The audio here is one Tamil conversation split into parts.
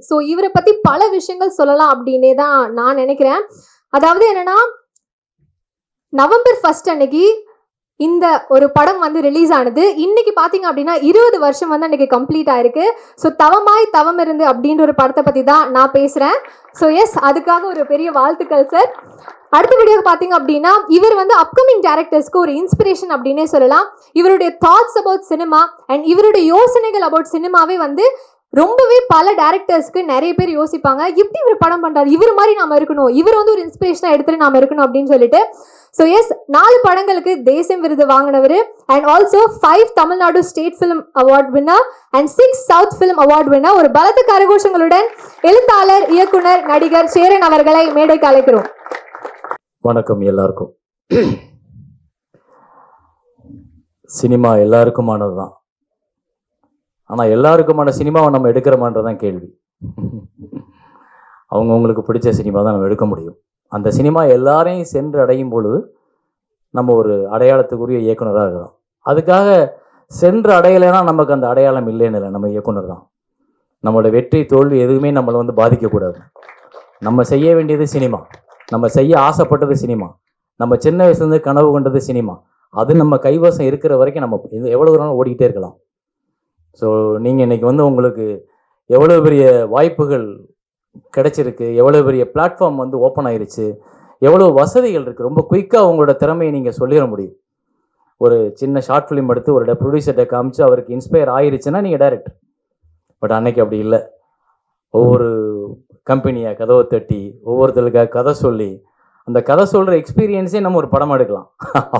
ஸோ இவரை பற்றி பல விஷயங்கள் சொல்லலாம் அப்படின்னே தான் நான் நினைக்கிறேன். அதாவது என்னன்னா, நவம்பர் 1 அன்னைக்கு இந்த ஒரு படம் வந்து ரிலீஸ் ஆனது. இன்னைக்கு பார்த்தீங்க அப்படின்னா 20 வருஷம் வந்து அன்னைக்கு கம்ப்ளீட் ஆயிருக்கு. ஸோ தவமாய் தவம் இருந்து அப்படின்ற ஒரு படத்தை பற்றி தான் நான் பேசுகிறேன். ஸோ எஸ், அதுக்காக ஒரு பெரிய வாழ்த்துக்கள் சார். அடுத்தபடியாக பார்த்தீங்க அப்படின்னா, இவர் வந்து அப்கமிங் டேரக்டர்ஸ்க்கு ஒரு இன்ஸ்பிரேஷன் அப்படின்னே சொல்லலாம். இவருடைய தாட்ஸ் அபவுட் சினிமா அண்ட் இவருடைய யோசனைகள் அபவுட் சினிமாவே வந்து ரொம்பவே பல டேரக்டர்ஸ்க்கு நிறைய பேர் யோசிப்பாங்க, எப்படி இவர் படம் பண்ணுறாரு, இவர் மாதிரி நாம இருக்கணும், இவர் வந்து ஒரு இன்ஸ்பிரேஷனாக எடுத்துட்டு நாம இருக்கணும் அப்படின்னு சொல்லிட்டு. ஸோ எஸ், 4 படங்களுக்கு தேசியம் விருது வாங்கினவர் and also 5 Tamil Nadu state film award winner and 6 south film award winner. ஒரு பலத்த கரகோஷங்களுடன் எழுத்தாளர், இயக்குனர், நடிகர் சேரன் அவர்களை மேடைக்கு அழைக்கிறோம். வணக்கம் எல்லாருக்கும். சினிமா எல்லாருக்குமானது தான். ஆனால் எல்லாருக்குமான சினிமாவை நம்ம எடுக்கிறோமான்றதான் கேள்வி. அவங்கவுங்களுக்கு பிடிச்ச சினிமா தான் நம்ம எடுக்க முடியும். அந்த சினிமா எல்லாரையும் சென்று அடையும் பொழுது நம்ம ஒரு அடையாளத்துக்குரிய இயக்குனராக இருக்கிறோம். அதுக்காக சென்று அடையலைன்னா நமக்கு அந்த அடையாளம் இல்லைன்னு இல்லை, நம்ம இயக்குனர் தான். நம்மளோட வெற்றி தோல்வி எதுவுமே நம்மளை வந்து பாதிக்கக்கூடாது. நம்ம செய்ய வேண்டியது சினிமா, நம்ம செய்ய ஆசைப்பட்டது சினிமா, நம்ம சின்ன வயசுலேருந்து கனவு கொண்டது சினிமா. அது நம்ம கைவசம் இருக்கிற வரைக்கும் நம்ம எவ்வளோ நாள் ஓடிக்கிட்டே இருக்கலாம். ஸோ நீங்கள் இன்றைக்கி வந்து உங்களுக்கு எவ்வளோ பெரிய வாய்ப்புகள் கிடைச்சிருக்கு, எவ்வளோ பெரிய பிளாட்ஃபார்ம் வந்து ஓப்பன் ஆயிடுச்சு, எவ்வளோ வசதிகள் இருக்குது. ரொம்ப குயிக்காக உங்களோட திறமையை நீங்கள் சொல்லிட முடியும். ஒரு சின்ன ஷார்ட் ஃபிலிம் எடுத்து ஒரு ப்ரொடியூசர்கிட்ட காமிச்சு அவருக்கு இன்ஸ்பயர் ஆயிடுச்சுன்னா நீங்கள் டைரக்டர். பட் அன்னைக்கு அப்படி இல்லை. ஒவ்வொரு கம்பெனியாக கதவை தட்டி ஒவ்வொருத்தருக்காக கதை சொல்லி அந்த கதை சொல்கிற எக்ஸ்பீரியன்ஸே நம்ம ஒரு படம் எடுக்கலாம்.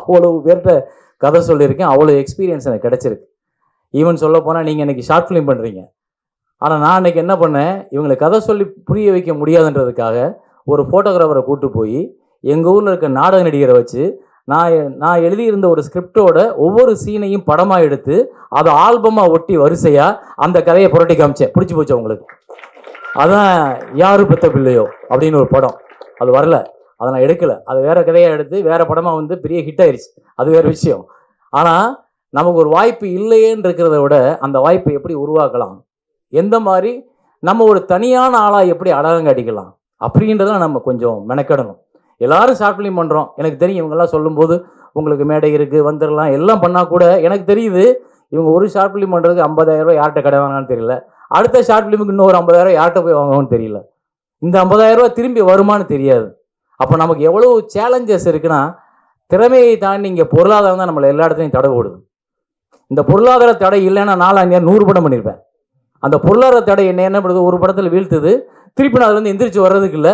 அவ்வளோ பேர்கிட்ட கதை சொல்லியிருக்கேன், அவ்வளோ எக்ஸ்பீரியன்ஸ் எனக்கு கிடச்சிருக்கு. ஈவன் சொல்ல போனால் நீங்கள் இன்றைக்கி ஷார்ட் ஃபிலிம் பண்ணுறீங்க, ஆனால் நான் அன்றைக்கி என்ன பண்ணேன், இவங்களை கதை சொல்லி புரிய வைக்க முடியாதுன்றதுக்காக ஒரு ஃபோட்டோகிராஃபரை கூப்பிட்டு போய் எங்கள் ஊரில் இருக்க நாடக நடிகரை வச்சு நான் எழுதியிருந்த ஒரு ஸ்கிரிப்டோட ஒவ்வொரு சீனையும் படமாக எடுத்து அதை ஆல்பமாக ஒட்டி வரிசையாக அந்த கதையை புரட்டி காமிச்சேன். பிடிச்சி போச்சு அவங்களுக்கு. அதான் யாரு பெத்த பிள்ளையோ அப்படின்னு ஒரு படம். அது வரல, அதை நான் எடுக்கலை. அது வேறு கதையாக எடுத்து வேறு படமாக வந்து பெரிய ஹிட் ஆயிடுச்சு, அது வேறு விஷயம். ஆனால் நமக்கு ஒரு வாய்ப்பு இல்லையேன்னு இருக்கிறத விட அந்த வாய்ப்பை எப்படி உருவாக்கலாம், எந்த மாதிரி நம்ம ஒரு தனியான ஆளாக எப்படி அடையாளம் காட்டிக்கலாம் அப்படின்றத நம்ம கொஞ்சம் மெனக்கெடணும். எல்லாரும் ஷார்ட் ஃபிலிம் பண்ணுறோம், எனக்கு தெரியும். இவங்கெல்லாம் சொல்லும்போது உங்களுக்கு மேடை இருக்குது வந்துடலாம் எல்லாம் பண்ணால் கூட எனக்கு தெரியுது இவங்க ஒரு ஷார்ட் ஃபிலிம் பண்ணுறதுக்கு 50,000 ரூபாய் யார்கிட்ட கடை வாங்கினான்னு தெரியல, அடுத்த ஷார்ட் ஃபிலிமுக்கு இன்னொரு 50,000 யார்கிட்ட போய் வாங்குவோன்னு தெரியல, இந்த 50,000 ரூபாய் திரும்பி வருமானு தெரியாது. அப்போ நமக்கு எவ்வளோ சேலஞ்சஸ் இருக்குன்னா, திறமையை தாண்டி இங்கே பொருளாதாரம் தான் நம்மளை எல்லா இடத்துலையும் தடை ஓடுது. இந்த பொருளாதார தடை இல்லைன்னா 100 படம் பண்ணியிருப்பேன். அந்த பொருளாதார தடை என்ன பண்ணுறது, ஒரு படத்தில் வீழ்த்துது, திருப்பி நான் அதுலேருந்து எந்திரிச்சு வர்றதுக்கு இல்லை,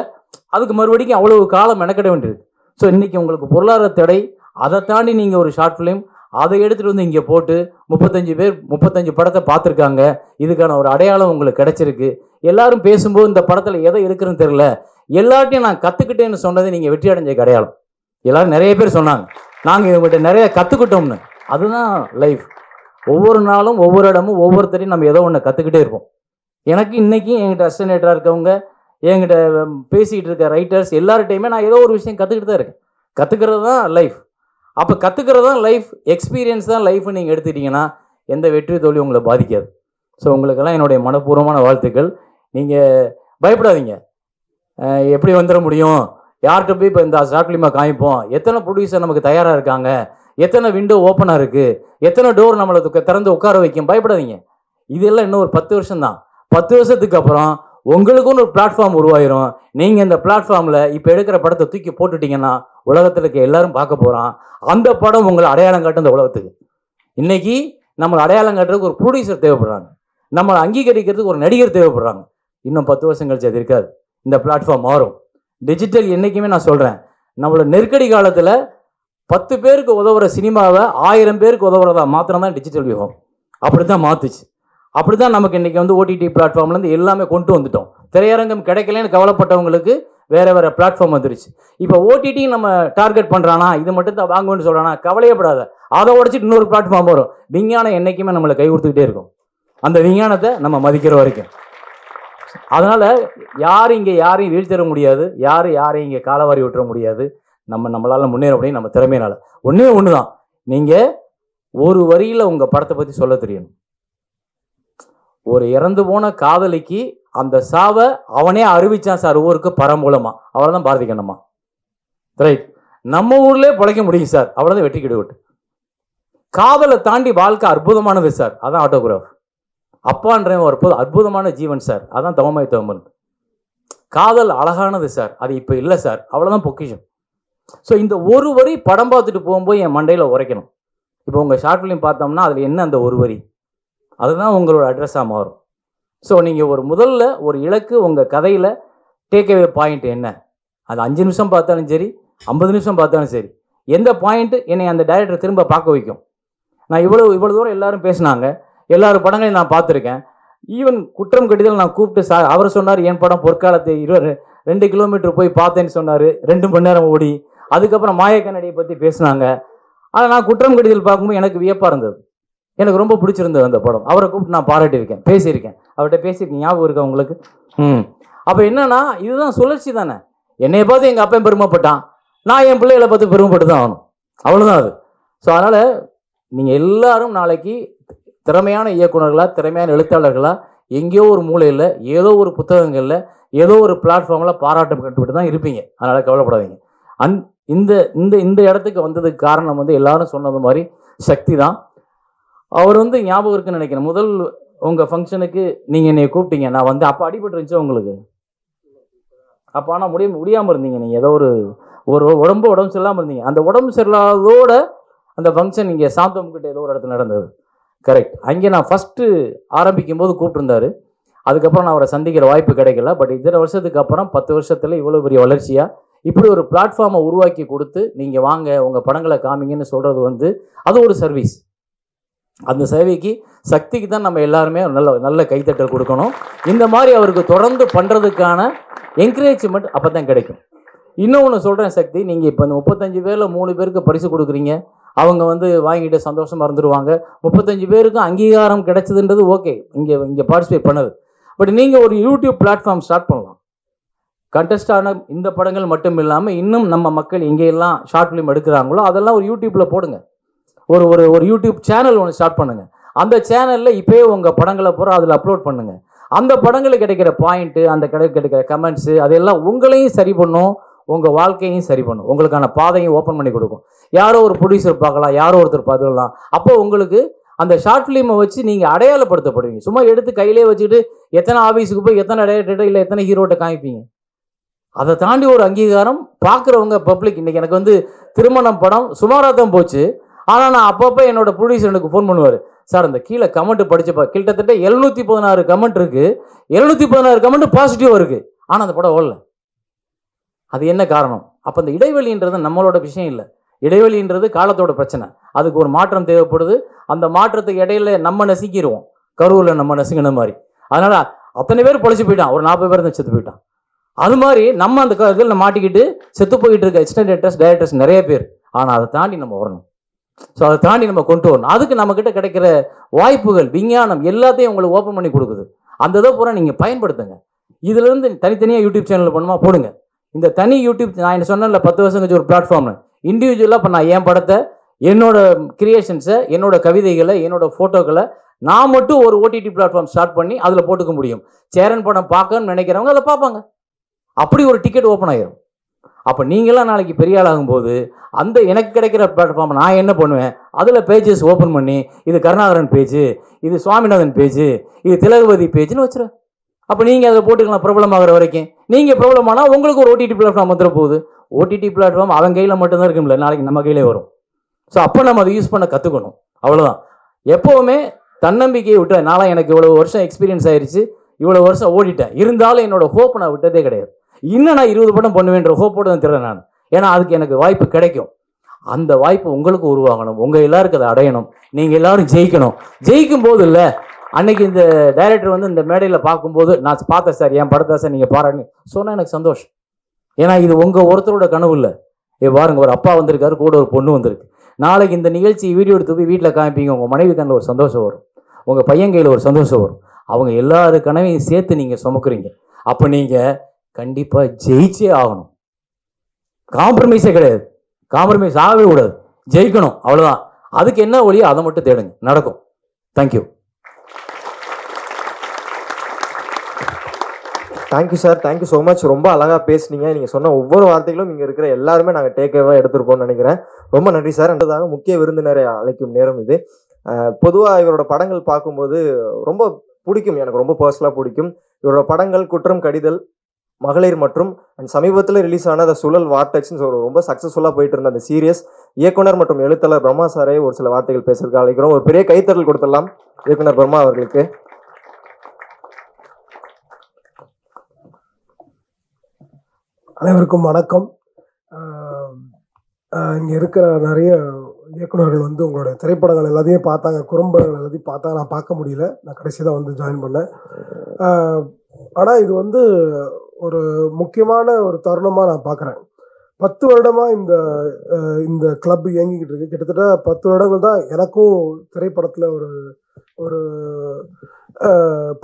அதுக்கு மறுபடியும் அவ்வளவு காலம் மெனக்கெட வேண்டியது. ஸோ இன்றைக்கி உங்களுக்கு பொருளாதார தடை, அதை தாண்டி நீங்கள் ஒரு ஷார்ட் ஃபிலிம் அதை எடுத்துகிட்டு வந்து இங்கே போட்டு 35 பேர் 35 படத்தை பார்த்துருக்காங்க, இதுக்கான ஒரு அடையாளம் உங்களுக்கு கிடச்சிருக்கு. எல்லாரும் பேசும்போது இந்த படத்தில் எதை எடுக்கிறேன்னு தெரில, எல்லார்ட்டையும் நான் கற்றுக்கிட்டேன்னு சொன்னது நீங்கள் வெற்றி அடைஞ்ச அடையாளம். எல்லோரும் நிறைய பேர் சொன்னாங்க நாங்கள் இவங்ககிட்ட நிறைய கற்றுக்கிட்டோம்னு. அதுதான் லைஃப். ஒவ்வொரு நாளும் ஒவ்வொரு இடமும் ஒவ்வொருத்தரையும் நம்ம ஏதோ ஒன்று கற்றுக்கிட்டே இருப்போம். எனக்கு இன்றைக்கி என்கிட்ட அசிஸ்டன்டேட்டராக இருக்கவங்க, என்கிட்ட பேசிக்கிட்டு இருக்க ரைட்டர்ஸ் எல்லார்ட்டையுமே நான் ஏதோ ஒரு விஷயம் கற்றுக்கிட்டு தான் இருக்கேன். கற்றுக்கிறது தான் லைஃப். அப்போ கற்றுக்கிறது தான் லைஃப், எக்ஸ்பீரியன்ஸ் தான் லைஃப்னு நீங்கள் எடுத்துக்கிட்டிங்கன்னா எந்த வெற்றி தோல்வி உங்களை பாதிக்காது. ஸோ உங்களுக்கெல்லாம் என்னுடைய மனப்பூர்வமான வாழ்த்துக்கள். நீங்கள் பயப்படாதீங்க, எப்படி வந்துட முடியும், யார்கிட்ட போய் இப்போ இந்த ஷார்ட் ஃபிலிமாக காமிப்போம், எத்தனை ப்ரொடியூசர் நமக்கு தயாராக இருக்காங்க, எத்தனை விண்டோ ஓப்பனாக இருக்குது, எத்தனை டோர் நம்மளை திறந்து உட்கார வைக்கும், பயப்படாதீங்க. இதெல்லாம் இன்னும் ஒரு 10 வருஷம் தான். 10 வருஷத்துக்கு அப்புறம் உங்களுக்குன்னு ஒரு பிளாட்ஃபார்ம் உருவாயிரும். நீங்கள் இந்த பிளாட்ஃபார்மில் இப்போ எடுக்கிற படத்தை தூக்கி போட்டுட்டிங்கன்னா உலகத்தில் இருக்க எல்லாரும் பார்க்க போகிறான். அந்த படம் உங்களை அடையாளம் காட்டும் இந்த உலகத்துக்கு. இன்றைக்கி நம்மளை அடையாளம் காட்டுறதுக்கு ஒரு ப்ரொடியூசர் தேவைப்படுறாங்க, நம்மளை அங்கீகரிக்கிறதுக்கு ஒரு நடிகர் தேவைப்படுறாங்க. இன்னும் 10 வருஷம் கழிச்சு அது இருக்காது. இந்த பிளாட்ஃபார்ம் மாறும். டிஜிட்டல் என்றைக்குமே நான் சொல்கிறேன், நம்மளோட நெருக்கடி காலத்தில் 10 பேருக்கு உதவுற சினிமாவை 1000 பேருக்கு உதவுறதா மாத்திரம் தான் டிஜிட்டல் யுகம். அப்படி தான் மாற்றுச்சு. அப்படி தான் நமக்கு இன்றைக்கி வந்து ஓடிடி பிளாட்ஃபார்ம்லேருந்து எல்லாமே கொண்டு வந்துட்டோம். திரையரங்கம் கிடைக்கலன்னு கவலைப்பட்டவங்களுக்கு வேறு வேறு பிளாட்ஃபார்ம் வந்துருச்சு. இப்போ ஓடிடி நம்ம டார்கெட் பண்ணுறானா, இது மட்டும் தான் வாங்குவேன்னு சொல்கிறானா, கவலையப்படாத, அதை உடச்சிட்டு இன்னொரு பிளாட்ஃபார்ம் வரும். விஞ்ஞானம் என்றைக்குமே நம்மளை கை கொடுத்துக்கிட்டே இருக்கும், அந்த விஞ்ஞானத்தை நம்ம மதிக்கிற வரைக்கும். அதனால் யாரும் இங்கே யாரையும் வீழ்த்திட முடியாது, யாரையும் இங்கே காலவாரி விட்டுற முடியாது. நம்மளால் முன்னேற முடியும் நம்ம திறமையினால். ஒன்று தான், நீங்கள் ஒரு வரியில் உங்கள் படத்தை பற்றி சொல்ல தெரியணும். ஒரு இறந்து போன காதலிக்கு அந்த சாவை அவனே அறிவிச்சான் சார் ஊருக்கு பரமூலமா. அவ்வளோதான் பாரதி கண்ணம்மா. ரைட். நம்ம ஊர்லேயே பிழைக்க முடியும் சார், அவ்வளோதான் வெற்றி கிடுவிட்டு. காதலை தாண்டி வாழ்க்கை அற்புதமானது சார், அதான் ஆட்டோகிராஃப். அப்பான்ற ஒரு அற்புதமான ஜீவன் சார், அதான் தவமாய் தவமன். காதல் அழகானது சார், அது இப்போ இல்லை சார், அவ்வளோதான் பொக்கிஷம். ஸோ இந்த ஒரு வரி படம் பார்த்துட்டு போகும்போது என் மண்டையில் உரைக்கணும். இப்போ உங்கள் ஷார்ட் ஃபிலிம் பார்த்தோம்னா அதில் என்ன அந்த ஒரு வரி, அதுதான் உங்களோட அட்ரஸாக மாறும். ஸோ நீங்கள் ஒரு முதல்ல ஒரு இலக்கு, உங்கள் கதையில் டேக்அவே பாயிண்ட் என்ன, அது 5 நிமிஷம் பார்த்தாலும் சரி, 50 நிமிஷம் பார்த்தாலும் சரி, எந்த பாயிண்ட்டு என்னை அந்த டைரக்டர் திரும்ப பார்க்க வைக்கும். நான் இவ்வளோ தூரம் எல்லாரும் பேசினாங்க, எல்லாரும் படங்களையும் நான் பார்த்துருக்கேன். ஈவன் குற்றம் கடிதல் நான் கூப்பிட்டு சார், அவர் சொன்னார் என் படம் பொற்காலத்தை 2 கிலோமீட்டர் போய் பார்த்தேன்னு சொன்னார், 2 மணி நேரம் ஓடி. அதுக்கப்புறம் மாயக்கண்ணடியை பற்றி பேசினாங்க. ஆனால் நான் குற்றம் கடிதல் பார்க்கும்போது எனக்கு வியப்பாக இருந்தது, எனக்கு ரொம்ப பிடிச்சிருந்தது அந்த படம். அவரை கூப்பிட்டு நான் பாராட்டியிருக்கேன், பேசியிருக்கேன், அவர்கிட்ட பேசியிருக்கேன், ஞாபகம் இருக்கா உங்களுக்கு? அப்போ என்னன்னா இதுதான் சுழற்சி தானே. என்னை பார்த்து எங்கள் அப்பன் பெருமைப்பட்டான், நான் என் பிள்ளைகளை பார்த்து பெருமைப்பட்டு தான் ஆகணும், அவ்வளோதான் அது. ஸோ அதனால் நீங்கள் எல்லாரும் நாளைக்கு திறமையான இயக்குனர்களாக, திறமையான எழுத்தாளர்களாக, எங்கேயோ ஒரு மூலையில், ஏதோ ஒரு புத்தகங்களில், ஏதோ ஒரு பிளாட்ஃபார்மில் பாராட்டம் கட்டுவிட்டு தான் இருப்பீங்க. அதனால் கவலைப்படாதீங்க. இந்த இந்த இந்த இடத்துக்கு வந்ததுக்கு காரணம் வந்து எல்லாரும் சொன்னது மாதிரி சக்தி தான். அவர் வந்து ஞாபகம் இருக்குன்னு நினைக்கிறேன், முதல் உங்கள் ஃபங்க்ஷனுக்கு நீங்கள் என்னை கூப்பிட்டீங்க. நான் வந்து அப்போ அடிபட்டு இருந்துச்சு உங்களுக்கு, அப்போ ஆனால் முடியாமல் இருந்தீங்க. நீங்கள் ஏதோ ஒரு உடம்பு சரியில்லாமல் இருந்தீங்க. அந்த உடம்பு சரியில்லாதோட அந்த ஃபங்க்ஷன் இங்கே சாந்தம்கிட்ட ஏதோ ஒரு இடத்துல நடந்தது. கரெக்ட். அங்கே நான் ஃபஸ்ட்டு ஆரம்பிக்கும் போது கூப்பிட்டுருந்தாரு. அதுக்கப்புறம் நான் அவரை சந்திக்கிற வாய்ப்பு கிடைக்கல. பட் இத்தனை வருஷத்துக்கு அப்புறம் 10 வருஷத்தில் இவ்வளோ பெரிய வளர்ச்சியாக இப்படி ஒரு பிளாட்ஃபார்மை உருவாக்கி கொடுத்து நீங்கள் வாங்க உங்கள் படங்களை காமிங்கன்னு சொல்கிறது வந்து அது ஒரு சர்வீஸ். அந்த சேவைக்கு சக்திக்கு தான் நம்ம எல்லாருமே நல்ல கைத்தட்டல் கொடுக்கணும். இந்த மாதிரி அவருக்கு தொடர்ந்து பண்ணுறதுக்கான என்கரேஜ்மெண்ட் அப்போ தான் கிடைக்கும். இன்னொன்று சொல்கிறேன் சக்தி, நீங்கள் இப்போ இந்த 35 பேரில் 3 பேருக்கு பரிசு கொடுக்குறீங்க, அவங்க வந்து வாங்கிட்டு சந்தோஷமாக இருந்துருவாங்க. 35 பேருக்கு அங்கீகாரம் கிடைச்சதுன்றது ஓகே, இங்கே பார்ட்டிசிபேட் பண்ணது. பட் நீங்கள் ஒரு யூடியூப் பிளாட்ஃபார்ம் ஸ்டார்ட் பண்ணலாம். கண்டஸ்டான இந்த படங்கள் மட்டும் இல்லாமல் இன்னும் நம்ம மக்கள் எங்கேயெல்லாம் ஷார்ட் ஃபிலிம் எடுக்கிறாங்களோ அதெல்லாம் ஒரு யூடியூப்பில் போடுங்க. ஒரு யூடியூப் சேனல் ஒன்று ஸ்டார்ட் பண்ணுங்கள். அந்த சேனலில் இப்போயே உங்கள் படங்களை பூரா அதில் அப்லோட் பண்ணுங்கள். அந்த படங்களுக்கு கிடைக்கிற பாயிண்ட்டு, அந்த கிடைக்கிற கமெண்ட்ஸு, அதெல்லாம் உங்களையும் சரி பண்ணும், உங்கள் வாழ்க்கையும் சரி பண்ணும், உங்களுக்கான பாதையும் ஓப்பன் பண்ணி கொடுக்கும். யாரோ ஒரு ப்ரொடியூசர் பார்க்கலாம், யாரோ ஒருத்தர் பார்த்துக்கலாம். அப்போ உங்களுக்கு அந்த ஷார்ட் ஃபிலிமை வச்சு நீங்கள் அடையாளப்படுத்தப்படுவீங்க. சும்மா எடுத்து கையிலே வச்சுக்கிட்டு எத்தனை ஆஃபீஸுக்கு போய் எத்தனை டேரக்டர் இல்லை எத்தனை ஹீரோட்ட காமிப்பீங்க. அதை தாண்டி ஒரு அங்கீகாரம் பார்க்குறவங்க பப்ளிக். இன்றைக்கி எனக்கு வந்து திருமணம் படம் சுமாராக தான் போச்சு. ஆனால் நான் அப்பப்போ என்னோட ப்ரொடியூசர் எனக்கு ஃபோன் பண்ணுவார், சார் அந்த கீழே கமெண்ட் படிச்சுப்பா, கிட்டத்தட்ட 716 கமெண்ட் இருக்குது, 716 கமெண்ட் பாசிட்டிவாக இருக்குது, ஆனால் அந்த படம் ஓடல. அது என்ன காரணம்? அப்போ அந்த இடைவெளின்றது நம்மளோட விஷயம் இல்லை, இடைவெளின்றது காலத்தோட பிரச்சனை. அதுக்கு ஒரு மாற்றம் தேவைப்படுது. அந்த மாற்றத்துக்கு இடையில நம்ம நசுக்கிடுவோம், கரூரில் நம்ம நசுங்கின மாதிரி. அதனால் அத்தனை பேர் பொழைச்சி போயிட்டான், ஒரு 40 பேர் தான் செத்து போயிட்டான். அது மாதிரி நம்ம அந்த இதில் மாட்டிக்கிட்டு செத்து போயிட்டு இருக்க அசிஸ்டன்ட் டைரக்டர்ஸ் நிறைய பேர். ஆனால் அதை தாண்டி நம்ம வரணும். ஸோ அதை தாண்டி நம்ம கொண்டு வரணும். அதுக்கு நம்மக்கிட்ட கிடைக்கிற வாய்ப்புகள், விஞ்ஞானம் எல்லாத்தையும் உங்களுக்கு ஓப்பன் பண்ணி கொடுக்குது. அந்த இதை பூரா நீங்கள் பயன்படுத்துங்க. இதுலேருந்து தனித்தனியாக யூடியூப் சேனல் பண்ணுமா போடுங்க. இந்த தனி யூடியூப் நான் என்ன சொன்னேன்ல 10 வருஷம் கழிச்சு ஒரு பிளாட்ஃபார்ம் இண்டிவிஜுவலாக இப்போ நான் என் படத்தை, என்னோட கிரியேஷன்ஸை, என்னோட கவிதைகளை, என்னோட ஃபோட்டோக்களை நான் மட்டும் ஒரு ஓடிடி பிளாட்ஃபார்ம் ஸ்டார்ட் பண்ணி அதில் போட்டுக்க முடியும். சேரன் படம் பார்க்கணும்னு நினைக்கிறவங்க அதை பார்ப்பாங்க. அப்படி ஒரு டிக்கெட் ஓப்பன் ஆகிடும். அப்போ நீங்களாம் நாளைக்கு பெரிய ஆளாகும்போது அந்த எனக்கு கிடைக்கிற பிளாட்ஃபார்ம் நான் என்ன பண்ணுவேன், அதில் பேஜஸ் ஓப்பன் பண்ணி இது கருணாகரன் பேஜு, இது சுவாமிநாதன் பேஜு, இது திலகவதி பேஜுன்னு வச்சுருவேன். அப்போ நீங்கள் அதை போட்டுக்கலாம் பிரபலமாகிற வரைக்கும். நீங்கள் பிரபலமானால் உங்களுக்கு ஒரு ஓடிடி பிளாட்ஃபார்ம் வந்துட போகுது. ஓடிடி பிளாட்ஃபார்ம் அவன் கையில் மட்டும்தான் இருக்கும்ல, நாளைக்கு நம்ம கையிலே வரும். ஸோ அப்போ நம்ம அதை யூஸ் பண்ண கற்றுக்கணும், அவ்வளோதான். எப்போவுமே தன்னம்பிக்கையை விட்டு, நான்லாம் எனக்கு இவ்வளோ வருஷம் எக்ஸ்பீரியன்ஸ் ஆயிடுச்சு, இவ்வளோ வருஷம் ஓடிட்டேன், இருந்தாலும் என்னோட ஹோப்பை நான் விட்டதே கிடையாது. இன்னும் நான் 20 படம் பண்ணுவேன்ற ஹோப்போடு தான் திறன் நான். ஏன்னா அதுக்கு எனக்கு வாய்ப்பு கிடைக்கும். அந்த வாய்ப்பு உங்களுக்கு உருவாகணும், உங்கள் எல்லாருக்கும் அதை அடையணும், நீங்கள் எல்லாரும் ஜெயிக்கணும். ஜெயிக்கும் போது இல்லை, அன்னைக்கு இந்த டைரக்டர் வந்து இந்த மேடையில் பார்க்கும்போது நான் பார்த்தேன் சார் என் படத்தை சார் நீங்கள் பாராட்டுன்னு சொன்னால் எனக்கு சந்தோஷம். ஏன்னா இது உங்கள் ஒருத்தரோட கனவு இல்லை. பாருங்க, ஒரு அப்பா வந்திருக்காரு, கூட ஒரு பொண்ணு வந்திருக்கு. நாளைக்கு இந்த நிகழ்ச்சி வீடியோ எடுத்து போய் வீட்டில் காமிப்பீங்க, உங்கள் மனைவி கண்ணில் ஒரு சந்தோஷம் வரும், உங்கள் பையன் கையில் ஒரு சந்தோஷம் வரும். அவங்க எல்லாரு கனவையும் சேர்த்து நீங்கள் சுமக்குறீங்க. அப்போ நீங்கள் கண்டிப்பாக ஜெயிச்சே ஆகணும். காம்ப்ரமைஸே கிடையாது, காம்ப்ரமைஸ் ஆகவே கூடாது, ஜெயிக்கணும், அவ்வளோதான். அதுக்கு என்ன வழியோ அதை மட்டும் தேடுங்க, நடக்கும். Thank you. Thank you sir, thank you so much. ரொம்ப அழகாக பேசுனீங்க. நீங்கள் சொன்ன ஒவ்வொரு வார்த்தைகளும் இங்கே இருக்கிற எல்லாருமே நாங்கள் டேக்கேவாக எடுத்துருப்போம்னு நினைக்கிறேன். ரொம்ப நன்றி சார். ரெண்டாவதாக முக்கிய விருந்தினரை அழைக்கும் நேரம் இது. பொதுவாக இவரோட படங்கள் பார்க்கும்போது ரொம்ப பிடிக்கும், எனக்கு ரொம்ப பர்சனலாக பிடிக்கும். இவரோட படங்கள் குற்றம் கடிதல், மகளிர் மற்றும் சமீபத்தில் ரிலீஸ் ஆன அந்த சுழல் வார்டெக்ஸ்னு ரொம்ப சக்ஸஸ்ஃபுல்லாக போயிட்டு இருந்த அந்த சீரியஸ் இயக்குனர் மற்றும் எழுத்தாளர் பிரம்மா சாரே ஒரு சில வார்த்தைகள் பேசுறதுக்கு அழைக்கிறோம். ஒரு பெரிய கைத்தறல் கொடுத்துடலாம் இயக்குனர் பிரம்மா அவர்களுக்கு. அனைவருக்கும் வணக்கம். இங்கே இருக்கிற நிறைய இயக்குநர்கள் வந்து உங்களுடைய திரைப்படங்கள் எல்லாத்தையும் பார்த்தாங்க, குறும்படங்கள் எல்லாத்தையும் பார்த்தா. நான் பார்க்க முடியல, நான் கடைசி தான் வந்து ஜாயின் பண்ணேன். ஆனால் இது வந்து ஒரு முக்கியமான ஒரு தருணமாக நான் பார்க்குறேன். 10 வருடமாக இந்த கிளப் இயங்கிக்கிட்டு இருக்கு. கிட்டத்தட்ட 10 வருடங்கள் தான் எனக்கும் திரைப்படத்தில் ஒரு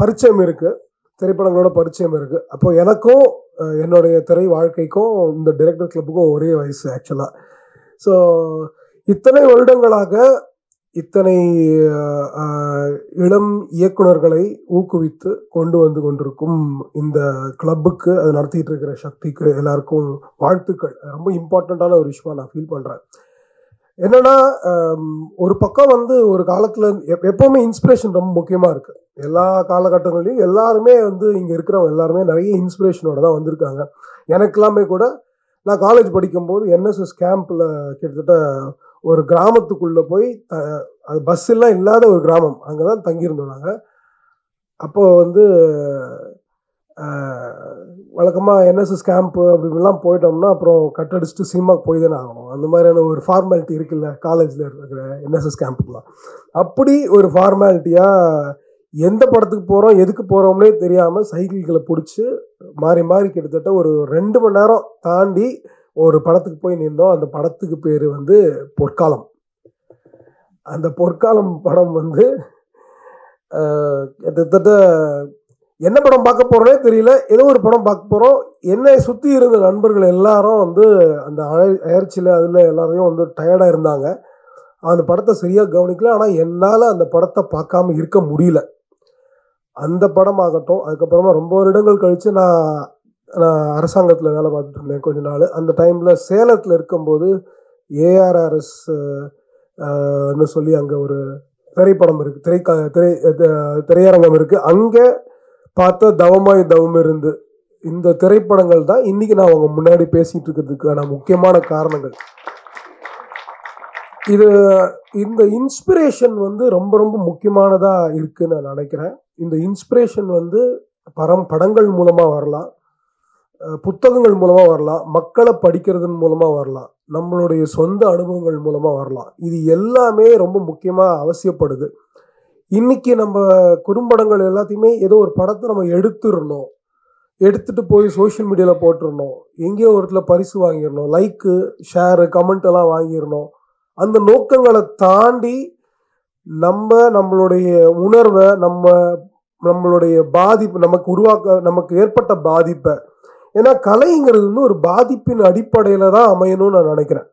பரிச்சயம் இருக்குது, திரைப்படங்களோட பரிச்சயம் இருக்குது. அப்போ எனக்கும் என்னுடைய திரை வாழ்க்கைக்கும் இந்த டைரக்டர் கிளப்புக்கும் ஒரே வயசு ஆக்சுவலாக. ஸோ இத்தனை வருடங்களாக இத்தனை இளம் இயக்குனர்களை ஊக்குவித்து கொண்டு வந்து கொண்டிருக்கும் இந்த கிளப்புக்கு, அதை நடத்திட்டு இருக்கிற சக்திக்கு எல்லாருக்கும் வாழ்த்துக்கள். ரொம்ப இம்பார்ட்டண்ட்டான ஒரு விஷயமா நான் ஃபீல் பண்ணுறேன். என்னன்னா, ஒரு பக்கம் வந்து ஒரு காலத்தில் எப்போவுமே இன்ஸ்பிரேஷன் ரொம்ப முக்கியமாக இருக்குது. எல்லா காலகட்டங்களையும் எல்லாருமே வந்து இங்கே இருக்கிறவங்க எல்லாருமே நிறைய இன்ஸ்பிரேஷனோட தான் வந்திருக்காங்க. எனக்கெல்லாமே கூட நான் காலேஜ் படிக்கும்போது என்எஸ்எஸ் கேம்பில் கிட்டத்தட்ட ஒரு கிராமத்துக்குள்ளே போய் அது பஸ் எல்லாம் இல்லாத ஒரு கிராமம், அங்கே தான் தங்கியிருந்தோம் நாங்கள். அப்போது வந்து வழக்கமாக என்எஸ்எஸ் கேம்ப்பு அப்படிலாம் போயிட்டோம்னா அப்புறம் கட்டடிச்சுட்டு சினிமாவுக்கு போய் தானே ஆகணும். அந்த மாதிரியான ஒரு ஃபார்மாலிட்டி இருக்குல்ல காலேஜில் இருக்கிற என்எஸ்எஸ் கேம்புக்குலாம். அப்படி ஒரு ஃபார்மாலிட்டியாக எந்த படத்துக்கு போகிறோம் எதுக்கு போகிறோம்னே தெரியாமல் சைக்கிள்களை பிடிச்சி மாறி மாறி கிட்டத்தட்ட ஒரு 2 மணி நேரம் தாண்டி ஒரு படத்துக்கு போய் நின்றோம். அந்த படத்துக்கு பேர் வந்து பொற்காலம். அந்த பொற்காலம் படம் வந்து கிட்டத்தட்ட என்ன படம் பார்க்க போகிறோன்னே தெரியல, ஏதோ ஒரு படம் பார்க்க போகிறோம். என்னை சுற்றி இருந்த நண்பர்கள் எல்லாரும் வந்து அந்த அயற்சியில் அதில் எல்லாரையும் வந்து டயர்டாக இருந்தாங்க. அந்த படத்தை சரியாக கவனிக்கல. ஆனால் என்னால் அந்த படத்தை பார்க்காம இருக்க முடியல. அந்த படம் ஆகட்டும், அதுக்கப்புறமா ரொம்ப வருடங்கள் கழித்து நான் அரசாங்கத்தில் வேலை பார்த்துட்டு இருந்தேன் கொஞ்ச நாள். அந்த டைமில் சேலத்தில் இருக்கும்போது ஏஆர்ஆர்எஸ் சொல்லி அங்கே ஒரு திரைப்படம் இருக்குது, திரையரங்கம் இருக்குது. அங்கே பார்த்த தவமாய் தவம் இருந்து இந்த திரைப்படங்கள் தான் இன்றைக்கி நான் அவங்க முன்னாடி பேசிகிட்டு இருக்கிறதுக்கான முக்கியமான காரணங்கள். இந்த இன்ஸ்பிரேஷன் வந்து ரொம்ப ரொம்ப முக்கியமானதாக இருக்குதுன்னு நான் நினைக்கிறேன். இந்த இன்ஸ்பிரேஷன் வந்து படங்கள் மூலமாக வரலாம், புத்தகங்கள் மூலமாக வரலாம், மக்களை படிக்கிறதன் மூலமாக வரலாம், நம்மளுடைய சொந்த அனுபவங்கள் மூலமாக வரலாம். இது எல்லாமே ரொம்ப முக்கியமாக அவசியப்படுது. இன்றைக்கி நம்ம குறும்படங்கள் எல்லாத்தையுமே ஏதோ ஒரு படத்தை நம்ம எடுத்துகிட்டு போய் சோஷியல் மீடியாவில் போட்டுடணும், எங்கேயோ ஒரு இடத்துல பரிசு வாங்கிடணும், லைக்கு ஷேரு கமெண்ட் எல்லாம் வாங்கிடணும். அந்த நோக்கங்களை தாண்டி நம்மளுடைய உணர்வை, நம்மளுடைய பாதிப்பு, நமக்கு ஏற்பட்ட பாதிப்பை, ஏன்னா கலைங்கிறது வந்து ஒரு பாதிப்பின் அடிப்படையில் தான் அமையணும்னு நான் நினைக்கிறேன்.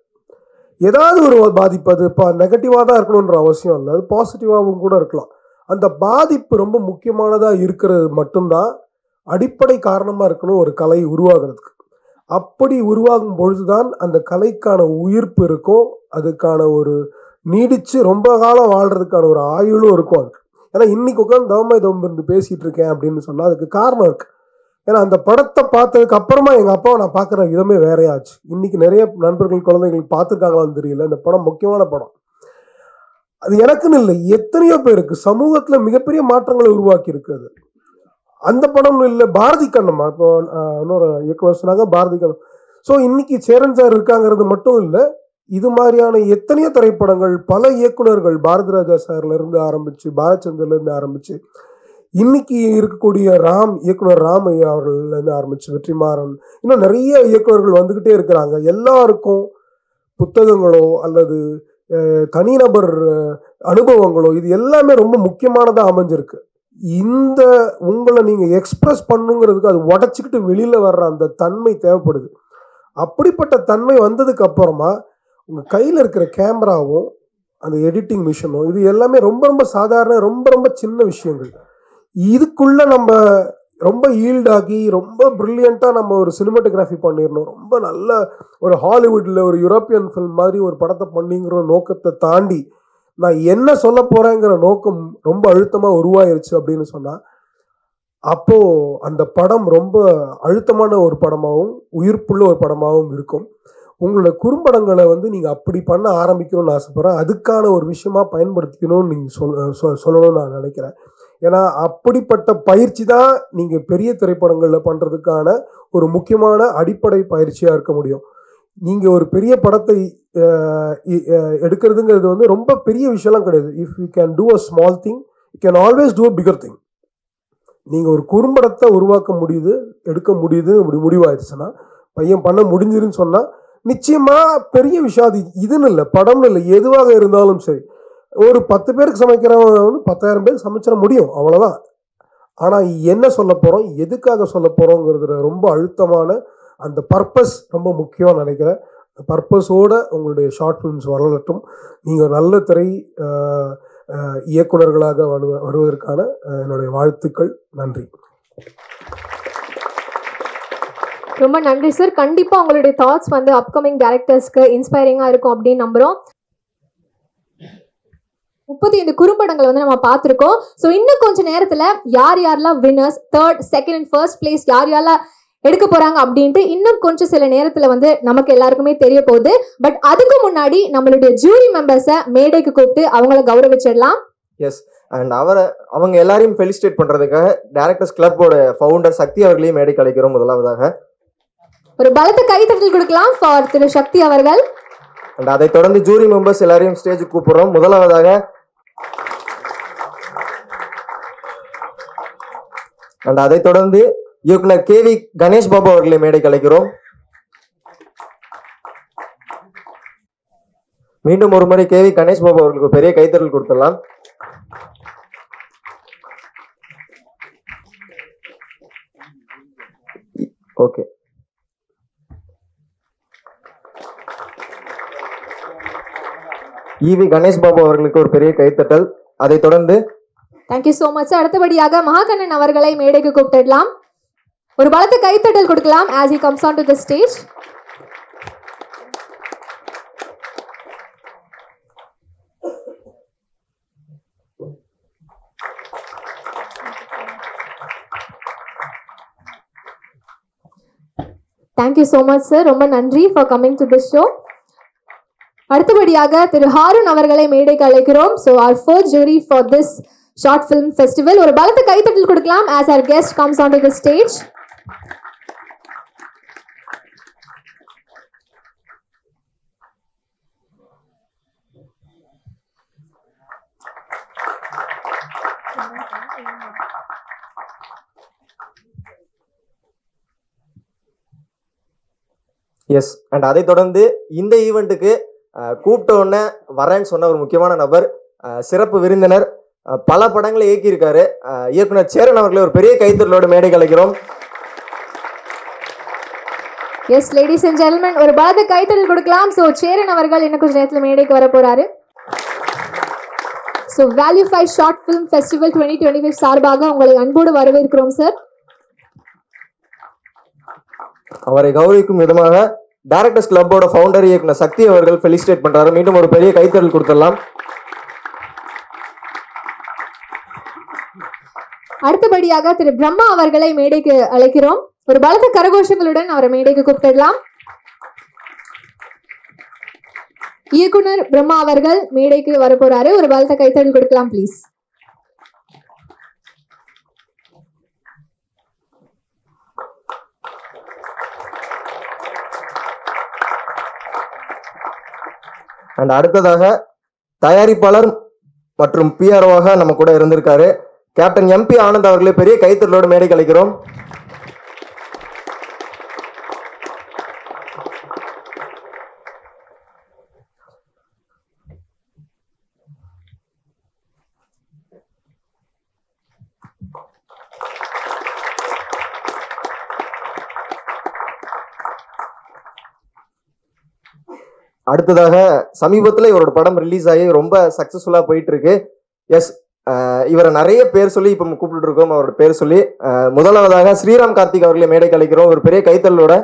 ஏதாவது ஒரு பாதிப்பு, அது இப்போ நெகட்டிவாக தான் இருக்கணுன்ற அவசியம் இல்லை, அது பாசிட்டிவாகவும் கூட இருக்கலாம். அந்த பாதிப்பு ரொம்ப முக்கியமானதாக இருக்கிறது மட்டும்தான் அடிப்படை காரணமாக இருக்கணும் ஒரு கலை உருவாகிறதுக்கு. அப்படி உருவாகும் பொழுதுதான் அந்த கலைக்கான உயிர்ப்பு இருக்கும், அதுக்கான ஒரு நீடித்து ரொம்ப காலம் வாழ்கிறதுக்கான ஒரு ஆயுளும் இருக்கும் அதுக்கு. ஏன்னா இன்றைக்கி உட்காந்து தவமாய் தவம் இருந்து பேசிகிட்டு இருக்கேன் அப்படின்னு சொன்னால் அதுக்கு காரணம் இருக்குது. ஏன்னா அந்த படத்தை பார்த்ததுக்கு அப்புறமா எங்கள் அப்பாவை நான் பார்க்குற விதமே வேறையாச்சு. இன்றைக்கி நிறைய நண்பர்கள் குழந்தைங்களுக்கு பார்த்துருக்காங்களான்னு தெரியல. இந்த படம் முக்கியமான படம். அது எனக்குன்னு இல்லை, எத்தனையோ பேருக்கு சமூகத்தில் மிகப்பெரிய மாற்றங்களை உருவாக்கி இருக்குது. அந்த படம் இல்லை, பாரதி கண்ணம்மா, இப்போ இன்னொரு இயக்குனர் சொன்னாங்க பாரதி கண்ணம். ஸோ இன்னைக்கு சேரன் சார் இருக்காங்கிறது மட்டும் இல்லை, இது மாதிரியான எத்தனையோ திரைப்படங்கள், பல இயக்குனர்கள், பாரதி ராஜா சார்லேருந்து ஆரம்பித்து, பாலச்சந்தர்லேருந்து ஆரம்பித்து, இன்னைக்கு இருக்கக்கூடிய இயக்குனர் ராம் ஐயா அவர்கள்லேருந்து ஆரம்பித்து வெற்றிமாறன், இன்னும் நிறைய இயக்குனர்கள் வந்துக்கிட்டே இருக்கிறாங்க. எல்லாருக்கும் புத்தகங்களோ அல்லது தனிநபர் அனுபவங்களோ இது எல்லாமே ரொம்ப முக்கியமானதாக அமைஞ்சிருக்கு. இந்த உங்களை நீங்கள் எக்ஸ்பிரஸ் பண்ணுங்கிறதுக்கு அது உடச்சிக்கிட்டு வெளியில் வர்ற அந்த தன்மை தேவைப்படுது. அப்படிப்பட்ட தன்மை வந்ததுக்கு அப்புறமா உங்கள் கையில் இருக்கிற கேமராவும் அந்த எடிட்டிங் மிஷினும் இது எல்லாமே ரொம்ப ரொம்ப சாதாரண, ரொம்ப ரொம்ப சின்ன விஷயங்கள். இதுக்குள்ளே நம்ம ரொம்ப ஈல்டாகி ரொம்ப ப்ரில்லியண்ட்டாக நம்ம ஒரு சினிமாட்டோகிராஃபி பண்ணிடணும், ரொம்ப நல்ல ஒரு ஹாலிவுட்டில் ஒரு யூரோப்பியன் ஃபில்ம் மாதிரி ஒரு படத்தை பண்ணிங்கிற நோக்கத்தை தாண்டி நான் என்ன சொல்ல போகிறேங்கிற நோக்கம் ரொம்ப அழுத்தமாக உருவாயிருச்சு அப்படின்னு சொன்னால், அப்போது அந்த படம் ரொம்ப அழுத்தமான ஒரு படமாகவும் உயிர்ப்புள்ள ஒரு படமாகவும் இருக்கும். உங்களோட குறும்படங்களை வந்து நீங்கள் அப்படி பண்ண ஆரம்பிக்கணும்னு ஆசைப்பட்றேன். அதுக்கான ஒரு விஷயமா பயன்படுத்திக்கணும்னு நீங்கள் சொல்லணும்னு நான் நினைக்கிறேன். ஏன்னா அப்படிப்பட்ட பயிற்சி தான் நீங்கள் பெரிய திரைப்படங்களில் பண்ணுறதுக்கான ஒரு முக்கியமான அடிப்படை பயிற்சியாக இருக்க முடியும். நீங்கள் ஒரு பெரிய படத்தை எடுக்கிறதுங்கிறது வந்து ரொம்ப பெரிய விஷயம்லாம் கிடையாது. If you can do a small thing, you can always do a bigger thing. நீங்கள் ஒரு குறும்படத்தை உருவாக்க முடியுது, எடுக்க முடியுது, முடிவாயிருச்சுன்னா, பையன் பண்ண முடிஞ்சிருன்னு சொன்னால் நிச்சயமாக பெரிய விஷயம். அது இதுன்னு இல்லை, படம்னு இல்லை, எதுவாக இருந்தாலும் சரி. ஒரு 10 பேருக்கு சமைக்கிறவங்க வந்து 10,000 பேருக்கு சமைச்சிட முடியும், அவ்வளோதான். ஆனால் என்ன சொல்ல போகிறோம், எதுக்காக சொல்ல போகிறோங்கிறதுல ரொம்ப அழுத்தமான அந்த பர்பஸ் ரொம்ப முக்கியம் நினைக்கிறேன். பர்பஸோடு உங்களுடைய ஷார்ட் ஃபிலிம்ஸ் வளரட்டும். நீங்கள் நல்ல திரை இயக்குனர்களாக வருவதற்கான என்னுடைய வாழ்த்துக்கள். நன்றி. ரொம்ப நன்றி சார். கண்டிப்பாக உங்களுடைய தாட்ஸ் வந்து அப்கமிங் டைரக்டர்ஸ்க்கு இன்ஸ்பைரிங்காக இருக்கும் அப்படின்னு நம்புகிறோம். 35 குறும்படங்கள் வந்து நம்ம பார்த்துருக்கோம். ஸோ இன்னும் கொஞ்சம் நேரத்தில் யார் யாரெல்லாம் winners, 3rd, 2nd and 1st place யார் யாரெல்லாம் எடுக்க போகிறாங்க அப்படின்ட்டு இன்னும் கொஞ்சம் சில நேரத்தில் வந்து நமக்கு எல்லாருக்குமே தெரிய போகுது. பட் அதுக்கு முன்னாடி நம்மளுடைய ஜூரி மெம்பர்ஸை மேடைக்கு கூப்பிட்டு அவங்கள கௌரவிச்சிடலாம். எஸ், அண்ட் அவங்க எல்லாரையும் ஃபெலிசிட்டேட் பண்ணுறதுக்காக டைரக்டர்ஸ் கிளப்போட ஃபவுண்டர் சக்தி அவர்களையும் மேடைக்கு அழைக்கிறோம். முதலாவதாக ஒரு பலத்த கைத்தட்டல் கொடுக்கலாம் ஃபார் திரு சக்தி அவர்கள். அண்ட் அதை தொடர்ந்து ஜூரி மெம்பர்ஸ் எல்லாரையும் ஸ்டேஜுக்கு கூப்பிடுறோம். முதலாவதாக அண்ட் அதை தொடர்ந்து இயக்குனர் KV கணேஷ் பாபு அவர்களை மேடைக்கு அழைக்கிறோம். மீண்டும் ஒரு முறை KV கணேஷ் பாபு அவர்களுக்கு பெரிய கைத்தட்டல் கொடுத்துடலாம். ஓகே, EV கணேஷ் பாபு அவர்களுக்கு ஒரு பெரிய கைத்தட்டல். அதை தொடர்ந்து தேங்க்யூ ஸோ மச். அடுத்தபடியாக மகாகண்ணன் அவர்களை மேடைக்கு கூப்பிட்டுடலாம். ஒரு பலத்த கைத்தட்டல் கொடுக்கலாம் as he comes on to the stage. Thank you so much sir. ரொம்ப நன்றி for coming to this show. அடுத்தபடியாக திரு ஹாரூன் அவர்களை மேடைக்கு அழைக்கிறோம். So our fourth jury for this short film festival. ஒரு பலத்த கைத்தட்டல் கொடுக்கலாம் as our guest comes onto the stage. Yes, and அதை தொடர்ந்து இந்த ஈவெண்ட்டுக்கு கூப்பிட்ட உடனே வரேன்னு சொன்ன ஒரு முக்கியமான நபர், சிறப்பு விருந்தினர், பல படங்களை இயக்கியிருக்காரு, இயக்குனர் சேரன் அவர்களை ஒரு பெரிய கைத்தட்டலோட மேடைக்கு அழைக்கிறோம். எஸ் லேடிஸ் அண்ட் ஜென்டில்மேன், ஒரு பலத்த கைத்தட்டல் கொடுக்கலாம். ஸோ சேரன் அவர்கள் இன்னும் கொஞ்சம் நேரத்தில் மேடைக்கு வர போறாரு. So value 5 short film festival 2025 சார்பாக உங்களை அன்போடு வரவேற்கிறோம் சார். அவரை கௌரவிக்கும் விதமாக டைரக்டர்ஸ் கிளப்போட ஃபவுண்டர் இயக்குனர் சக்தி அவர்கள் ஃபெலிசிட்டேட் பண்றாரு. மீண்டும் ஒரு பெரிய கைத்தட்டல் கொடுத்துடலாம். அடுத்தபடியாக திரு பிரம்மா அவர்களை மேடைக்கு அழைக்கிறோம். ஒரு பலத்த கரகோஷங்களுடன் அவரை மேடைக்கு கூப்பிடலாம். இயக்குனர் பிரம்மா அவர்கள் மேடைக்கு வர போறாரு. ஒரு பலத்த கைத்தட்டல் கொடுக்கலாம் ப்ளீஸ். அண்ட் அடுத்ததாக தயாரிப்பாளர் மற்றும் PROவாக நம்ம கூட இருந்திருக்காரு கேப்டன் MP ஆனந்த் அவர்களை பெரிய கைத்தட்டலோடு மேடைக்கு அழைக்கிறோம். அடுத்ததாக சமீபத்தில் இவரோட படம் ரிலீஸ் ஆகி ரொம்ப சக்சஸ்ஃபுல்லா போயிட்டு இருக்கு. எஸ், இவரை நிறைய பேர் சொல்லி இப்போ கூப்பிட்டு இருக்கோம். அவரோட பேர் சொல்லி முதலாவதாக ஸ்ரீராம் கார்த்திக் அவர்களை மேடைக்கு அழைக்கிறோம். ஒரு பெரிய கைத்தல்லோட.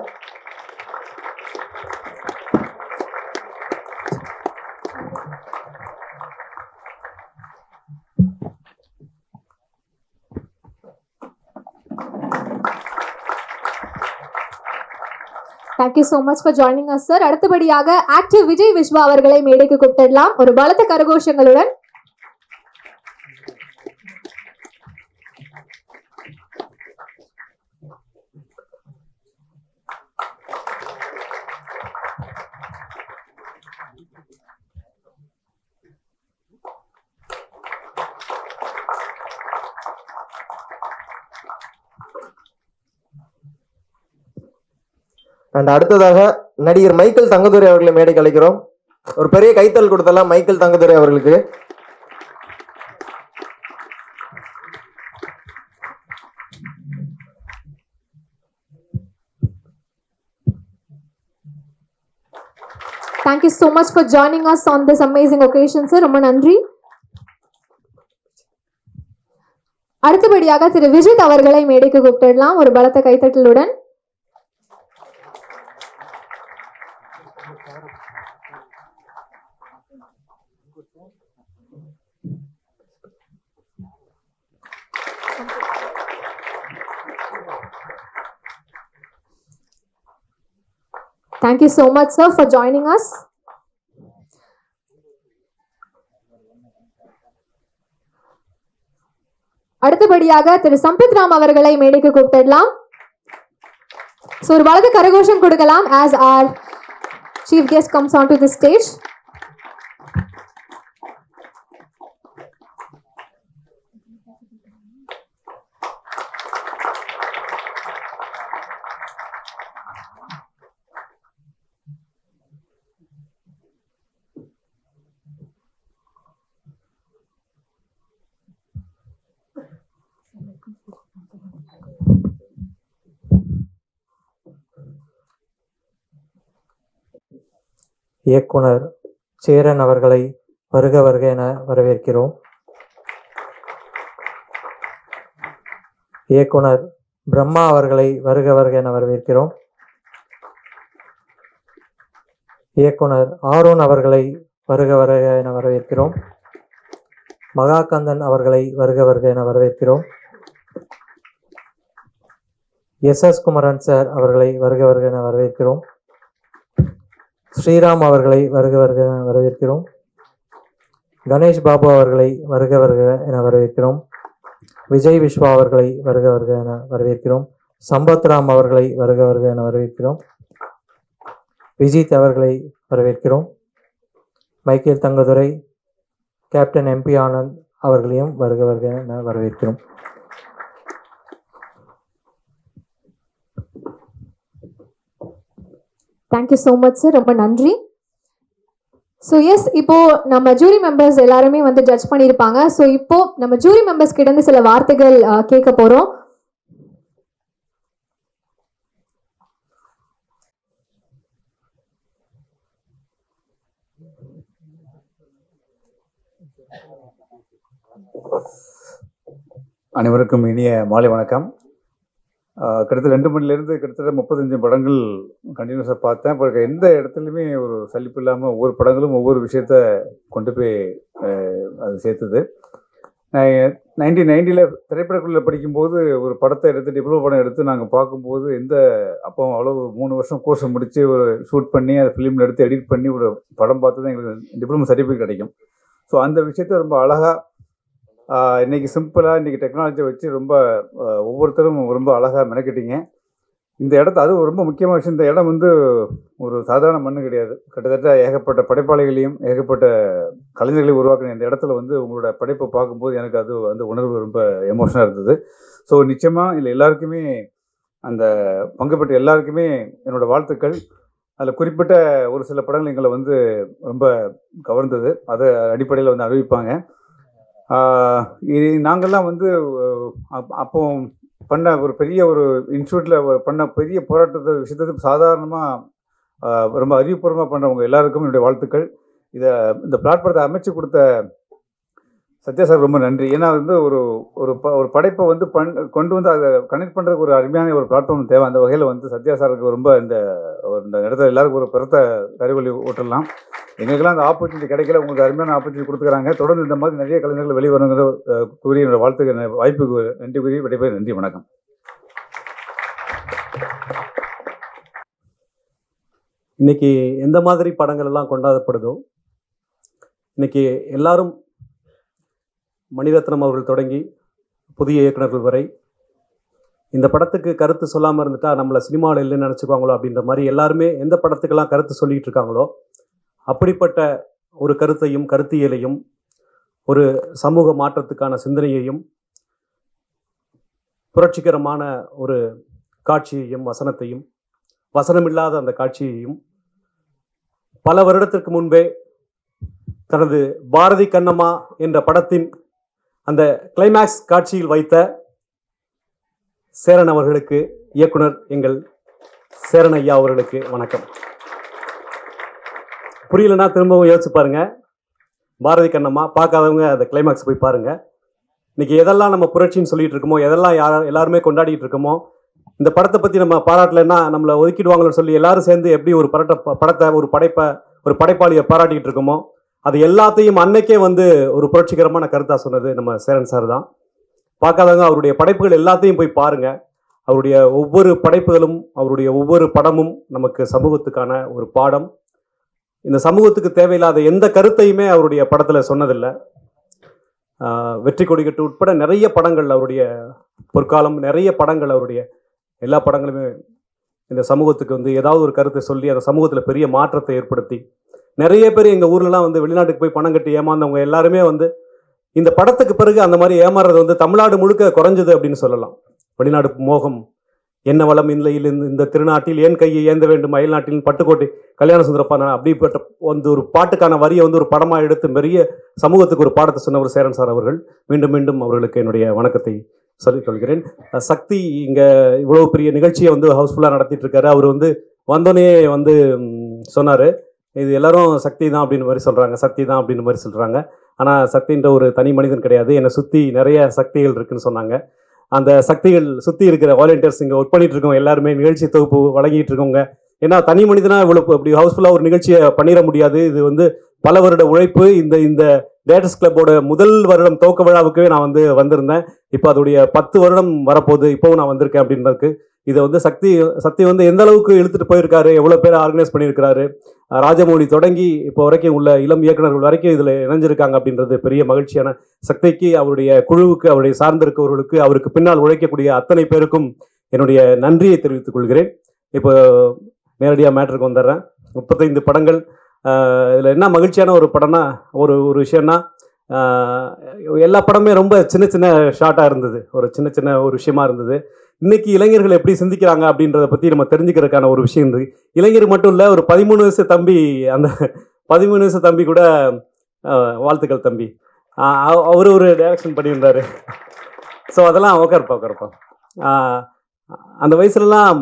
Thank you so much for joining us sir. அடுத்தபடியாக ஆக்டர் விஜய் விஸ்வா அவர்களை மேடைக்கு கூப்பிடலாம் ஒரு பலத்த கரகோஷங்களுடன். அண்ட் அடுத்ததாக நடிகர் மைக்கேல் தங்கதுரை அவர்களை மேடைக்கு அழைக்கிறோம். ஒரு பெரிய கைத்தல் கொடுத்தலாம் மைக்கேல் தங்கதுரை அவர்களுக்கு. Thank you so much for joining us on this amazing occasion, sir. ரொம்ப நன்றி. அடுத்தபடியாக திரு விஜித் அவர்களை மேடைக்கு கூப்பிடலாம் ஒரு பலத்த கைத்தட்டலுடன். Thank you so much, sir, for joining us. அடுத்தபடியாக திரு சம்பித் ராம் அவர்களை மேடைக்கு கூப்பிடலாம். So ஒரு பலத்த கரகோஷம் கொடுக்கலாம் as our chief guest comes onto the stage. இயக்குனர் சேரன் அவர்களை வருக வருக என வரவேற்கிறோம். இயக்குனர் பிரம்மா அவர்களை வருக வருக என வரவேற்கிறோம். இயக்குனர் ஆரோன் அவர்களை வருக வருக என வரவேற்கிறோம். மகாகந்தன் அவர்களை வருக வருக என வரவேற்கிறோம். எஸ் குமரன் சார் அவர்களை வருக வருக என வரவேற்கிறோம். ஸ்ரீராம் அவர்களை வருக வருக என வரவேற்கிறோம். கணேஷ் பாபு அவர்களை வருக வருக என வரவேற்கிறோம். விஜய் விஸ்வா அவர்களை வருக வருக என வரவேற்கிறோம். சம்பத் ராம் அவர்களை வருக வருக என வரவேற்கிறோம். விஜித் அவர்களை வரவேற்கிறோம். Michael Thangadurai, captain MP Anand அவர்களையும் வருக வருக என வரவேற்கிறோம். தேங்க்யூ ஸோ மச் சார், ரொம்ப நன்றி. ஸோ எஸ், இப்போ நம்ம ஜூரி மெம்பர்ஸ் எல்லாருமே வந்து ஜட்ஜ் பண்ணியிருப்பாங்க. ஸோ இப்போ நம்ம ஜூரி மெம்பர்ஸ் கிட்ட இருந்து சில வார்த்தைகள் கேட்க போறோம். அனைவருக்கும் இனிய மாலை வணக்கம். கிட்டத்தட்ட 2 மணிலேருந்து கிட்டத்தட்ட 35 படங்கள் கண்டினியூஸாக பார்த்தேன். இப்போ எந்த இடத்துலையுமே ஒரு சலிப்பு இல்லாமல் ஒவ்வொரு படங்களும் ஒவ்வொரு விஷயத்த கொண்டு போய் அது சேர்த்துது. நான் 1990 திரைப்படக்குழுவில் படிக்கும்போது ஒரு படத்தை எடுத்து டிப்ளமோ படம் எடுத்து நாங்கள் பார்க்கும்போது அப்போ அவ்வளோ 3 வருஷம் கோர்ஸை முடித்து ஒரு ஷூட் பண்ணி அதை ஃபிலிமில் எடுத்து எடிட் பண்ணி ஒரு படம் பார்த்து தான் எங்களுக்கு டிப்ளமோ சர்டிஃபிகேட் கிடைக்கும். ஸோ அந்த விஷயத்த ரொம்ப அழகாக இன்றைக்கி சிம்பிளாக இன்றைக்கி டெக்னாலஜியை வச்சு ரொம்ப ஒவ்வொருத்தரும் ரொம்ப அழகாக மெனக்கிட்டீங்க. இந்த இடத்த அது ரொம்ப முக்கியமான விஷயம். இந்த இடம் வந்து ஒரு சாதாரண மண்ணு கிடையாது. கிட்டத்தட்ட ஏகப்பட்ட படைப்பாளிகளையும் ஏகப்பட்ட கலைஞர்களையும் உருவாக்கின இந்த இடத்துல வந்து உங்களோட படைப்பை பார்க்கும்போது எனக்கு அது அந்த உணர்வு ரொம்ப எமோஷனாக இருந்தது. ஸோ நிச்சயமாக இல்லை எல்லாருக்குமே அந்த பங்கு பெற்ற எல்லாருக்குமே என்னோடய வாழ்த்துக்கள். அதில் குறிப்பிட்ட ஒரு சில படங்கள் எங்களை வந்து ரொம்ப கவர்ந்தது. அதை அடிப்படையில் வந்து அறிவிப்பாங்க. இது நாங்கள்லாம் வந்து அப்போ பண்ண ஒரு பெரிய ஒரு இன்ஸ்டியூட்டில் பண்ண பெரிய போராட்டத்தை விஷயத்தை சாதாரணமாக ரொம்ப அறிவுபூர்வமாக பண்ணுறவங்க எல்லாருக்கும் என்னுடைய வாழ்த்துக்கள். இந்த பிளாட்ஃபாரத்தை அமைச்சு கொடுத்த சத்யா சார் ரொம்ப நன்றி. ஏன்னா வந்து ஒரு ஒரு ஒரு படைப்பை வந்து கொண்டு வந்து அதை கனெக்ட் பண்ணுறதுக்கு ஒரு அருமையான ஒரு பிளாட்ஃபார்ம் தேவை. அந்த வகையில் வந்து சத்யா சாருக்கு ரொம்ப இந்த இடத்துல எல்லாருக்கும் ஒரு பிறத்த கறிவழி ஓட்டலாம். எங்களுக்கெல்லாம் அந்த ஆப்பர்ச்சுனிட்டி கிடைக்கல, உங்களுக்கு அருமையான ஆப்பர்ச்சுனிட்டி கொடுத்துக்கிறாங்க. தொடர்ந்து இந்த மாதிரி நிறைய கலைஞர்கள் வெளிவருங்கிற கூறி என்னோட வாழ்த்துக்கு வாய்ப்புக்கு நன்றி கூறி விடைபெறுகிறேன். நன்றி, வணக்கம். இன்னைக்கு எந்த மாதிரி படங்கள் எல்லாம் கொண்டாடப்படுதோ, இன்னைக்கு எல்லாரும் மணிரத்னம் அவர்கள் தொடங்கி புதிய இயக்குநர்கள் வரை இந்த படத்துக்கு கருத்து சொல்லாமல் இருந்துட்டா நம்மளை சினிமாவில் இல்லைன்னு நினச்சிக்குவாங்களோ அப்படின்ற மாதிரி எல்லாருமே எந்த படத்துக்கெல்லாம் கருத்து சொல்லிகிட்டு இருக்காங்களோ அப்படிப்பட்ட ஒரு கருத்தையும் கருத்தியலையும் ஒரு சமூக மாற்றத்துக்கான சிந்தனையையும் புரட்சிகரமான ஒரு காட்சியையும் வசனத்தையும் வசனமில்லாத அந்த காட்சியையும் பல வருடத்திற்கு முன்பே தனது பாரதி கண்ணம்மா என்ற படத்தின் அந்த கிளைமேக்ஸ் காட்சியில் வைத்த சேரன் அவர்களுக்கு, இயக்குனர் எங்கள் சேரன் ஐயா அவர்களுக்கு வணக்கம். புரியலன்னா திரும்பவும் யோசிச்சு பாருங்க. பாரதி கண்ணம்மா பார்க்காதவங்க அந்த கிளைமேக்ஸ் போய் பாருங்க. இன்னைக்கு எதெல்லாம் நம்ம புரட்சின்னு சொல்லிட்டு இருக்கோமோ, எதெல்லாம் எல்லாருமே கொண்டாடிட்டு இருக்கோமோ, இந்த படத்தை பற்றி நம்ம பாராட்டலைன்னா நம்மளை ஒதுக்கிடுவாங்கன்னு சொல்லி எல்லாரும் சேர்ந்து எப்படி ஒரு படத்தை ஒரு படைப்பாளியை பாராட்டிக்கிட்டு இருக்கோமோ, அது எல்லாத்தையும் அன்னைக்கே வந்து ஒரு புரட்சிகரமான கருத்தாக சொன்னது நம்ம சேரன் சார் தான். பார்க்காதவங்க அவருடைய படைப்புகள் எல்லாத்தையும் போய் பாருங்க. அவருடைய ஒவ்வொரு படைப்புகளும் அவருடைய ஒவ்வொரு படமும் நமக்கு சமூகத்துக்கான ஒரு பாடம். இந்த சமூகத்துக்கு தேவையில்லாத எந்த கருத்தையுமே அவருடைய படத்தில் சொன்னதில்லை. வெற்றி கொடிக்கட்டு உட்பட நிறைய படங்கள், அவருடைய பொற்காலம் நிறைய படங்கள், அவருடைய எல்லா படங்களுமே இந்த சமூகத்துக்கு வந்து ஏதாவது ஒரு கருத்தை சொல்லி அந்த சமூகத்தில் பெரிய மாற்றத்தை ஏற்படுத்தி நிறைய பேர் எங்கள் ஊர்லலாம் வந்து வெளிநாட்டுக்கு போய் பணம் கட்டி ஏமாந்தவங்க எல்லாருமே வந்து இந்த படத்துக்கு பிறகு அந்த மாதிரி ஏமாறுறது வந்து தமிழ்நாடு முழுக்க குறைஞ்சது அப்படின்னு சொல்லலாம். வெளிநாடு மோகம் என்ன வளம் இல்லையில் இந்த திருநாட்டில் ஏன் கையை ஏந்த வேண்டும் அயல்நாட்டில் பட்டுக்கோட்டை கல்யாண சுந்தரப்பா அப்படிப்பட்ட வந்து ஒரு பாட்டுக்கான வரியை வந்து ஒரு படமாக எடுத்து பெரிய சமூகத்துக்கு ஒரு பாடத்தை சொன்ன ஒரு சேரன் சார் அவர்கள். மீண்டும் மீண்டும் அவர்களுக்கு என்னுடைய வணக்கத்தை சொல்லிக் கொள்கிறேன். சக்தி இங்கே இவ்வளோ பெரிய நிகழ்ச்சியை வந்து ஹவுஸ்ஃபுல்லாக நடத்திட்டு இருக்காரு. அவர் வந்து வந்தோடனே வந்து சொன்னார், இது எல்லாரும் சக்தி தான் அப்படின்னு மாதிரி சொல்கிறாங்க, சக்தி தான் அப்படின்னு மாதிரி சொல்கிறாங்க. ஆனால் சக்தின்ற ஒரு தனி மனிதன் கிடையாது, என்னை சுற்றி நிறைய சக்திகள் இருக்குன்னு சொன்னாங்க. அந்த சக்திகள் சுற்றி இருக்கிற வாலண்டியர்ஸ் இங்கே ஒர்க் பண்ணிட்டு இருக்கவங்க எல்லாருமே நிகழ்ச்சி தொகுப்பு வழங்கிட்டு இருக்கவங்க. ஏன்னா தனி மனிதனாக இவ்வளோ அப்படி ஹவுஸ்ஃபுல்லாக ஒரு நிகழ்ச்சியை பண்ணிட முடியாது. இது வந்து பல வருட உழைப்பு. இந்த டேரக்டர்ஸ் கிளப்போட முதல் வருடம் துவக்க விழாவுக்கே நான் வந்து வந்திருந்தேன். இப்போ அதோடைய 10 வருடம் வரப்போகுது, இப்போவும் நான் வந்திருக்கேன் அப்படின்றதுக்கு. இதை வந்து சக்தி வந்து எந்த அளவுக்கு இழுத்துட்டு போயிருக்காரு, எவ்வளோ பேர் ஆர்கனைஸ் பண்ணியிருக்கிறாரு, ராஜமௌழி தொடங்கி இப்போ வரைக்கும் உள்ள இளம் இயக்குநர்கள் வரைக்கும் இதில் இணைஞ்சிருக்காங்க அப்படின்றது பெரிய மகிழ்ச்சியான. சக்திக்கு, அவருடைய குழுவுக்கு, அவருடைய சார்ந்திருக்கவர்களுக்கு, அவருக்கு பின்னால் உழைக்கக்கூடிய அத்தனை பேருக்கும் என்னுடைய நன்றியை தெரிவித்துக் கொள்கிறேன். இப்போ நேரடியாக மேட்டருக்கு வந்துடுறேன். 35 படங்கள். இதில் என்ன மகிழ்ச்சியான ஒரு படம்னா, ஒரு விஷயம்னா எல்லா படமே ரொம்ப சின்ன சின்ன ஷார்ட்டாக இருந்தது, ஒரு சின்ன ஒரு விஷயமா இருந்தது. இன்னைக்கு இளைஞர்கள் எப்படி சிந்திக்கிறாங்க அப்படின்றத பற்றி நம்ம தெரிஞ்சுக்கிறதுக்கான ஒரு விஷயம் இருந்தது. இளைஞர் மட்டும் இல்லை, ஒரு 13 வயசு தம்பி, அந்த 13 வயசு தம்பி கூட வாழ்த்துக்கள் தம்பி, அவர் ஒரு டைரக்ஷன் பண்ணியிருந்தார். ஸோ அதெல்லாம் உட்காருப்பா. அந்த வயசுலலாம்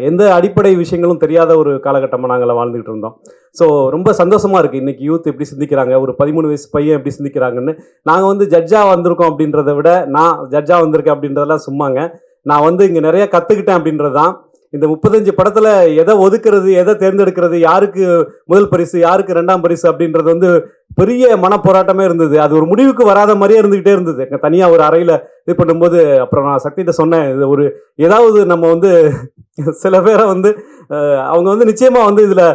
எந்த அடிப்படை விஷயங்களும் தெரியாத ஒரு காலகட்டமாக நாங்கள் வாழ்ந்துகிட்டு இருந்தோம். ஸோ ரொம்ப சந்தோஷமாக இருக்குது இன்றைக்கி யூத் எப்படி சிந்திக்கிறாங்க, ஒரு 13 வயசு பையன் எப்படி சிந்திக்கிறாங்கன்னு. நாங்கள் வந்து ஜட்ஜாக வந்திருக்கோம் அப்படின்றத விட, நான் ஜட்ஜாக வந்திருக்கேன் அப்படின்றதெல்லாம் சும்மாங்க. நான் வந்து இங்கே நிறைய கற்றுக்கிட்டேன் அப்படின்றது தான். இந்த 35 படத்தில் எதை ஒதுக்குறது, எதை தேர்ந்தெடுக்கிறது, யாருக்கு முதல் பரிசு, யாருக்கு 2ஆம் பரிசு அப்படின்றது வந்து பெரிய மனப்போராட்டமே இருந்தது. அது ஒரு முடிவுக்கு வராத மாதிரியே இருந்துக்கிட்டே இருந்தது. தனியாக ஒரு அறையில் இது பண்ணும்போது அப்புறம் நான் சக்திகிட்ட சொன்னேன், இது ஒரு ஏதாவது நம்ம வந்து சில பேரை வந்து அவங்க வந்து நிச்சயமாக வந்து இதில்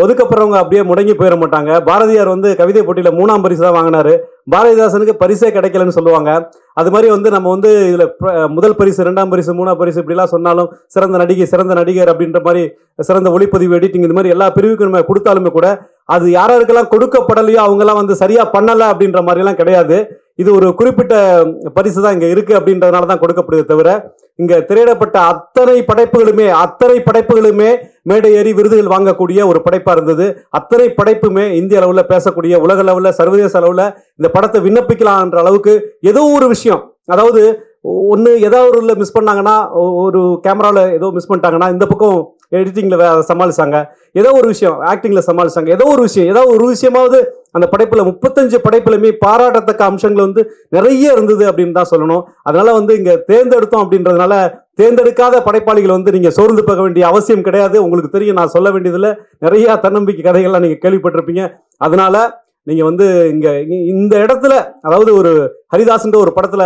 ஒதுக்கப்படுறவங்க அப்படியே முடங்கி போயிட மாட்டாங்க. பாரதியார் வந்து கவிதை போட்டியில் 3ஆம் பரிசு தான் வாங்கினாரு, பாரதிதாசனுக்கு பரிசே கிடைக்கலன்னு சொல்லுவாங்க. அது மாதிரி வந்து நம்ம வந்து இதில் முதல் பரிசு, 2ஆம் பரிசு, 3ஆம் பரிசு இப்படிலாம் சொன்னாலும், சிறந்த நடிகை, சிறந்த நடிகர் அப்படின்ற மாதிரி, சிறந்த ஒளிப்பதிவு, எடிட்டிங், இந்த மாதிரி எல்லா பிரிவுக்கும் நம்ம கொடுத்தாலுமே கூட அது யாராருக்கெல்லாம் கொடுக்கப்படலையோ அவங்கெல்லாம் வந்து சரியாக பண்ணலை அப்படின்ற மாதிரிலாம் கிடையாது. இது ஒரு குறிப்பிட்ட பரிசு தான் இங்கே இருக்குது அப்படின்றதுனால தான் கொடுக்கப்படுது தவிர, இங்கே திரையிடப்பட்ட அத்தனை படைப்புகளுமே மேடை ஏறி விருதுகள் வாங்கக்கூடிய ஒரு படைப்பாக இருந்தது. அத்தனை படைப்புமே இந்திய அளவில் பேசக்கூடிய, உலக அளவில், சர்வதேச அளவில் இந்த படத்தை விண்ணப்பிக்கலான்ற அளவுக்கு ஏதோ ஒரு விஷயம், அதாவது ஒன்று ஏதாவது ஒரு மிஸ் பண்ணாங்கன்னா, ஒரு கேமராவில் ஏதோ மிஸ் பண்ணிட்டாங்கன்னா இந்த பக்கம் எடிட்டிங்கில் சமாளிச்சாங்க, ஏதோ ஒரு விஷயம் ஆக்டிங்கில் சமாளிச்சாங்க, ஏதோ ஒரு விஷயமாவது அந்த படைப்புல 35 படைப்புலையுமே பாராட்டத்தக்க அம்சங்கள் வந்து நிறைய இருந்தது அப்படின்னு தான் சொல்லணும். அதனால வந்து இங்க தேர்ந்தெடுத்தோம் அப்படின்றதுனால தேர்ந்தெடுக்காத படைப்பாளிகள் வந்து நீங்க சோர்ந்து போக வேண்டிய அவசியம் கிடையாது. உங்களுக்கு தெரியும், நான் சொல்ல வேண்டியதுல நிறைய தன்னம்பிக்கை கதைகள்லாம் நீங்க கேள்விப்பட்டிருப்பீங்க. அதனால நீங்க வந்து இங்க இந்த இடத்துல, அதாவது ஒரு ஹரிதாஸ்ன்ற ஒரு படத்துல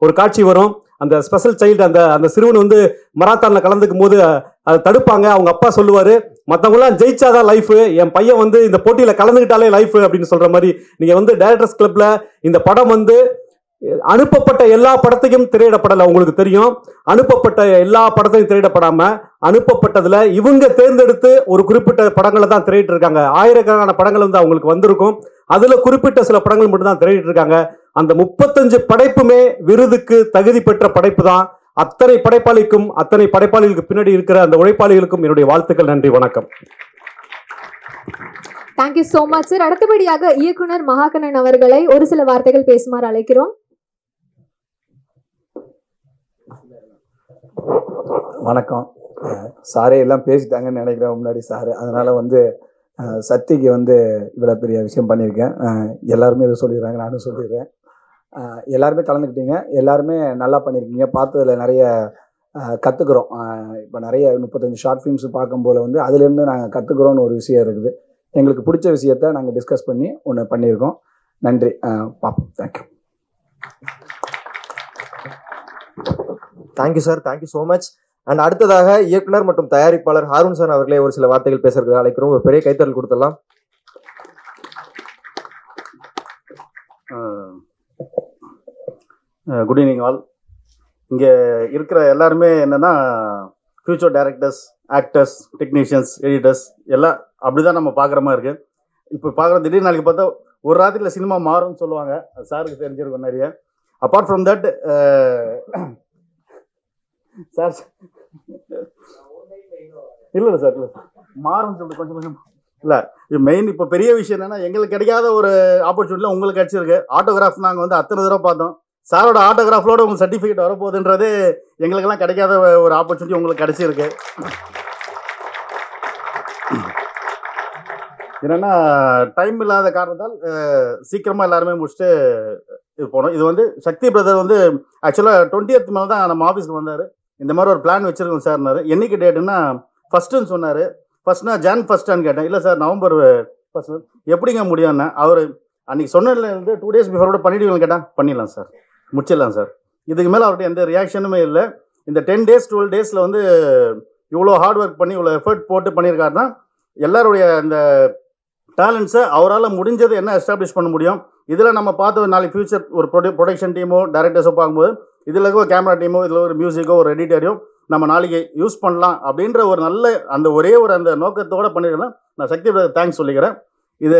ஒரு காட்சி வரும். அந்த ஸ்பெஷல் சைல்டு, அந்த சிறுவன் வந்து மராத்தான்ல கலந்துக்கும் போது அதை தடுப்பாங்க. அவங்க அப்பா சொல்லுவாரு, மற்றவங்களாம் ஜெயிச்சாதான் லைஃப், என் பையன் வந்து இந்த போட்டியில கலந்துக்கிட்டாலே லைஃப் அப்படின்னு சொல்ற மாதிரி நீங்க வந்து டைரக்டர்ஸ் கிளப்ல இந்த படம் வந்து அனுப்பப்பட்ட எல்லா படத்தையும் திரையிடப்படலை. உங்களுக்கு தெரியும், அனுப்பப்பட்ட எல்லா படத்தையும் திரையிடப்படாம அனுப்பப்பட்டதுல இவங்க தேர்ந்தெடுத்து ஒரு குறிப்பிட்ட படங்களை தான் திரையிட்டு இருக்காங்க. ஆயிரக்கணக்கான படங்கள் வந்து அவங்களுக்கு வந்திருக்கும். அதுல குறிப்பிட்ட சில படங்கள் மட்டும் தான் திரையிட்டு இருக்காங்க. அந்த 35 படைப்புமே விருதுக்கு தகுதி பெற்ற படைப்பு தான். அத்தனை படைப்பாளிகளுக்கு பின்னாடி இருக்கிற அந்த உழைப்பாளிகளுக்கும் என்னுடைய வாழ்த்துக்கள். நன்றி, வணக்கம். Thank you so much sir. அடுத்தபடியாக இயக்குனர் மகாகண்ணன் அவர்களை ஒரு சில வார்த்தைகள் பேசுமாறு அழைக்கிறோம். வணக்கம். சாரே எல்லாம் பேசிட்டாங்கன்னு நினைக்கிறேன் முன்னாடி சாரு. அதனால வந்து சக்திக்கு வந்து இவ்வளோ பெரிய விஷயம் பண்ணியிருக்கேன். எல்லாருமே இதை சொல்லிடுறாங்க, நானும் சொல்லிடுறேன். எல்லாருமே கலந்துக்கிட்டீங்க, எல்லாருமே நல்லா பண்ணியிருக்கீங்க. பார்த்ததில் நிறைய கற்றுக்குறோம். இப்போ நிறைய 35 ஷார்ட் ஃபிலிம்ஸ் பார்க்கும்போது வந்து அதுலேருந்து நாங்கள் கற்றுக்குறோன்னு ஒரு விஷயம் இருக்குது. எங்களுக்கு பிடிச்ச விஷயத்த நாங்கள் டிஸ்கஸ் பண்ணி ஒன்று பண்ணியிருக்கோம். நன்றி, பார்ப்போம். Thank you. Thank you sir, thank you so much. And அடுத்ததாக இயக்குனர் மற்றும் தயாரிப்பாளர் ஹாரூன் சார் அவர்களே ஒரு சில வார்த்தைகள் பேசுறதுக்கு அழைக்கிறோம். ஒரு பெரிய கைத்தறல் கொடுத்துடலாம். Good evening all. இங்கே இருக்கிற எல்லாருமே என்னென்னா future directors, actors, technicians, editors எல்லாம் அப்படி தான் நம்ம பார்க்குற மாதிரி இருக்குது. இப்போ பார்க்குற திடீர்னு நாளைக்கு பார்த்தா ஒரு ராத்திரியில் சினிமா மாறும்னு சொல்லுவாங்க. அது சாருக்கு தெரிஞ்சிருக்கும் நிறைய. அப்பார்ட் ஃப்ரம் தட் சார் இல்லை சார், இல்லை மாறும்னு சொல்லிட்டு கொஞ்சம் இல்லை. இது மெயின் இப்போ பெரிய விஷயம் என்னென்னா, எங்களுக்கு கிடைக்காத ஒரு ஆப்பர்ச்சுனிட்டியில் உங்களுக்கு கிடச்சிருக்கு. ஆட்டோகிராஃப் நாங்கள் வந்து அத்தனை தடவை பார்த்தோம். சாரோட ஆட்டோகிராஃபோட உங்களுக்கு சர்டிஃபிகேட் வரப்போகுதுன்றது எங்களுக்கெல்லாம் கிடைக்காத ஒரு ஆப்பர்ச்சுனிட்டி உங்களுக்கு கிடச்சிருக்கு. என்னென்னா டைம் இல்லாத காரணத்தால் சீக்கிரமாக எல்லாருமே முடிச்சுட்டு இது போனோம். இது வந்து சக்தி பிரதர் வந்து ஆக்சுவலாக 20th மேலே தான் நம்ம ஆஃபீஸ்க்கு வந்தார். இந்த மாதிரி ஒரு பிளான் வச்சுருக்கோம் சார்னாரு. என்னைக்கு டேட்டுன்னா ஃபஸ்ட்டுன்னு சொன்னார். ஃபஸ்ட்னா Jan 1 கேட்டேன். இல்லை சார், November 1 எப்படிங்க முடியும்னா, அவர் அன்றைக்கி சொன்னதுலேருந்து 2 days பிஃபோரோட பண்ணிவிடுவீங்கன்னு கேட்டால் பண்ணிடலாம் சார், முடிச்சிடலாம் சார். இதுக்கு மேலே அவர்கிட்ட எந்த ரியாக்ஷனுமே இல்லை. இந்த 10 days 12 days வந்து இவ்வளோ ஹார்ட் ஒர்க் பண்ணி இவ்வளோ எஃபர்ட் போட்டு பண்ணியிருக்காருன்னா எல்லாருடைய இந்த டேலண்ட்ஸை அவரால் முடிஞ்சது என்ன எஸ்டாப்ளிஷ் பண்ண முடியும். இதில் நம்ம பார்த்த நாளைக்கு ஃபியூச்சர் ஒரு ப்ரொடக்ஷன் டீமோ டைரக்டர்ஸோ பார்க்கும்போது இதில் ஒரு கேமரா டீமோ, இதில் ஒரு மியூசிக்கோ, ஒரு எடிட்டரையும் நம்ம நாளைக்கு யூஸ் பண்ணலாம் அப்படின்ற ஒரு நல்ல அந்த ஒரே ஒரு அந்த நோக்கத்தோடு பண்ணியிருக்கேன். நான் சக்தி பிரதர் தேங்க்ஸ் சொல்லிக்கிறேன். இது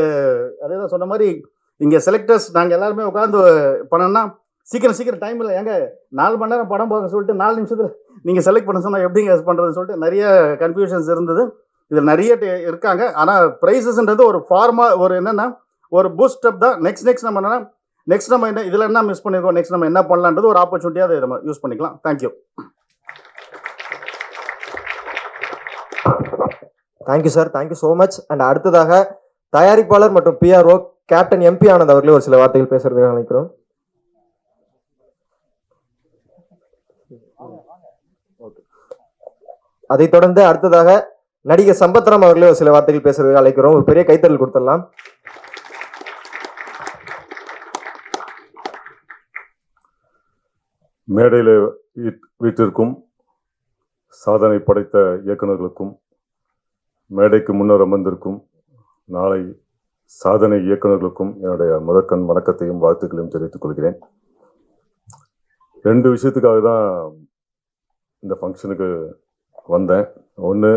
அதே தான் சொன்ன மாதிரி இங்கே செலக்டர்ஸ் நாங்கள் எல்லாருமே உட்காந்து பண்ணோன்னா சீக்கிரம் டைம் இல்லை, ஏங்க 4 மணி நேரம் படம் பார்க்க சொல்லிட்டு 4 நிமிஷத்தில் நீங்கள் செலக்ட் பண்ண சொன்னால் எப்படிங்க பண்ணுறதுன்னு சொல்லிட்டு நிறைய கன்ஃபியூஷன்ஸ் இருந்தது. இதில் நிறைய இருக்காங்க. ஆனால் ப்ரைஸஸ்ன்றது ஒரு ஒரு என்னென்னா ஒரு பூஸ்ட் அப் தான். நெக்ஸ்ட் நம்ம என்னென்னா நம்ம என்ன இதில் என்ன மிஸ் பண்ணியிருக்கோம், நெக்ஸ்ட் நம்ம என்ன பண்ணலான்றது ஒரு ஆப்பர்ச்சுனிட்டியாக அதை நம்ம யூஸ் பண்ணிக்கலாம். Thank you. Thank you sir, thank you so much. And அடுத்ததாக தயாரிப்பாளர் மற்றும் PRO கேப்டன் MP ஆனந்த் அவர்களே ஒரு சில வார்த்தைகள் பேசுறதுக்கு நினைக்கிறோம். அதைத் தொடர்ந்து அடுத்ததாக நடிகர் சம்பத்ராம் அவர்களே ஒரு சில வார்த்தைகள் பேசுறதுக்கு அழைக்கிறோம். ஒரு பெரிய கைத்தறல் கொடுத்துடலாம். மேடையில் வீட்டிற்கும் சாதனை படைத்த இயக்குநர்களுக்கும் மேடைக்கு முன்னர் அமர்ந்திருக்கும் நாளை சாதனை இயக்குநர்களுக்கும் என்னுடைய முதற்கண் வணக்கத்தையும் வாழ்த்துக்களையும் தெரிவித்துக் கொள்கிறேன். 2 விஷயத்துக்காக தான் இந்த ஃபங்க்ஷனுக்கு வந்தேன். ஒன்று,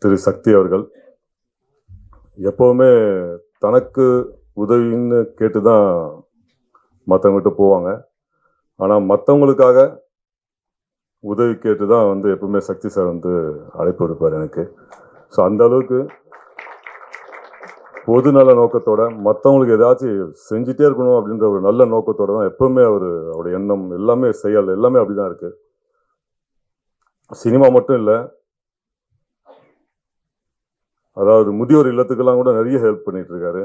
திரு சக்தி அவர்கள் எப்போவுமே தனக்கு உதவின்னு கேட்டு தான் மற்றவங்ககிட்ட போவாங்க. ஆனால் மற்றவங்களுக்காக உதவி கேட்டு தான் வந்து எப்பவுமே சக்தி சார் வந்து அழைப்பு விடுப்பார் எனக்கு. ஸோ அந்த அளவுக்கு பொதுநல நோக்கத்தோட மற்றவங்களுக்கு ஏதாச்சும் செஞ்சுட்டே இருக்கணும் அப்படின்ற ஒரு நல்ல நோக்கத்தோட தான் எப்பவுமே அவருடைய எண்ணம் எல்லாமே செயல் எல்லாமே அப்படி தான் இருக்குது. சினிமா மட்டும் இல்லை, அதாவது முதியோர் இல்லத்துக்கெல்லாம் கூட நிறைய ஹெல்ப் பண்ணிட்டு இருக்காரு.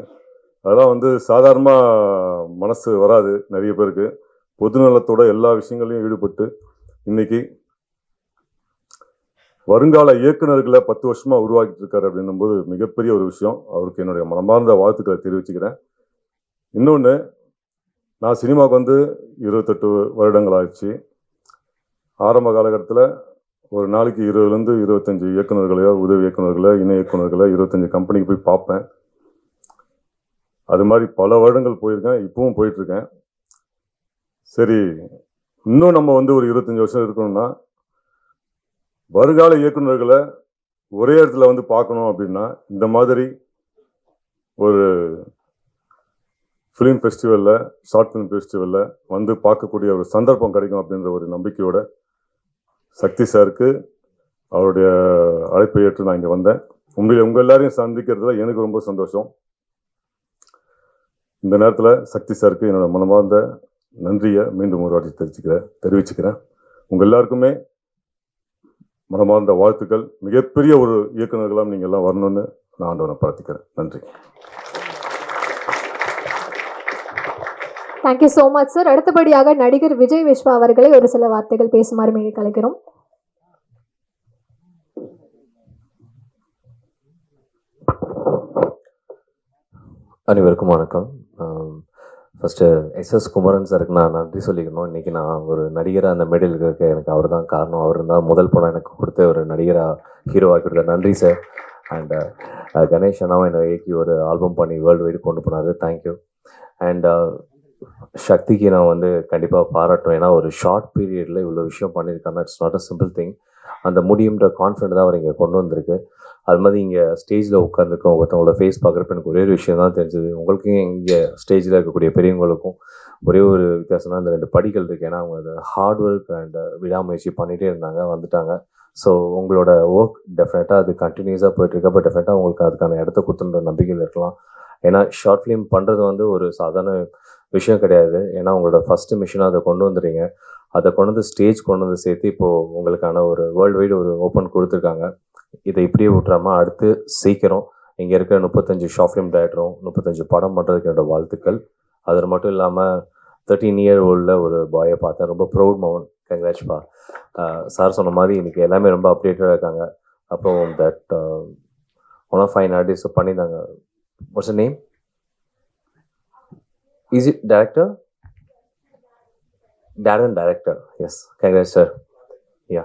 அதெல்லாம் வந்து சாதாரணமாக மனசு வராது நிறைய பேருக்கு. பொதுநலத்தோட எல்லா விஷயங்களையும் ஈடுபட்டு இன்னைக்கு வருங்கால இயக்குநர்களை 10 வருஷமாக உருவாக்கிட்டு இருக்காரு அப்படின்னும் போது மிகப்பெரிய ஒரு விஷயம். அவருக்கு என்னுடைய மனமார்ந்த வாழ்த்துக்களை தெரிவிச்சுக்கிறேன். இன்னொன்று, நான் சினிமாவுக்கு வந்து 28 வருடங்கள் ஆயிடுச்சு. ஆரம்ப காலகட்டத்தில் ஒரு நாளைக்கு 20லேருந்து 25 இயக்குநர்களையோ உதவி இயக்குநர்களோ இணை இயக்குநர்களோ 25 கம்பெனிக்கு போய் பார்ப்பேன். அது மாதிரி பல வருடங்கள் போயிருக்கேன், இப்பவும் போயிட்டுருக்கேன். சரி, இன்னும் நம்ம வந்து ஒரு 25 வருஷம் இருக்கணும்னா வருங்கால இயக்குநர்களை ஒரே இடத்துல வந்து பார்க்கணும் அப்படின்னா இந்த மாதிரி ஒரு ஃபிலிம் ஃபெஸ்டிவலில், ஷார்ட் ஃபிலிம் ஃபெஸ்டிவலில் வந்து பார்க்கக்கூடிய ஒரு சந்தர்ப்பம் கிடைக்கும் அப்படின்ற ஒரு நம்பிக்கையோட சக்தி சாருக்கு அவருடைய அழைப்பை ஏற்று நான் இங்கே வந்தேன். உங்கள் எல்லாரையும் சந்திக்கிறதுல எனக்கு ரொம்ப சந்தோஷம். இந்த நேரத்தில் சக்தி சாருக்கு என்னோட மனமார்ந்த நன்றியை மீண்டும் ஒரு வாட்டி தெரிவிச்சுக்கிறேன். உங்கள் எல்லாருக்குமே மனமார்ந்த வாழ்த்துக்கள். மிகப்பெரிய ஒரு இயக்குநர்களாக நீங்கள் எல்லாம் வரணும்னு நான் ஆண்டவனை பிரார்த்திக்கிறேன். நன்றி. Thank you so much sir. அடுத்தபடியாக நடிகர் விஜய் விஸ்வா அவர்களை ஒரு சில வார்த்தைகள் பேசுமாறு மேலே கலைக்கிறோம். அனைவருக்கும் வணக்கம். ஃபஸ்ட்டு எஸ்எஸ் குமரன் சாருக்கு நான் நன்றி சொல்லிக்கணும். இன்றைக்கி நான் ஒரு நடிகராக அந்த மெடல் இருக்க எனக்கு அவர் தான் காரணம். அவர் தான் முதல் படம் எனக்கு கொடுத்த ஒரு நடிகராக ஹீரோவாக கொடுத்த நன்றி சார். அண்ட் கணேஷ் அண்ணாவும் என்னை இயக்கி ஒரு ஆல்பம் பண்ணி வேர்ல்டு வைடு கொண்டு போனார். தேங்க்யூ. அண்ட் சக்திக்கு நான் வந்து கண்டிப்பாக பாராட்டணும். ஏன்னா ஒரு ஷார்ட் பீரியடில் இவ்வளோ விஷயம் பண்ணியிருக்காங்க. It's not a simple thing. அந்த முடியுன்ற கான்ஃபிடென்ட் தான் அவர் இங்கே கொண்டு வந்திருக்கு. அது மாதிரி இங்கே ஸ்டேஜில் உட்காந்துருக்கோம், ஒருத்தவங்களோட ஃபேஸ் பார்க்குறப்ப எனக்கு ஒரே ஒரு விஷயம் தான் தெரிஞ்சது. உங்களுக்கும் இங்கே ஸ்டேஜில் இருக்கக்கூடிய பெரியவங்களுக்கும் ஒரே ஒரு வித்தியாசம்னா இந்த 2 படிகள் இருக்குது. ஏன்னா அவங்க அந்த ஹார்ட் ஒர்க் அண்ட் விடாமுயற்சி பண்ணிகிட்டே இருந்தாங்க, வந்துட்டாங்க. ஸோ உங்களோட ஒர்க் டெஃபினட்டாக அது கண்டினியூஸாக போயிட்டுருக்கு. அப்போ டெஃபினட்டாக உங்களுக்கு அதுக்கான இடத்த கொடுத்துன்ற நம்பிக்கையில் இருக்கலாம். ஏன்னா ஷார்ட் ஃபிலிம் பண்ணுறது வந்து ஒரு சாதாரண விஷயம் கிடையாது. ஏன்னா உங்களோட ஃபஸ்ட்டு மிஷனாக அதை கொண்டு வந்துடுறீங்க. அதை கொண்டு வந்து ஸ்டேஜ் கொண்டு வந்து சேர்த்து இப்போது உங்களுக்கான ஒரு வேர்ல்டு வைடு ஒரு ஓப்பன் கொடுத்துருக்காங்க. இதை இப்படியே விட்டுறாமல் அடுத்து சீக்கிரம் இங்கே இருக்கிற 35 ஷார்ட் ஃபிலிம் டைரக்டரும் 35 படம் பண்ணுறதுக்கு என்னோட வாழ்த்துக்கள். அது மட்டும் இல்லாமல் 13 இயர் ஓல்டில் ஒரு பாயை பார்த்தேன். ரொம்ப ப்ரௌட் மவுண்ட். கங்க்ராட்ஸ்பா. சார் சொன்ன மாதிரி இன்றைக்கி எல்லாமே ரொம்ப அப்டேட்டடாக இருக்காங்க. அப்புறம் that one of fine artist பண்ணியிருந்தாங்க. What's the name? Is it director? Darren director. Yes, congrats sir. Ya.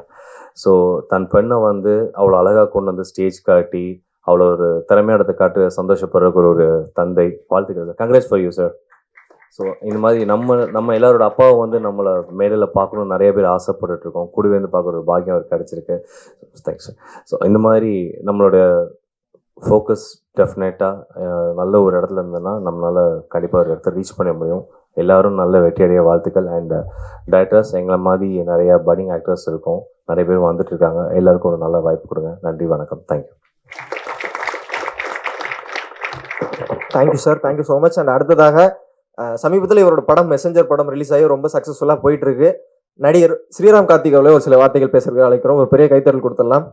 So தன் பெண்ணை வந்து அவ்வளோ அழகாக கொண்டு வந்து ஸ்டேஜ் காட்டி அவ்வளோ ஒரு திறமையானதை காட்டு சந்தோஷப்படுறதுக்கு ஒரு தந்தை. வாழ்த்துக்கள் sir. Congrats for you sir. So இந்த மாதிரி நம்ம எல்லாரோட அப்பாவை வந்து நம்மளை மேடையில் பார்க்கணுன்னு நிறைய பேர் ஆசைப்பட்டுருக்கோம். கூடவே வந்து பார்க்குற ஒரு பாக்கியம் அவர் கிடச்சிருக்கு. Thanks sir. ஸோ இந்த மாதிரி நம்மளோட ஃபோக்கஸ் டெஃபினட்டாக நல்ல ஒரு இடத்துல இருந்ததுன்னா நம்மளால் கண்டிப்பாக ஒரு இடத்த ரீச் பண்ண முடியும். எல்லோரும் நல்ல வெற்றியடைய வாழ்த்துக்கள். அண்ட் டைரக்டர்ஸ் எங்களை மாதிரி நிறையா பட்டிங் ஆக்டர்ஸ் இருக்கும், நிறைய பேர் வந்துட்டு இருக்காங்க. எல்லாருக்கும் ஒரு நல்ல வாய்ப்பு கொடுங்க. நன்றி, வணக்கம். Thank you. Thank you sir. Thank you so much. And அடுத்ததாக சமீபத்தில் இவரோட படம் மெசஞ்சர் படம் ரிலீஸ் ஆகி ரொம்ப சக்ஸஸ்ஃபுல்லாக போயிட்டு இருக்கு. நடிகர் ஸ்ரீராம் கார்த்திக் அவர்களே ஒரு சில வார்த்தைகள் பேசுறதுக்கு அழைக்கிறோம். ஒரு பெரிய கைத்தறல் கொடுத்துடலாம்.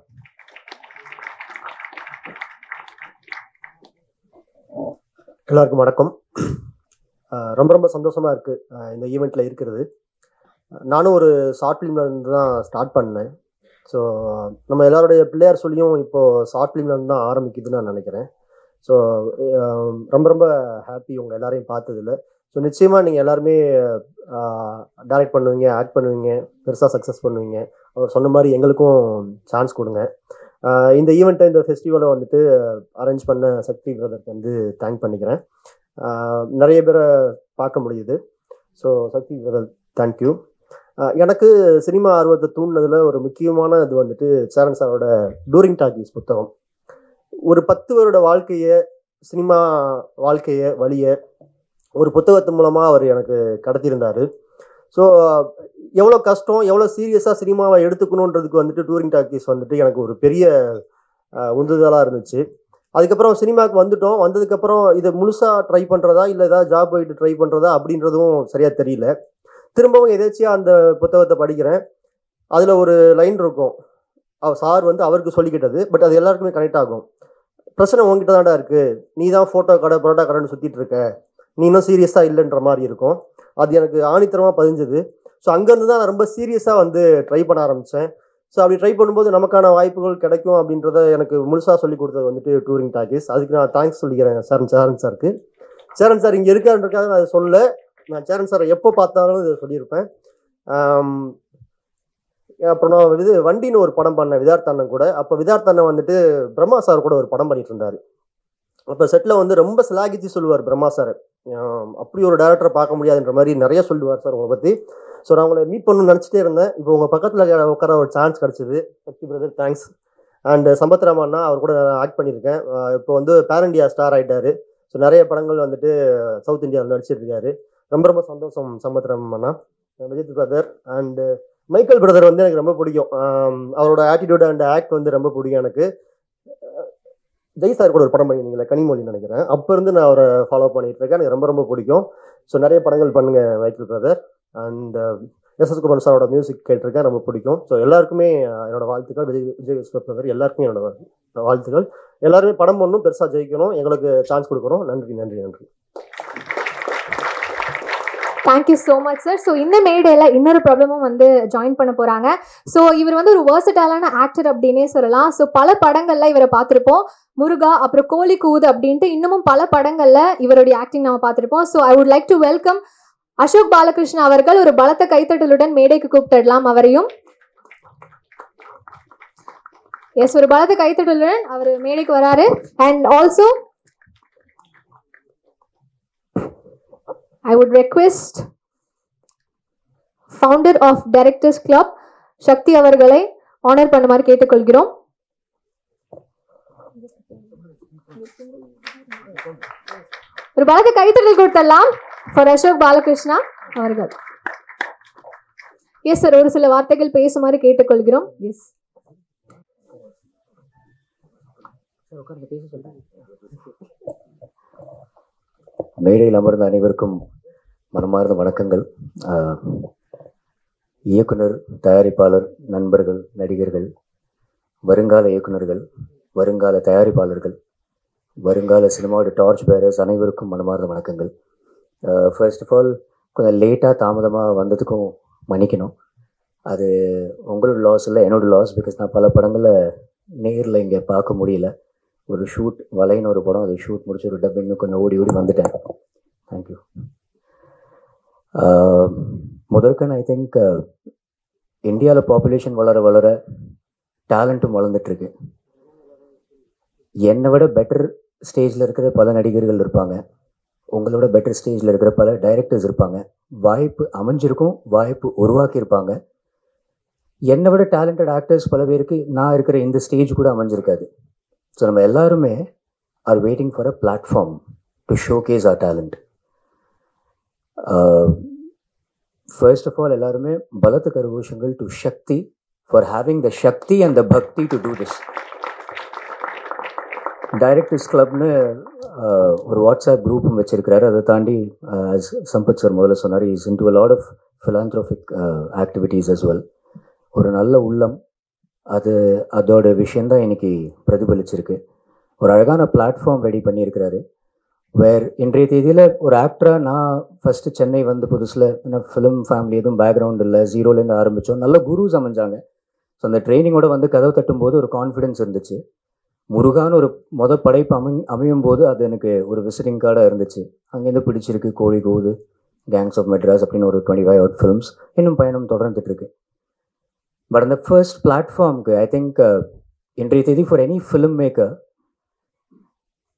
எல்லாருக்கும் வணக்கம். ரொம்ப ரொம்ப சந்தோஷமாக இருக்குது இந்த ஈவெண்ட்டில் இருக்கிறது. நானும் ஒரு ஷார்ட் ஃபிலிம்லேருந்து தான் ஸ்டார்ட் பண்ணேன். ஸோ நம்ம எல்லாருடைய பிள்ளையார் சொல்லியும் இப்போது ஷார்ட் ஃபிலிம்லேருந்து தான் ஆரம்பிக்குதுன்னு நான் நினைக்கிறேன். ஸோ ரொம்ப ரொம்ப ஹாப்பி உங்கள் எல்லாரையும் பார்த்ததில்ல. ஸோ நிச்சயமாக நீங்கள் எல்லாருமே டைரக்ட் பண்ணுவீங்க, ஆக்ட் பண்ணுவீங்க, பெருசாக சக்ஸஸ் பண்ணுவீங்க. அவர் சொன்ன மாதிரி எங்களுக்கும் சான்ஸ் கொடுங்க. இந்த ஈவெண்ட்டை, இந்த ஃபெஸ்டிவலை வந்துட்டு அரேஞ்ச் பண்ண சக்தி பிரதருக்கு வந்து தேங்க் பண்ணிக்கிறேன். நிறைய பேரை பார்க்க முடியுது. ஸோ சக்தி பிரதர் தேங்க்யூ. எனக்கு சினிமா ஆர்வத்தை தூண்டினதில் ஒரு முக்கியமான இது வந்துட்டு சேரன் சாரோட டூரிங் டாக்கீஸ் புத்தகம். ஒரு 10 வருட வாழ்க்கையை, சினிமா வாழ்க்கையை, வழியை ஒரு புத்தகத்தின் மூலமாக அவர் எனக்கு கடத்தியிருந்தார். ஸோ எவ்வளோ கஷ்டம், எவ்வளோ சீரியஸாக சினிமாவை எடுத்துக்கணுன்றதுக்கு வந்துட்டு டூரிங் டாக்கீஸ் வந்துட்டு எனக்கு ஒரு பெரிய உந்துதலாக இருந்துச்சு. அதுக்கப்புறம் சினிமாவுக்கு வந்துட்டோம். வந்ததுக்கப்புறம் இதை முழுசாக ட்ரை பண்ணுறதா இல்லை ஏதாவது ஜாப் போயிட்டு ட்ரை பண்ணுறதா அப்படின்றதும் சரியாக தெரியல. திரும்பவும் எதாச்சியாக அந்த புத்தகத்தை படிக்கிறேன். அதில் ஒரு லைன் இருக்கும், சார் வந்து அவருக்கு சொல்லிக்கிட்டது, பட் அது எல்லாருக்குமே கனெக்ட் ஆகும். பிரச்சனை உங்ககிட்ட தான்டா இருக்குது, நீ தான் ஃபோட்டோ கடை பரோட்டா கடைன்னு சுற்றிட்டு இருக்க, நீ இன்னும் சீரியஸாக இல்லைன்ற மாதிரி இருக்கும். அது எனக்கு ஆணித்தரமாக பதிஞ்சுது. ஸோ அங்கேருந்து தான் நான் ரொம்ப சீரியஸாக வந்து ட்ரை பண்ண ஆரம்பித்தேன். ஸோ அப்படி ட்ரை பண்ணும்போது நமக்கான வாய்ப்புகள் கிடைக்கும் அப்படின்றத எனக்கு முழுசாக சொல்லி கொடுத்தது வந்துட்டு டூரிங் டாக்கீஸ். அதுக்கு நான் தேங்க்ஸ் சொல்லிக்கிறேன் சேரன் சாருக்கு. சேரன் சார் இங்கே இருக்காருன்றக்காக நான் அதை சொல்ல, நான் சேரன் சாரை எப்போ பார்த்தாலும் இதை சொல்லியிருப்பேன். அப்புறம் நான் வண்டின்னு ஒரு படம் பண்ணேன் விதார்த் அண்ணன் கூட. அப்போ விதார்த் அண்ணன் வந்துட்டு பிரம்மா சார் கூட ஒரு படம் பண்ணிட்டு இருந்தார். அப்போ செட்டில் வந்து ரொம்ப சிலாகிச்சு சொல்லுவார் பிரம்மா சார். அப்படி ஒரு டேரக்டரை பார்க்க முடியாதுன்ற மாதிரி நிறைய சொல்லுவார் சார் உங்களை பற்றி. ஸோ நான் உங்களை மீட் பண்ணணும்னு நினச்சிட்டே இருந்தேன். இப்போ உங்கள் பக்கத்தில் உட்கார ஒரு சான்ஸ் கிடச்சிது. சக்தி பிரதர் தேங்க்ஸ். அண்ட் சம்பத்ராமன்னா அவர் கூட நான் ஆக்ட் பண்ணியிருக்கேன். இப்போ வந்து பேர் இண்டியா ஸ்டார் ஆகிட்டார். ஸோ நிறைய படங்கள் வந்துட்டு சவுத் இந்தியாவில் நடிச்சிட்டு இருக்காரு. ரொம்ப ரொம்ப சந்தோஷம் சம்பத்ராமன்னா. Vijith brother and Michael brother வந்து எனக்கு ரொம்ப பிடிக்கும். அவரோட ஆட்டிடியூட் அண்ட் ஆக்ட் வந்து ரொம்ப பிடிக்கும் எனக்கு. ஜெய் சார் கூட ஒரு படம் பண்ணியிருந்தீங்களா, கனிமொழின்னு நினைக்கிறேன். அப்போ இருந்து நான் அவரை ஃபாலோ பண்ணிட்டு இருக்கேன். எனக்கு ரொம்ப ரொம்ப பிடிக்கும். ஸோ நிறைய படங்கள் பண்ணுங்க Michael brother. And SS. Kumar சாரோட மியூசிக் கேட்டிருக்கேன், ரொம்ப பிடிக்கும். ஸோ எல்லாருக்குமே என்னோட வாழ்த்துக்கள். விஜய் பிரதர் எல்லாருக்குமே என்னோட வாழ்த்துக்கள். எல்லாருமே படம் பண்ணணும், பெருசாக ஜெயிக்கணும், எங்களுக்கு சான்ஸ் கொடுக்கணும். நன்றி நன்றி நன்றி. Thank you so much sir. So இந்த மேடையில் இன்னொரு ப்ராப்ளமும் வந்து ஜாயின் பண்ண போகிறாங்க. ஸோ இவர் வந்து ஒரு வேர்சட்டாலான ஆக்டர் அப்படின்னே சொல்லலாம். ஸோ பல படங்களில் இவரை பார்த்துருப்போம். முருகா, அப்புறம் கோழி கூது அப்படின்ட்டு இன்னமும் பல படங்களில் இவருடைய ஆக்டிங் நம்ம பார்த்துருப்போம். So I would like to welcome Ashok Balakrishnan அவர்கள். ஒரு பலத்த கைத்தட்டலுடன் மேடைக்கு கூப்பிட்டுடலாம் அவரையும். எஸ், ஒரு பலத்த கைத்தட்டலுடன் அவர் மேடைக்கு வராரு. And also I would request founder of Directors Club சக்தி அவர்களை ஆனர் பண்ணுமாறு கேட்டுக்கொள்கிறோம். ஒரு பலத்த கைத்தட்டல் கொடுத்தலாம் ஃபார் அசோக் பாலகிருஷ்ணா அவர்கள். எஸ் சார், ஒரு சில வார்த்தைகள் பேசுமாறு கேட்டுக்கொள்கிறோம். எஸ் மேடையில் அமர்ந்த அனைவருக்கும் மனமார்ந்த வணக்கங்கள். இயக்குனர், தயாரிப்பாளர், நண்பர்கள், நடிகர்கள், வருங்கால இயக்குனர்கள், வருங்கால தயாரிப்பாளர்கள், வருங்கால சினிமாவோட டார்ச் பேரர்ஸ் அனைவருக்கும் மனமார்ந்த வணக்கங்கள். ஃபர்ஸ்ட் ஆஃப் ஆல், கொஞ்சம் லேட்டாக தாமதமாக வந்ததுக்கும் மன்னிக்கணும். அது உங்களோட லாஸ் இல்லை, என்னோட லாஸ். பிகாஸ் நான் பல படங்களை நேரில் இங்கே பார்க்க முடியல. ஒரு ஷூட் வலைன்னு ஒரு படம், அது ஷூட் முடிச்சு ஒரு டப்பிங்னு கொஞ்சம் ஓடி வந்துட்டேன். தேங்க்யூ. முதற்கன் ஐ திங்க் இந்தியாவில் பாப்புலேஷன் வளர டேலண்ட்டும் வளர்ந்துட்டுருக்கு. என்னை விட பெட்டர் ஸ்டேஜில் இருக்கிற பல நடிகர்கள் இருப்பாங்க, உங்களோட பெட்டர் ஸ்டேஜில் இருக்கிற பல டைரக்டர்ஸ் இருப்பாங்க. வாய்ப்பு அமைஞ்சிருக்கும், வாய்ப்பு உருவாக்கியிருப்பாங்க. என்னை விட டேலண்டட் ஆக்டர்ஸ் பல பேருக்கு நான் இருக்கிற இந்த ஸ்டேஜ் கூட அமைஞ்சிருக்காது. ஸோ நம்ம எல்லாருமே are waiting for a platform to showcase our talent. First of all, எல்லாருமே பலத்த கரகோஷங்கள் to Shakthi for having the Shakthi and the Bhakthi to do this. Directors கிளப்னு ஒரு வாட்ஸ்அப் குரூப்பும் வச்சிருக்கிறாரு. அதை தாண்டி சம்பத் சார் முதல்ல சொன்னார், is in to a lot of philanthropic activities as well. ஒரு நல்ல உள்ளம், அதோட விஷயந்தான் இன்னைக்கு பிரதிபலிச்சிருக்கு. ஒரு அழகான பிளாட்ஃபார்ம் ரெடி பண்ணியிருக்கிறாரு. வேர் இன்றைய தேதியில் ஒரு ஆக்டராக நான் ஃபஸ்ட்டு சென்னை வந்து புதுசில் ஏன்னா ஃபிலிம் ஃபேமிலி எதுவும் பேக்ரவுண்ட் இல்லை, ஜீரோலேருந்து ஆரம்பித்தோம். நல்ல குருஸ் அமைஞ்சாங்க. ஸோ அந்த ட்ரைனிங்கோட வந்து கதவை தட்டும்போது ஒரு கான்ஃபிடென்ஸ் இருந்துச்சு. முருகான்னு ஒரு படைப்பு அமையும் போது அது எனக்கு ஒரு விசிட்டிங் கார்டாக இருந்துச்சு. அங்கேருந்து பிடிச்சிருக்கு கோழி கூது, கேங்ஸ் ஆஃப் மெட்ராஸ் அப்படின்னு ஒரு 25 odd ஃபிலிம்ஸ். இன்னும் பயணம் தொடர்ந்துட்டுருக்கு. பட் அந்த ஃபர்ஸ்ட் பிளாட்ஃபார்முக்கு ஐ திங்க் இன்றைய தேதி ஃபார் எனி ஃபிலிம் மேக்கர்,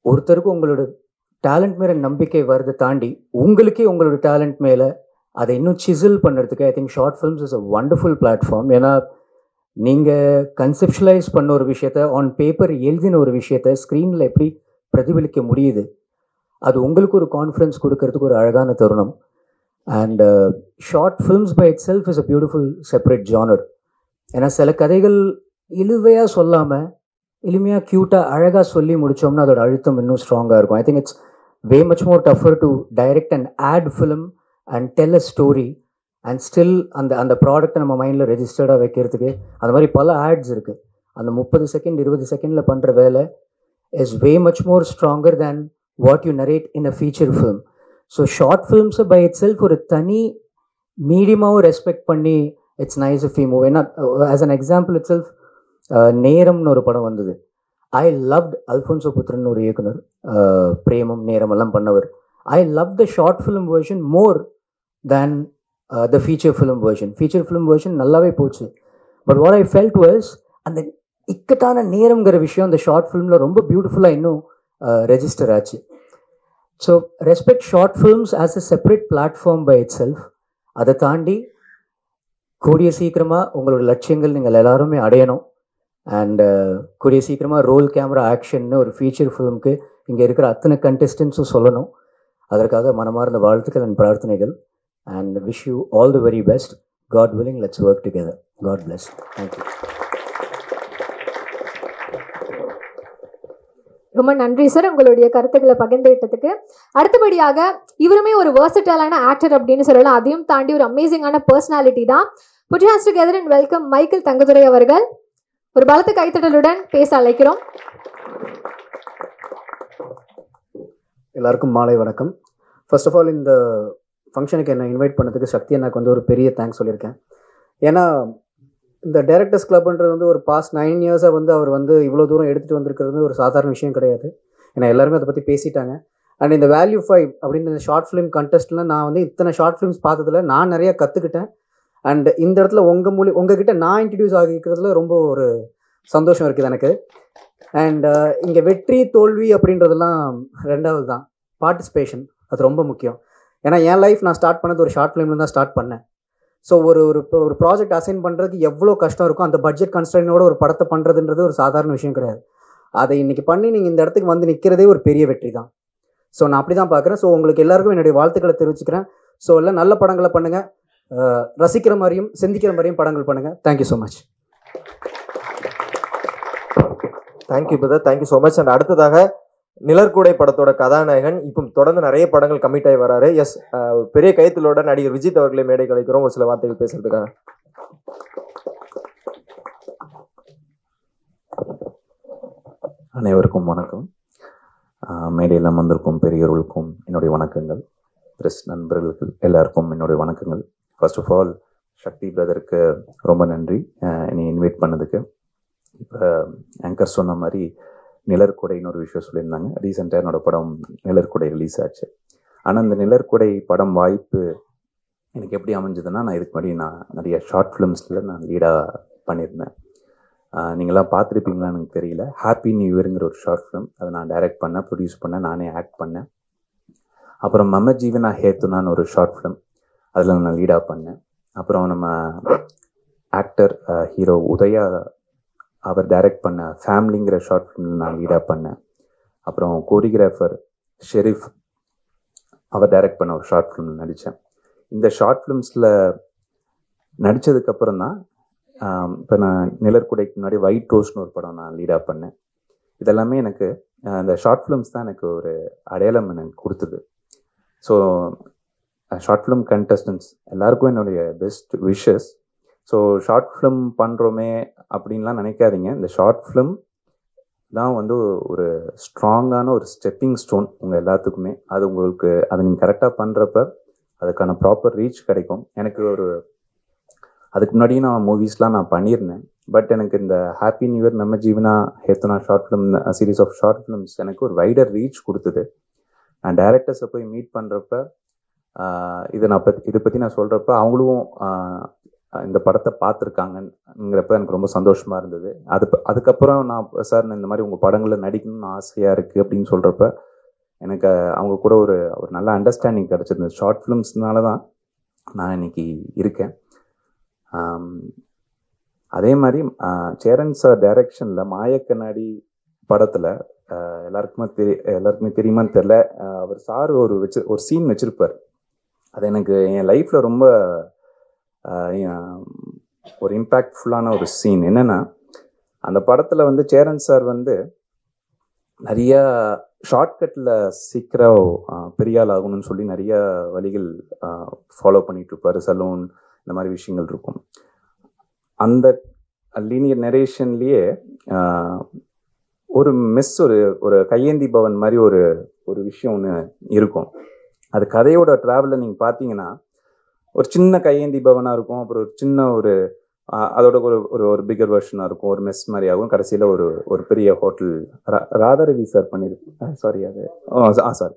ஒருத்தருக்கு உங்களோட டேலண்ட் மேலே நம்பிக்கை வரதை தாண்டி உங்களுக்கே உங்களோட டேலண்ட் மேலே அதை இன்னும் சிசில் பண்ணுறதுக்கு I think short films is a wonderful platform. ஏன்னா நீங்கள் கன்செப்ஷுவலைஸ் பண்ண ஒரு விஷயத்த, ஆன் பேப்பர் எழுதின ஒரு விஷயத்த ஸ்க்ரீனில் எப்படி பிரதிபலிக்க முடியுது, அது உங்களுக்கு ஒரு கான்ஃபிடன்ஸ் கொடுக்கறதுக்கு ஒரு அழகான தருணம். And short films by itself is a beautiful separate genre. ஏன்னா சில கதைகள் இழுவையாக சொல்லாமல் எளிமையாக க்யூட்டாக அழகாக சொல்லி முடித்தோம்னா அதோட அழுத்தம் இன்னும் ஸ்ட்ராங்காக இருக்கும். I think it's way much more tougher to direct and ad film and tell a story and still அந்த ப்ராடக்டை நம்ம மைண்டில் ரெஜிஸ்டர்டாக வைக்கிறதுக்கு அந்த மாதிரி பல ஆட்ஸ் இருக்குது. அந்த 30 செகண்ட் 20 செகண்டில் பண்ணுற வேலை is way much more stronger than what you narrate in a feature film. So short films by itself ஒரு தனி மீடியமாகவும் ரெஸ்பெக்ட் பண்ணி it's nice if you move. ஏன்னா as an example itself நேரம்னு ஒரு படம் வந்தது. ஐ லவ்ட் அல்ஃபோன்சோ புத்ரன் ஒரு இயக்குனர், பிரேமம் நேரம் எல்லாம் பண்ணவர். I love the short film version more than the feature film version. Feature film version நல்லாவே போச்சு. But what I felt was அந்த இக்கட்டான நேரம்ங்கிற விஷயம் அந்த ஷார்ட் ஃபிலிமில் ரொம்ப பியூட்டிஃபுல்லாக இன்னும் ரெஜிஸ்டர் ஆச்சு. So respect short films as a separate platform by itself. அதை தாண்டி கூடிய சீக்கிரமாக உங்களோட லட்சியங்கள் நீங்கள் எல்லாருமே அடையணும். அண்ட் கூடிய சீக்கிரமாக ரோல் கேமரா ஆக்ஷன்னு ஒரு ஃபீச்சர் ஃபிலிமுக்கு இங்கே இருக்கிற அத்தனை கண்டெஸ்டன்ஸும் சொல்லணும். அதற்காக மனமார்ந்த வாழ்த்துக்கள் அண்ட் பிரார்த்தனைகள். And wish you all the very best. God willing, let's work together. God bless. Thank you. ரொம்ப நன்றி சார் உங்களுடைய கருத்துக்களை பகிர்ந்துகிட்டதுக்கு. அடுத்தபடியாக இவருமே ஒரு வெர்சடைலான ஆக்டர் அப்படின்னு சொல்லலாம். அதையும் தாண்டி ஒரு அமேசிங்கான பர்சனாலிட்டி தான். Put you hands together and welcome Michael Thangadurai அவர்கள். ஒரு பலத்த கைத்தட்டலுடன் பேச அழைக்கிறோம். எல்லாருக்கும் மாலை வணக்கம். ஃபர்ஸ்ட் ஆஃப் ஆல் இந்த ஃபங்க்ஷனுக்கு என்னை இன்வைட் பண்ணதுக்கு சக்தி எனக்கு வந்து ஒரு பெரிய தேங்க்ஸ் சொல்லியிருக்கேன். ஏன்னா இந்த டைரக்டர்ஸ் கிளப்ன்றது வந்து ஒரு பாஸ்ட் 9 இயர்ஸாக வந்து அவர் வந்து இவ்வளோ தூரம் எடுத்துகிட்டு வந்திருக்கிறது ஒரு சாதாரண விஷயம் கிடையாது. ஏன்னா எல்லாருமே அதை பற்றி பேசிட்டாங்க. அண்ட் இந்த வேல்யூ 5 அப்படின்ற இந்த ஷார்ட் ஃபிலிம் கண்டெஸ்ட்டில் நான் வந்து இத்தனை ஷார்ட் ஃபிலிம்ஸ் பார்த்ததில் நான் நிறையா கற்றுக்கிட்டேன். அண்ட் இந்த இடத்துல உங்ககிட்ட நான் இன்ட்ரடியூஸ் ஆகிக்கிறதுல ரொம்ப ஒரு சந்தோஷம் இருக்குது எனக்கு. அண்ட் இங்கே வெற்றி தோல்வி அப்படின்றதெல்லாம் ரெண்டாவது தான், பார்ட்டிசிபேஷன் அது ரொம்ப முக்கியம். ஏன்னா என் லைஃப் நான் ஸ்டார்ட் பண்ணது ஒரு ஷார்ட் ஃபிலிமில் தான் ஸ்டார்ட் பண்ணேன். ஸோ ஒரு ப்ராஜெக்ட் அசைன் பண்ணுறதுக்கு எவ்வளோ கஷ்டம் இருக்கும், அந்த பட்ஜெட் கன்ஸ்ட்ரெயினோட ஒரு படத்தை பண்ணுறதுன்றது ஒரு சாதாரண விஷயம் கிடையாது. அதை இன்றைக்கி பண்ணி நீங்கள் இந்த இடத்துக்கு வந்து நிற்கிறதே ஒரு பெரிய வெற்றி தான். ஸோ நான் அப்படி தான் பார்க்குறேன். ஸோ உங்களுக்கு எல்லாருக்கும் என்னுடைய வாழ்த்துக்களை தெரிவிச்சுக்கிறேன். ஸோ எல்லாம் நல்ல படங்களை பண்ணுங்கள், ரசிக்கிற மாதிரியும் சிந்திக்கிற மாதிரியும் படங்கள் பண்ணுங்கள். Thank you so much. Thank you brother, thank you so much. And அடுத்ததாக நிழற்குடை படத்தோட கதாநாயகன் இப்போ தொடர்ந்து நிறைய படங்கள் கமிட் ஆகி வராரு. எஸ், பெரிய கைத்தலோட நடிகர் விஜித் அவர்களை மேடை கலைக்கிறோம் ஒரு சில வார்த்தைகள் பேசுறதுக்காக. அனைவருக்கும் வணக்கம். மேடையில் வந்திருக்கும் பெரியவர்களுக்கும் என்னுடைய வணக்கங்கள். ப்ரெஸ் நண்பர்களுக்கு எல்லாருக்கும் என்னுடைய வணக்கங்கள். ஃபர்ஸ்ட் ஆஃப் ஆல் சக்தி பிரதருக்கு ரொம்ப நன்றி என்னை இன்வைட் பண்ணதுக்கு. இப்போ ஆங்கர் சொன்ன மாதிரி நிழற்குடைன்னு ஒரு விஷயம் சொல்லியிருந்தாங்க. ரீசெண்டாக என்னோடய படம் நிழற்குடை ரிலீஸ் ஆச்சு. ஆனால் இந்த நிழற்குடை படம் வாய்ப்பு எனக்கு எப்படி அமைஞ்சதுன்னா, நான் இதுக்கு முன்னாடி நான் நிறைய ஷார்ட் ஃபிலிம்ஸில் நான் லீடாக பண்ணியிருந்தேன். நீங்களாம் பார்த்துருப்பீங்களான்னு எனக்கு தெரியல. ஹாப்பி நியூ இயருங்கிற ஒரு ஷார்ட் ஃபிலிம் அதை நான் டைரக்ட் பண்ணேன், ப்ரொடியூஸ் பண்ணேன், நானே ஆக்ட் பண்ணேன். அப்புறம் மம ஜீவனா ஹேத்துனான்னு ஒரு ஷார்ட் ஃபிலிம் அதில் நான் லீடாக பண்ணேன். அப்புறம் நம்ம ஆக்டர் ஹீரோ உதயா அவர் டைரக்ட் பண்ண ஃபேமிலிங்கிற ஷார்ட் ஃபிலிம் நான் லீடாக பண்ணேன். அப்புறம் கோரியோகிராஃபர் ஷெரீஃப் அவர் டைரக்ட் பண்ண ஒரு ஷார்ட் ஃபிலிம் நடித்தேன். இந்த ஷார்ட் ஃபிலிம்ஸில் நடித்ததுக்கப்புறம் தான் இப்போ நான் நிழற்குடைக்கு முன்னாடி ஒயிட் ரோஸ்னு ஒரு படம் நான் லீடாக பண்ணேன். இதெல்லாமே எனக்கு இந்த ஷார்ட் ஃபிலிம்ஸ் தான் எனக்கு ஒரு அடையாளம் எனக்கு கொடுத்தது. ஸோ ஷார்ட் ஃபிலிம் கண்டஸ்டன்ஸ் எல்லாருக்கும் என்னுடைய best wishes. So short film பண்ணுறோமே அப்படின்லாம் நினைக்காதீங்க. இந்த ஷார்ட் ஃபிலிம் தான் வந்து ஒரு ஸ்ட்ராங்கான ஒரு ஸ்டெப்பிங் ஸ்டோன் உங்கள் எல்லாத்துக்குமே. அது உங்களுக்கு அதை நீங்கள் கரெக்டாக பண்ணுறப்ப அதுக்கான ப்ராப்பர் ரீச் கிடைக்கும். எனக்கு அதுக்கு முன்னாடியே நான் மூவிஸ்லாம் நான் பண்ணியிருந்தேன். பட் எனக்கு இந்த ஹாப்பி நியூ இயர் நம்ம ஜீவனா ஹேத்துனா short film series of short films எனக்கு ஒரு வைடர் ரீச் கொடுத்தது. நான் டைரக்டர்ஸை போய் மீட் பண்ணுறப்ப இதை பற்றி நான் சொல்கிறப்ப அவங்களும் இந்த படத்தை பார்த்துருக்காங்கங்கிறப்ப எனக்கு ரொம்ப சந்தோஷமாக இருந்தது. அதுக்கப்புறம் நான் சார் இந்த மாதிரி உங்கள் படங்களில் நடிக்கணும்னு ஆசையாக இருக்குது அப்படின்னு சொல்கிறப்ப எனக்கு அவங்க கூட ஒரு நல்ல அண்டர்ஸ்டாண்டிங் கிடச்சிது. ஷார்ட் ஃபிலிம்ஸ்னால தான் நான் இன்னைக்கு இருக்கேன். அதே மாதிரி சேரன் சார் டைரக்ஷனில் மாயக்கண்ணாடி படத்தில் எல்லாருக்குமே தெரியுமான்னு தெரில, அவர் சார் ஒரு சீன் வச்சுருப்பார். அது எனக்கு என் லைஃப்பில் ரொம்ப ஒரு இம்பேக்ட்ஃபுல்லான ஒரு சீன். என்னென்னா, அந்த படத்தில் வந்து சேரன் சார் வந்து நிறையா ஷார்ட்கட்டில் சீக்கிரம் பெரியாள் ஆகணும்னு சொல்லி நிறைய வழிகள் ஃபாலோ பண்ணிகிட்டு இருப்பார். சலூன் இந்த மாதிரி விஷயங்கள் இருக்கும். அந்த லீனியர் நரேஷன்லேயே ஒரு மிஸ் ஒரு ஒரு கையேந்தி பவன் மாதிரி ஒரு ஒரு விஷயம் ஒன்று இருக்கும். அது கதையோட ட்ராவலில் நீங்கள் பார்த்தீங்கன்னா ஒரு சின்ன கையேந்தி பவனாக இருக்கும், அப்புறம் ஒரு சின்ன ஒரு அதோட ஒரு ஒரு ஒரு பிகர் வெர்ஷனாக இருக்கும், ஒரு மெஸ் மாதிரி ஆகும், கடைசியில் ஒரு ஒரு பெரிய ஹோட்டல் ராதாரவி சார் பண்ணியிருக்கேன், சாரி அது சாரி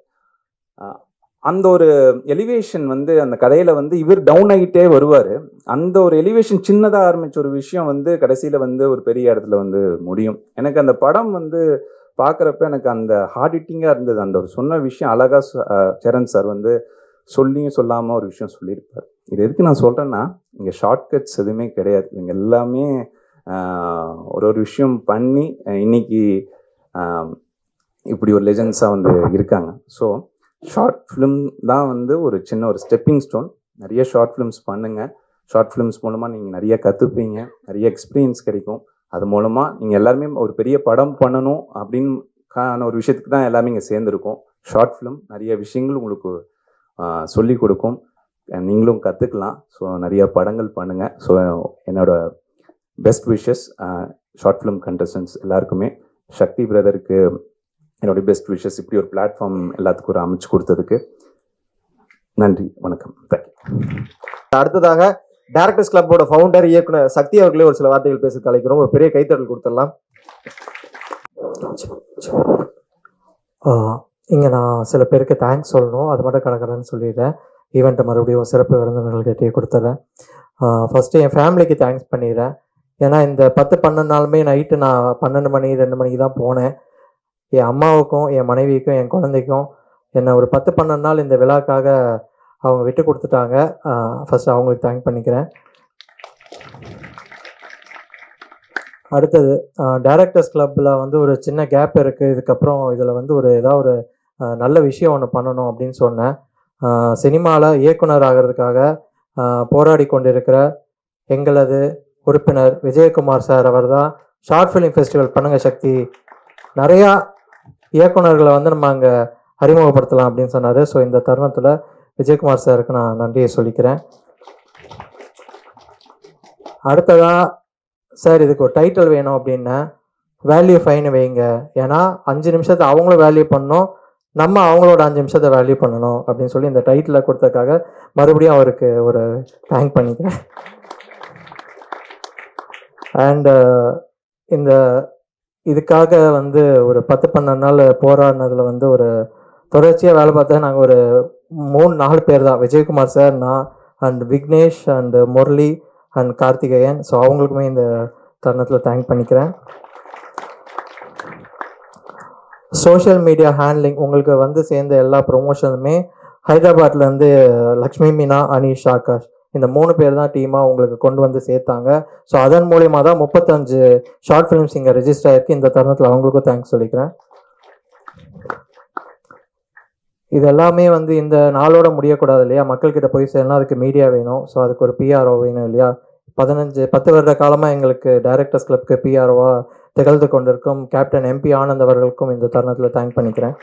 அந்த ஒரு எலிவேஷன் வந்து அந்த கதையில் வந்து இவர் டவுன் ஆகிட்டே வருவார். அந்த ஒரு எலிவேஷன் சின்னதாக ஆரம்பித்த ஒரு விஷயம் வந்து கடைசியில் வந்து ஒரு பெரிய இடத்துல வந்து முடியும். எனக்கு அந்த படம் வந்து பார்க்குறப்ப எனக்கு அந்த ஹார்ட் ஹிட்டிங்காக இருந்தது. அந்த ஒரு சொன்ன விஷயம் அழகாக சரண் சார் வந்து சொல்லியும் சொல்லாமல் ஒரு விஷயம் சொல்லியிருப்பார். இது எதுக்கு நான் சொல்கிறேன்னா, இங்கே ஷார்ட்கட்ஸ் எதுவுமே கிடையாது. இவங்க எல்லாமே ஒரு ஒரு விஷயம் பண்ணி இன்னைக்கு இப்படி ஒரு லெஜண்ட்ஸாக வந்து இருக்காங்க. ஸோ ஷார்ட் ஃபிலிம் தான் வந்து ஒரு சின்ன ஒரு ஸ்டெப்பிங் ஸ்டோன். நிறைய ஷார்ட் ஃபிலிம்ஸ் பண்ணுங்கள். ஷார்ட் ஃபிலிம்ஸ் மூலமாக நீங்கள் நிறைய கற்றுப்பீங்க, நிறைய எக்ஸ்பீரியன்ஸ் கிடைக்கும். அது மூலமாக நீங்கள் எல்லாருமே ஒரு பெரிய படம் பண்ணணும் அப்படின்னு ஒரு விஷயத்துக்கு தான் எல்லாமே இங்கே சேர்ந்துருக்கோம். ஷார்ட் ஃபிலிம் நிறைய விஷயங்கள் உங்களுக்கு சொல்லி கொடுக்கும், நீங்களும் கற்றுக்கலாம். ஸோ நிறைய படங்கள் பண்ணுங்கள். ஸோ என்னோட best wishes short film contestants எல்லாருக்குமே. சக்தி பிரதருக்கு என்னுடைய பெஸ்ட் விஷஸ். இப்படி ஒரு பிளாட்ஃபார்ம் எல்லாத்துக்கும் ஒரு அமைச்சு கொடுத்ததுக்கு நன்றி, வணக்கம், தேங்க்யூ. அடுத்ததாக டைரக்டர்ஸ் கிளப்போட ஃபவுண்டர் இயக்குனர் சக்தி அவர்களே ஒரு சில வார்த்தைகள் பேச கலைக்கிறோம். ஒரு பெரிய கைத்தட்டல் கொடுத்துடலாம். இங்கே நான் சில பேருக்கு தேங்க்ஸ் சொல்லணும், அது மட்டும் கடற்கடன்னு சொல்லிடுறேன். ஈவெண்ட்டை மறுபடியும் சிறப்பு விருந்தினர்கள்கிட்டே கொடுத்துட்றேன். ஃபஸ்ட்டு என் ஃபேமிலிக்கு தேங்க்ஸ் பண்ணிடுறேன். ஏன்னா இந்த 10-12 நாளுமே நைட்டு நான் 12 மணி 2 மணிக்கு தான் போனேன். என் அம்மாவுக்கும் என் மனைவிக்கும் என் குழந்தைக்கும் என்னை ஒரு 10-12 நாள் இந்த விழாக்காக அவங்க விட்டு கொடுத்துட்டாங்க. ஃபஸ்ட்டு அவங்களுக்கு தேங்க் பண்ணிக்கிறேன். அடுத்தது டைரக்டர்ஸ் கிளப்பில் வந்து ஒரு சின்ன கேப் இருக்குது. இதுக்கப்புறம் இதில் வந்து ஏதாவது ஒரு நல்ல விஷயம் ஒன்று பண்ணணும் அப்படின்னு சொன்னேன். சினிமாவில் இயக்குனர் ஆகிறதுக்காக போராடி கொண்டிருக்கிற எங்களது உறுப்பினர் விஜயகுமார் சார் அவர் தான் ஷார்ட் ஃபிலிம் ஃபெஸ்டிவல் பண்ணுங்கள் சக்தி, நிறையா இயக்குனர்களை வந்து நம்ம அங்கே அறிமுகப்படுத்தலாம் அப்படின்னு சொன்னார். ஸோ இந்த தருணத்தில் விஜயகுமார் சாருக்கு நான் நன்றியை சொல்லிக்கிறேன். அடுத்ததாக சார் இதுக்கு ஒரு டைட்டில் வேணும் அப்படின்னா வேல்யூ ஃபைன் வைங்க. ஏன்னா 5 நிமிஷத்தை அவங்களும் வேல்யூ பண்ணணும், நம்ம அவங்களோட 5 நிமிஷத்தை வேல்யூ பண்ணணும் அப்படின்னு சொல்லி இந்த டைட்டிலை கொடுத்ததுக்காக மறுபடியும் அவருக்கு ஒரு தேங்க் பண்ணிக்கிறேன். அண்டு இந்த இதுக்காக வந்து ஒரு 10-12 நாள் போராடினதில் வந்து ஒரு தொடர்ச்சியாக வேலை பார்த்தா நாங்கள் ஒரு 3-4 பேர் தான். விஜயகுமார் சார், நான் and Vignesh and Murali and Karthikeyan. So அவங்களுக்குமே இந்த தருணத்தில் தேங்க் பண்ணிக்கிறேன். சோஷியல் மீடியா ஹேண்ட்லிங் உங்களுக்கு வந்து சேர்ந்த எல்லா ப்ரொமோஷனுமே ஹைதராபாத்லேருந்து லக்ஷ்மி மீனா, அனீஷ், ஆகாஷ் இந்த 3 பேர் தான் டீமாக உங்களுக்கு கொண்டு வந்து சேர்த்தாங்க. ஸோ அதன் மூலியமாக தான் 35 ஷார்ட் ஃபிலிம்ஸ் இங்கே ரெஜிஸ்டர் ஆகிருக்கு. இந்த தருணத்தில் அவங்களுக்கும் தேங்க்ஸ் சொல்லிக்கிறேன். இது எல்லாமே வந்து இந்த நாளோட முடியக்கூடாது இல்லையா, மக்கள்கிட்ட போய் சேரணும், அதுக்கு மீடியா வேணும். ஸோ அதுக்கு ஒரு பிஆர்ஓ வேணும் இல்லையா. 10 வருட காலமாக எங்களுக்கு டைரக்டர்ஸ் கிளப்க்கு பிஆர்ஓவாக திகழ்ந்து கொண்டிருக்கும் கேப்டன் எம்பி ஆனந்த் அவர்களுக்கும் இந்த தருணத்தில் தேங்க் பண்ணிக்கிறேன்.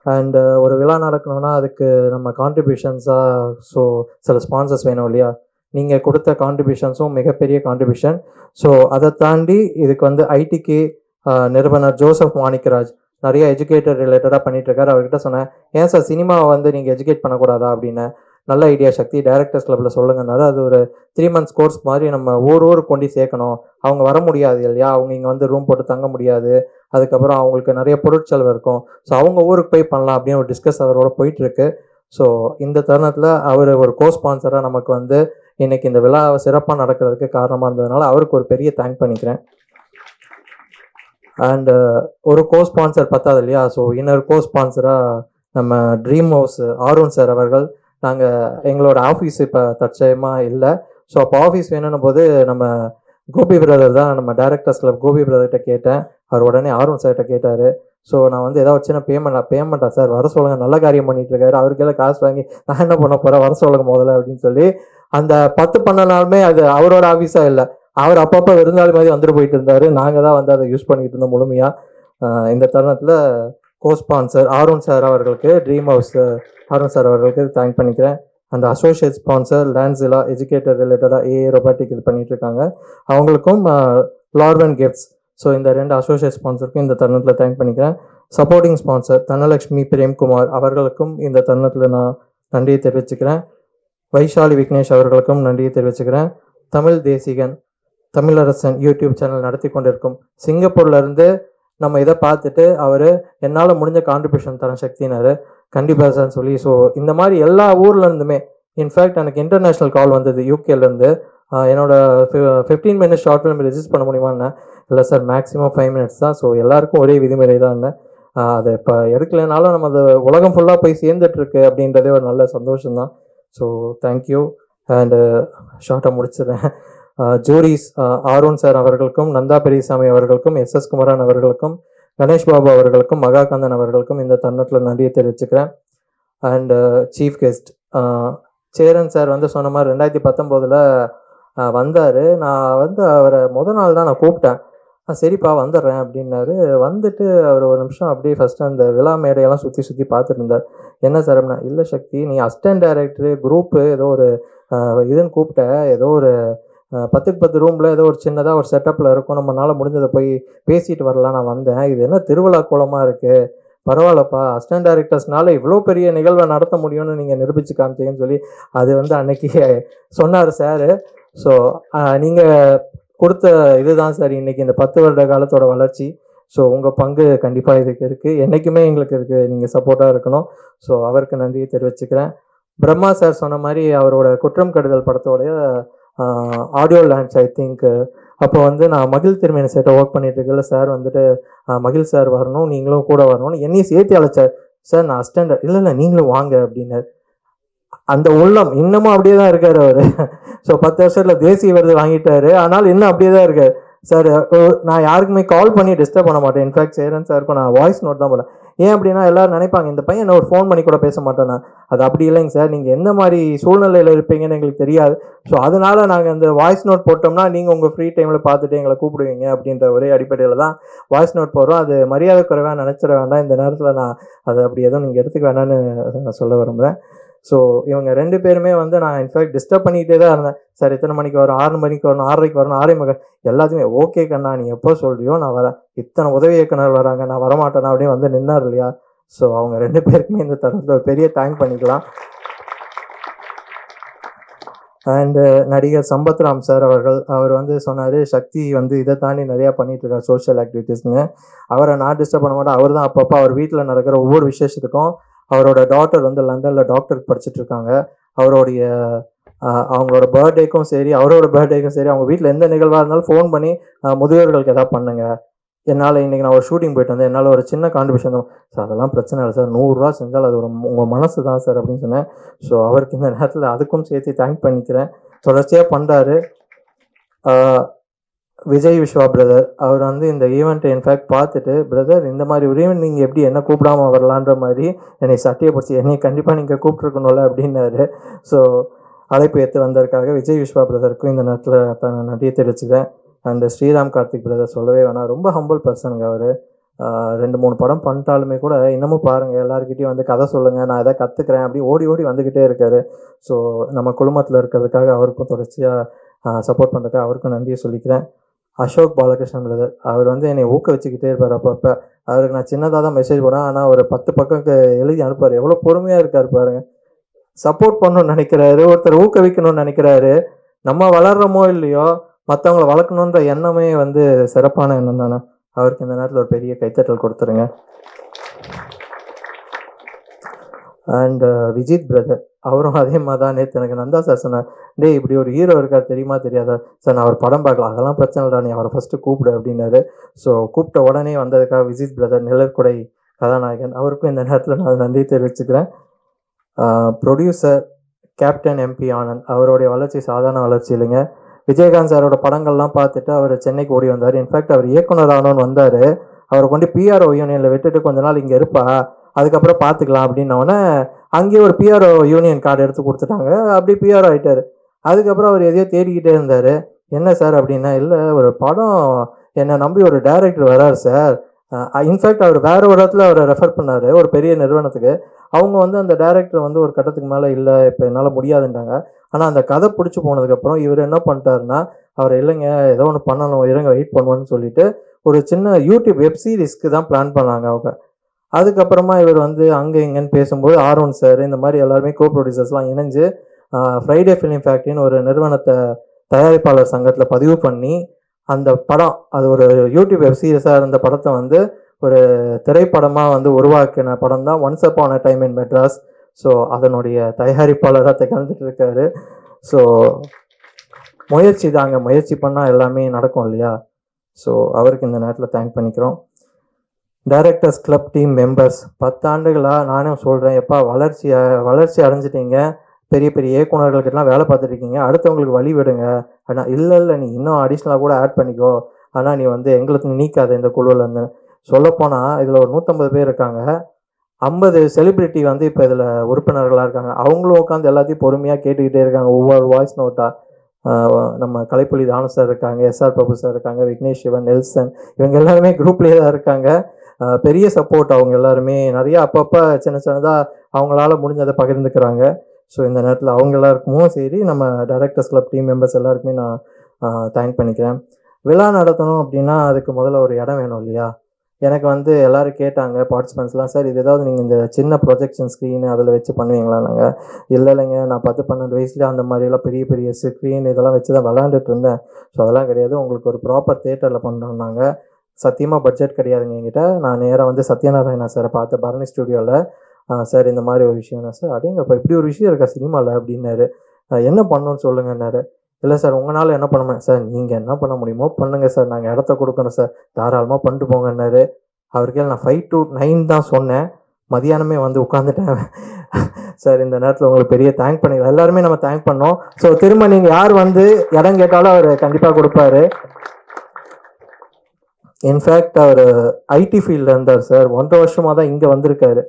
அண்டு ஒரு விழா நடக்கணும்னா அதுக்கு நம்ம கான்ட்ரிபியூஷன்ஸாக ஸோ சில ஸ்பான்சர்ஸ் வேணும் இல்லையா. நீங்கள் கொடுத்த கான்ட்ரிபியூஷன்ஸும் மிகப்பெரிய கான்ட்ரிபியூஷன். ஸோ அதை தாண்டி இதுக்கு வந்து ஐடிக்கு நிறுவனர் ஜோசப் மாணிக்கராஜ் நிறைய எஜுகேட்டர் ரிலேட்டடாக பண்ணிகிட்ருக்காரு. அவர்கிட்ட சொன்னேன், ஏன் சார் சினிமாவை வந்து நீங்கள் எஜுகேட் பண்ணக்கூடாதா அப்படின்னு. நல்ல ஐடியா சக்தி, டைரக்டர்ஸ் கிளப்பில் சொல்லுங்கன்னாரு. அது ஒரு 3 months கோர்ஸ் மாதிரி நம்ம ஊருக்கு கொண்டு சேர்க்கணும். அவங்க வர முடியாது இல்லையா, அவங்க இங்கே வந்து ரூம் போட்டு தங்க முடியாது, அதுக்கப்புறம் அவங்களுக்கு நிறைய பொருட்செலவு இருக்கும். ஸோ அவங்க ஊருக்கு போய் பண்ணலாம் அப்படின்னு ஒரு டிஸ்கஸ் அவரோட போயிட்டுருக்கு. ஸோ இந்த தருணத்தில் அவர் ஒரு கோ ஸ்பான்சராக நமக்கு வந்து இன்றைக்கி இந்த விழாவை சிறப்பாக நடக்கிறதுக்கு காரணமாக இருந்ததுனால அவருக்கு ஒரு பெரிய தேங்க் பண்ணிக்கிறேன். அண்டு ஒரு கோ ஸ்பான்சர் பத்தாது இல்லையா, ஸோ இன்னொரு கோ ஸ்பான்சராக நம்ம ட்ரீம் ஹவுஸ் ஆர்வன் சார் அவர்கள். நாங்கள் எங்களோட ஆஃபீஸ் இப்போ தற்சயமாக இல்லை. ஸோ அப்போ ஆஃபீஸ் வேணும்னும் போது நம்ம கோபி பிரதர் தான், நம்ம டைரக்டர்ஸ் கிளப் கோபி பிரதர்கிட்ட கேட்டேன். அவர் உடனே ஆர்வன் சார்கிட்ட கேட்டார். ஸோ நான் வந்து ஏதாவது சின்ன பேமெண்ட்டா சார், வர சொல்லுங்கள், நல்ல காரியம் பண்ணிகிட்டு இருக்காரு, அவருக்கெல்லாம் காசு வாங்கி நான் என்ன பண்ண போகிறேன், வர சொல்லுங்க முதல்ல அப்படின்னு சொல்லி அந்த 10-12 நாளுமே அது அவரோட ஆஃபீஸாக இல்லை, அவர் அப்பப்போ விருந்தாளி மாதிரி வந்துட்டு போயிட்டு இருந்தார். நாங்கள் தான் வந்து அதை யூஸ் பண்ணிக்கிட்டு இருந்தோம் முழுமையாக. இந்த தருணத்தில் கோ ஸ்பான்சர் ஆர்வன் சார் அவர்களுக்கு, ட்ரீம் ஹவுஸ் ஆர்வன் சார் அவர்களுக்கு தேங்க் பண்ணிக்கிறேன். அந்த அசோசியேட் ஸ்பான்சர் லேண்ட்ஸிலா எஜுகேட்டர் ரிலேட்டடாக ஏஏ ரொபாட்டிக் இது பண்ணிகிட்ருக்காங்க, அவங்களுக்கும் லார்வன் கிஃப்ட்ஸ். ஸோ இந்த 2 அசோசியேட் ஸ்பான்சருக்கும் இந்த தருணத்தில் தேங்க் பண்ணிக்கிறேன். சப்போர்ட்டிங் ஸ்பான்சர் தனலட்சுமி பிரேம்குமார் அவர்களுக்கும் இந்த தருணத்தில் நான் நன்றியை தெரிவிச்சுக்கிறேன். வைஷாலி விக்னேஷ் அவர்களுக்கும் நன்றியை தெரிவிச்சுக்கிறேன். தமிழ் தேசிகன் தமிழரசன் யூடியூப் சேனல் நடத்தி கொண்டிருக்கும் சிங்கப்பூர்லேருந்து நம்ம இதை பார்த்துட்டு அவர் என்னால் முடிஞ்ச கான்ட்ரிபியூஷன் தர சக்தினார் கண்டிப்பாக சார்னு சொல்லி. ஸோ இந்த மாதிரி எல்லா ஊர்லேருந்துமே இன்ஃபேக்ட் எனக்கு இன்டர்நேஷ்னல் கால் வந்தது யூகேலேருந்து. என்னோட 15 மினிட்ஸ் ஷார்ட் ஃபிலிம் ரெஜிஸ்டர் பண்ண முடியுமான்னு. இல்லை சார் மேக்ஸிமம் 5 மினிட்ஸ் தான். ஸோ எல்லாருக்கும் ஒரே விதிமுறை தான். அதை இப்போ எடுக்கலைனாலும் நம்ம அது உலகம் ஃபுல்லாக போய் சேர்ந்துட்டுருக்கு அப்படின்றதே ஒரு நல்ல சந்தோஷம்தான். ஸோ தேங்க்யூ அண்டு ஷார்ட்டாக முடிச்சிடுறேன். ஜூரிஸ் ஆரோன் சார் அவர்களுக்கும், நந்தா பெரியசாமி அவர்களுக்கும், எஸ்எஸ் குமரன் அவர்களுக்கும், கணேஷ் பாபு அவர்களுக்கும், மகாகந்தன் அவர்களுக்கும் இந்த தருணத்தில் நன்றியை தெரிவிச்சுக்கிறேன். And chief guest Cheran sir வந்து சொன்ன மாதிரி 2019 வந்தார். நான் வந்து அவரை நாள் தான் நான் கூப்பிட்டேன். சரிப்பா வந்துடுறேன் அப்படின்னாரு. வந்துட்டு அவர் ஒரு நிமிஷம் அப்படியே ஃபஸ்ட்டு அந்த விழா மேடையெல்லாம் சுற்றி பார்த்துட்டு இருந்தார். என்ன சார் அப்படின்னா, இல்லை சக்தி நீ அசிஸ்டன்ட் டைரக்டரு குரூப்பு ஏதோ ஒரு இதுன்னு கூப்பிட்ட, ஏதோ ஒரு 10க்கு 10 ரூமில் ஏதோ ஒரு சின்னதாக ஒரு செட்டப்பில் இருக்கும், நம்மளால் முடிஞ்சதை போய் பேசிட்டு வரலாம், நான் வந்தேன். இது என்ன திருவிழா கோலமாக இருக்குது, பரவாயில்லப்பா அசிஸ்டன்ட் டைரக்டர்ஸ்னால இவ்வளோ பெரிய நிகழ்வை நடத்த முடியும்னு நீங்கள் நிரூபித்து காமிச்சிங்கன்னு சொல்லி அது வந்து அன்னைக்கு சொன்னார் சார். ஸோ நீங்கள் கொடுத்த இதுதான் சார் இன்றைக்கி இந்த 10 வருட காலத்தோட வளர்ச்சி. ஸோ உங்கள் பங்கு கண்டிப்பாக இதுக்கு இருக்குது, என்றைக்குமே எங்களுக்கு இருக்குது, நீங்கள் சப்போர்ட்டாக இருக்கணும். ஸோ அவருக்கு நன்றியை தெரிவிச்சுக்கிறேன். பிரம்மா சார் சொன்ன மாதிரி அவரோட குற்றம் கடுதல் படத்தோடைய ஆடியோ லான்ச் ஐ திங்க் அப்போ வந்து நான் மகிழ் திருமணி சேட்டை ஒர்க் பண்ணிட்டு இருக்கல, சார் வந்துட்டு மகிழ் சார் வரணும், நீங்களும் கூட வரணும்னு என்னையும் சேர்த்து அழைச்சார். சார் நான் அசிஸ்டண்ட், இல்லை நீங்களும் வாங்க அப்படின்னாரு. அந்த உள்ளம் இன்னமும் அப்படியே தான் இருக்காரு அவர். ஸோ 10 வருஷத்துல தேசிய விருது வாங்கிட்டாரு, ஆனால் இன்னும் அப்படியே தான் இருக்காரு சார். நான் யாருக்குமே கால் பண்ணி டிஸ்டர்ப் பண்ண மாட்டேன். இன்ஃபேக்ட் சேரன் சாருக்கும் நான் வாய்ஸ் நோட் தான் பண்ணேன். ஏன் அப்படின்னா எல்லாரும் நினைப்பாங்க இந்த பையன் என்ன ஒரு ஃபோன் பண்ணி கூட பேச மாட்டேன்னா, அது அப்படி இல்லைங்க சார், நீங்கள் எந்த மாதிரி சூழ்நிலையில் இருப்பீங்கன்னு எங்களுக்கு தெரியாது. ஸோ அதனால நாங்கள் அந்த வாய்ஸ் நோட் போட்டோம்னா நீங்கள் உங்கள் ஃப்ரீ டைமில் பார்த்துட்டு எங்களை கூப்பிடுவீங்க அப்படின்ற ஒரே அடிப்படையில் தான் வாய்ஸ் நோட் போடுறோம். அது மரியாதை குறைவாக நினச்சிட வேண்டாம். இந்த நேரத்தில் நான் அது அப்படி எதுவும் நீங்கள் எடுத்துக்க வேண்டாம்னு நான் சொல்ல விரும்புகிறேன். ஸோ இவங்க 2 பேருமே வந்து நான் இன்ஃபேக்ட் டிஸ்டர்ப் பண்ணிக்கிட்டே தான் இருந்தேன். சார் எத்தனை மணிக்கு வரும், 6 மணிக்கு வரணும், 6:30 வரணும், 6:30 எல்லாத்தையுமே ஓகே கண்ணா நீ எப்போ சொல்றியோ நான் வரேன், இத்தனை உதவி இயக்குனர் வராங்க நான் வரமாட்டேனா அப்படின்னு வந்து நின்னார் இல்லையா. ஸோ அவங்க 2 பேருக்குமே இந்த தருணத்தில் ஒரு பெரிய தேங்க் பண்ணிக்கலாம். அண்டு நடிகர் சம்பத்ராம் சார் அவர் வந்து சொன்னார், சக்தி வந்து இதை தாண்டி நிறையா பண்ணிட்டு இருக்கார் சோஷியல் ஆக்டிவிட்டீஸ்னு. அவரை நான் டிஸ்டர்ப் பண்ண மாட்டேன். அவர் தான் அப்பப்போ அவர் வீட்டில் நடக்கிற ஒவ்வொரு விசேஷத்துக்கும் அவரோட டாட்டர் வந்து லண்டனில் டாக்டருக்கு படிச்சுட்டு இருக்காங்க, அவருடைய அவங்களோட பர்த்டேக்கும் சரி அவரோட பர்த்டேக்கும் சரி அவங்க வீட்டில் எந்த நிகழ்வாக இருந்தாலும் ஃபோன் பண்ணி முதியோர்களுக்கு எதாவது பண்ணுங்க, என்னால் இன்றைக்கி நான் ஒரு ஷூட்டிங் போயிட்டு வந்தேன், என்னால் ஒரு சின்ன கான்ட்ரிபியூஷன் தான் சார், அதெல்லாம் பிரச்சனை இல்லை சார், 100 ரூபா செஞ்சால் அது ஒரு உங்கள் மனசு தான் சார் அப்படின்னு சொன்னேன். ஸோ அவருக்கு இந்த நேரத்தில் அதுக்கும் சேர்த்து தேங்க் பண்ணிக்கிறேன். தொடர்ச்சியாக பண்ணுறாரு. விஜய் விஸ்வா பிரதர் அவர் வந்து இந்த ஈவெண்ட்டை இன்ஃபேக்ட் பார்த்துட்டு, பிரதர் இந்த மாதிரி ஒரு ஈவெண்ட் நீங்கள் எப்படி என்ன கூப்பிடாம வரலான்ற மாதிரி என்னை சட்டியப்படுத்தி என்னை கண்டிப்பாக நீங்கள் கூப்பிட்ருக்கணும்ல அப்படின்னாரு. ஸோ அழைப்பு ஏற்று வந்ததற்காக விஜய் விஸ்வா பிரதருக்கும் இந்த நேரத்தில் நன்றியை தெரிவிச்சுக்கிறேன். அண்ட் ஸ்ரீராம் கார்த்திக் பிரதர் சொல்லவே வேணாம், ரொம்ப ஹம்பிள் பர்சனுங்க அவர். 2-3 படம் பண்ணிட்டாலுமே கூட இன்னமும் பாருங்கள் எல்லாருக்கிட்டையும் வந்து கதை சொல்லுங்கள், நான் எதை கற்றுக்குறேன் அப்படி ஓடி ஓடி வந்துக்கிட்டே இருக்காரு. ஸோ நம்ம குழுமத்தில் இருக்கிறதுக்காக அவருக்கும் தொடர்ச்சியாக சப்போர்ட் பண்ணுறதுக்காக அவருக்கும் நன்றியை சொல்லிக்கிறேன். அசோக் பாலகிருஷ்ணன் பிரதர் அவர் வந்து என்னை ஊக்குவிச்சுக்கிட்டே இருப்பார். அப்பப்போ அவருக்கு நான் சின்னதாக தான் மெசேஜ் போனேன், ஆனால் ஒரு 10 பக்கம் எழுதி அனுப்புவார். எவ்வளோ பொறுமையாக இருக்கார் பாருங்க. சப்போர்ட் பண்ணணும்னு நினைக்கிறாரு, ஒருத்தர் ஊக்குவிக்கணும்னு நினைக்கிறாரு. நம்ம வளர்கிறோமோ இல்லையோ மற்றவங்களை வளர்க்கணுன்ற எண்ணமே வந்து சிறப்பான எண்ணம் தானே. அவருக்கு இந்த நேரத்தில் ஒரு பெரிய கைத்தட்டல் கொடுத்துருங்க. அண்ட் விஜித் பிரதர் அவரும் அதே மாதிரி தான். நேற்று எனக்கு நந்தா சார் சொன்னார், டே இப்படி ஒரு ஹீரோ இருக்கார் தெரியுமா தெரியாதா சார், நான் அவர் படம் பார்க்கலாம், அதெல்லாம் பிரச்சனை இல்லை, நீ அவரை ஃபஸ்ட்டு கூப்பிடு அப்படின்னாரு. ஸோ கூப்பிட்ட உடனே வந்ததுக்காக விஜித் பிரதர் நிழற்குடை கதாநாயகன் அவருக்கும் இந்த நேரத்தில் நான் நன்றி தெரிவிச்சுக்கிறேன். ப்ரொடியூசர் கேப்டன் எம்பி ஆனந்த் அவருடைய வளர்ச்சி சாதாரண வளர்ச்சி இல்லைங்க. விஜயகாந்த் சாரோட படங்கள்லாம் பார்த்துட்டு அவர் சென்னைக்கு ஓடி வந்தார். இன்ஃபேக்ட் அவர் இயக்குனர் ஆனோன்னு வந்தார். அவரை கொண்டு பிஆர்ஓ யூனியனில் விட்டுட்டு கொஞ்ச நாள் இங்கே இருப்பா, அதுக்கப்புறம் பார்த்துக்கலாம் அப்படின்னோடனே அங்கேயே ஒரு பிஆர்ஓ யூனியன் கார்டு எடுத்து கொடுத்துட்டாங்க. அப்படி பிஆர்ஓ ஆகிட்டார். அதுக்கப்புறம் அவர் எதையோ தேடிக்கிட்டே இருந்தார். என்ன சார் அப்படின்னா, இல்லை ஒரு படம் என்னை நம்பி ஒரு டைரக்டர் வராரு சார். இன்ஃபேக்ட் அவர் வேற ஒரு இடத்துல அவரை ரெஃபர் பண்ணார் ஒரு பெரிய நிறுவனத்துக்கு. அவங்க வந்து அந்த டைரக்டர் வந்து ஒரு கட்டத்துக்கு மேலே இல்லை இப்போ என்னால் முடியாதுன்றாங்க. ஆனால் அந்த கதை பிடிச்சி போனதுக்கப்புறம் இவர் என்ன பண்ணிட்டாருன்னா, அவர் இல்லைங்க ஏதோ ஒன்று பண்ணணும் இருங்க வெயிட் பண்ணுவோன்னு சொல்லிட்டு ஒரு சின்ன யூடியூப் வெப் சீரிஸ்க்கு தான் பிளான் பண்ணாங்க அவங்க. அதுக்கப்புறமா இவர் வந்து அங்கே இங்கேன்னு பேசும்போது ஆர்வன் சார் இந்த மாதிரி எல்லாருமே கோ ப்ரொடியூசர்ஸ்லாம் இணைஞ்சு ஃப்ரைடே ஃபிலிம் ஃபேக்ட்ரின்னு ஒரு நிறுவனத்தை தயாரிப்பாளர் சங்கத்தில் பதிவு பண்ணி அந்த படம், அது ஒரு யூடியூப் வெப் சீரிஸாக இருந்த படத்தை வந்து ஒரு திரைப்படமாக வந்து உருவாக்கின படம் தான் once upon a time in Madras. So அதனுடைய தயாரிப்பாளராக திகழ்ந்துட்டு இருக்காரு. ஸோ முயற்சி தாங்க, முயற்சி பண்ணால் எல்லாமே நடக்கும் இல்லையா? ஸோ அவருக்கு இந்த நேரத்தில் தேங்க் பண்ணிக்கிறோம். டைரக்டர்ஸ் கிளப் டீம் மெம்பர்ஸ், 10 ஆண்டுகளாக நானே சொல்கிறேன், எப்பா வளர்ச்சி அடைஞ்சிட்டீங்க, பெரிய பெரிய இயக்குநர்கள்கிட்டலாம் வேலை பார்த்துட்டு இருக்கீங்க, அடுத்தவங்களுக்கு வழி விடுங்க. ஆனால் இல்லை நீ இன்னும் அடிஷ்னலாக கூட ஆட் பண்ணிக்கோ, ஆனால் நீ வந்து எங்களுக்கு நீக்காத இந்த குழுவில் இருந்து. சொல்லப்போனால் இதில் ஒரு 150 பேர் இருக்காங்க. 50 செலிப்ரிட்டி வந்து இப்போ இதில் உறுப்பினர்களாக இருக்காங்க. அவங்களும் உட்காந்து எல்லாத்தையும் பொறுமையாக கேட்டுக்கிட்டே இருக்காங்க, ஒவ்வொரு வாய்ஸ் நோட்டாக. நம்ம கலைப்புலி தானு சார் இருக்காங்க, எஸ்ஆர் பிரபு சார் இருக்காங்க, விக்னேஷ் சிவன், நெல்சன், இவங்க எல்லாருமே குரூப்லேயே தான் இருக்காங்க. பெரிய சப்போர்ட் அவங்க எல்லாருமே. நிறையா அப்பப்போ சின்னதாக அவங்களால முடிஞ்சதை பகிர்ந்துக்கிறாங்க. ஸோ இந்த நேரத்தில் அவங்க எல்லாருக்குமோ சரி, நம்ம டைரக்டர்ஸ் கிளப் டீம் மெம்பர்ஸ் எல்லாருக்குமே நான் தேங்க் பண்ணிக்கிறேன். விழா நடத்தணும் அப்படின்னா அதுக்கு முதல்ல ஒரு இடம் வேணும் இல்லையா? எனக்கு வந்து எல்லோரும் கேட்டாங்க பார்ட்டிசிபெண்ட்ஸ்லாம், சார் இது ஏதாவது நீங்கள் இந்த சின்ன ப்ரொஜெக்ஷன் ஸ்க்ரீனு அதில் வச்சு பண்ணுவீங்களா? நாங்கள் இல்லைங்க, நான் 10-12 வயசுலேயே அந்த மாதிரிலாம் பெரிய பெரிய ஸ்க்ரீன் இதெல்லாம் வச்சு தான் விளாண்டுட்டு இருந்தேன். ஸோ அதெல்லாம் கிடையாது, உங்களுக்கு ஒரு ப்ராப்பர் தேட்டரில் பண்ணுறோம்னாங்க. சத்தியமாக பட்ஜெட் கிடையாதுங்க என்கிட்ட. நான் நேராக வந்து சத்யநாராயணா சாரை பார்த்தேன் பரணி ஸ்டுடியோவில். சார் இந்த மாதிரி ஒரு விஷயம் தான் சார். அப்படிங்கப்போ இப்படி ஒரு விஷயம் இருக்கா சினிமாவில் அப்படின்னாரு. என்ன பண்ணணும்னு சொல்லுங்கன்னாரு. இல்லை சார் உங்களால் என்ன பண்ண முடியும் சார், நீங்கள் என்ன பண்ண முடியுமோ பண்ணுங்கள் சார், நாங்கள் இடத்த கொடுக்குறோம் சார், தாராளமாக பண்ணிட்டு போங்கன்னாரு. அவருக்கு நான் 5 to 9 தான் சொன்னேன், மதியானமே வந்து உட்காந்துட்டேன். சார் இந்த நேரத்தில் உங்களுக்கு பெரிய தேங்க் பண்ணிக்கலாம், எல்லாருமே நம்ம தேங்க் பண்ணோம். ஸோ திரும்ப நீங்கள் யார் வந்து இடம் கேட்டாலும் அவர் கண்டிப்பாக கொடுப்பாரு. இன்ஃபேக்ட் அவர் ஐடி ஃபீல்டில் இருந்தார் சார், 1.5 வருஷமாக தான் இங்கே வந்திருக்காரு.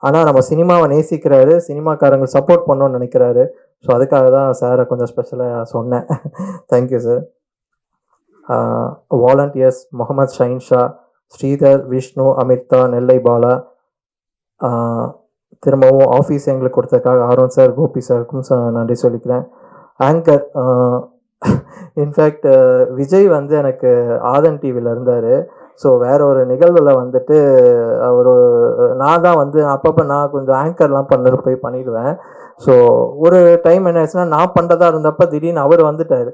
ஆனால் நம்ம சினிமாவை நேசிக்கிறாரு, சினிமாக்காரங்க சப்போர்ட் பண்ணணும்னு நினைக்கிறாரு. ஸோ அதுக்காக தான் சாரை கொஞ்சம் ஸ்பெஷலாக சொன்னேன். Thank you sir. Volunteers Mohammed Shine Shah, Sridhar, Vishnu, Amritha, Nellai Bala, திரும்பவும் ஆஃபீஸ் எங்களுக்கு கொடுத்ததுக்காக ஆர்வன் சார், கோபி சாருக்கும் நன்றி சொல்லிக்கிறேன். ஆங்கர், இன்ஃபேக்ட் விஜய் வந்து எனக்கு ஆதன் டிவியில் இருந்தார். ஸோ வேற ஒரு நிகழ்வில் வந்துட்டு அவர், நான் தான் வந்து அப்பப்போ நான் கொஞ்சம் ஆங்கர்லாம் பண்ணுறது போய் பண்ணிடுவேன். ஸோ ஒரு டைம் என்ன ஆச்சுன்னா, நான் பண்ணுறதா இருந்தப்போ திடீர்னு அவர் வந்துட்டார்.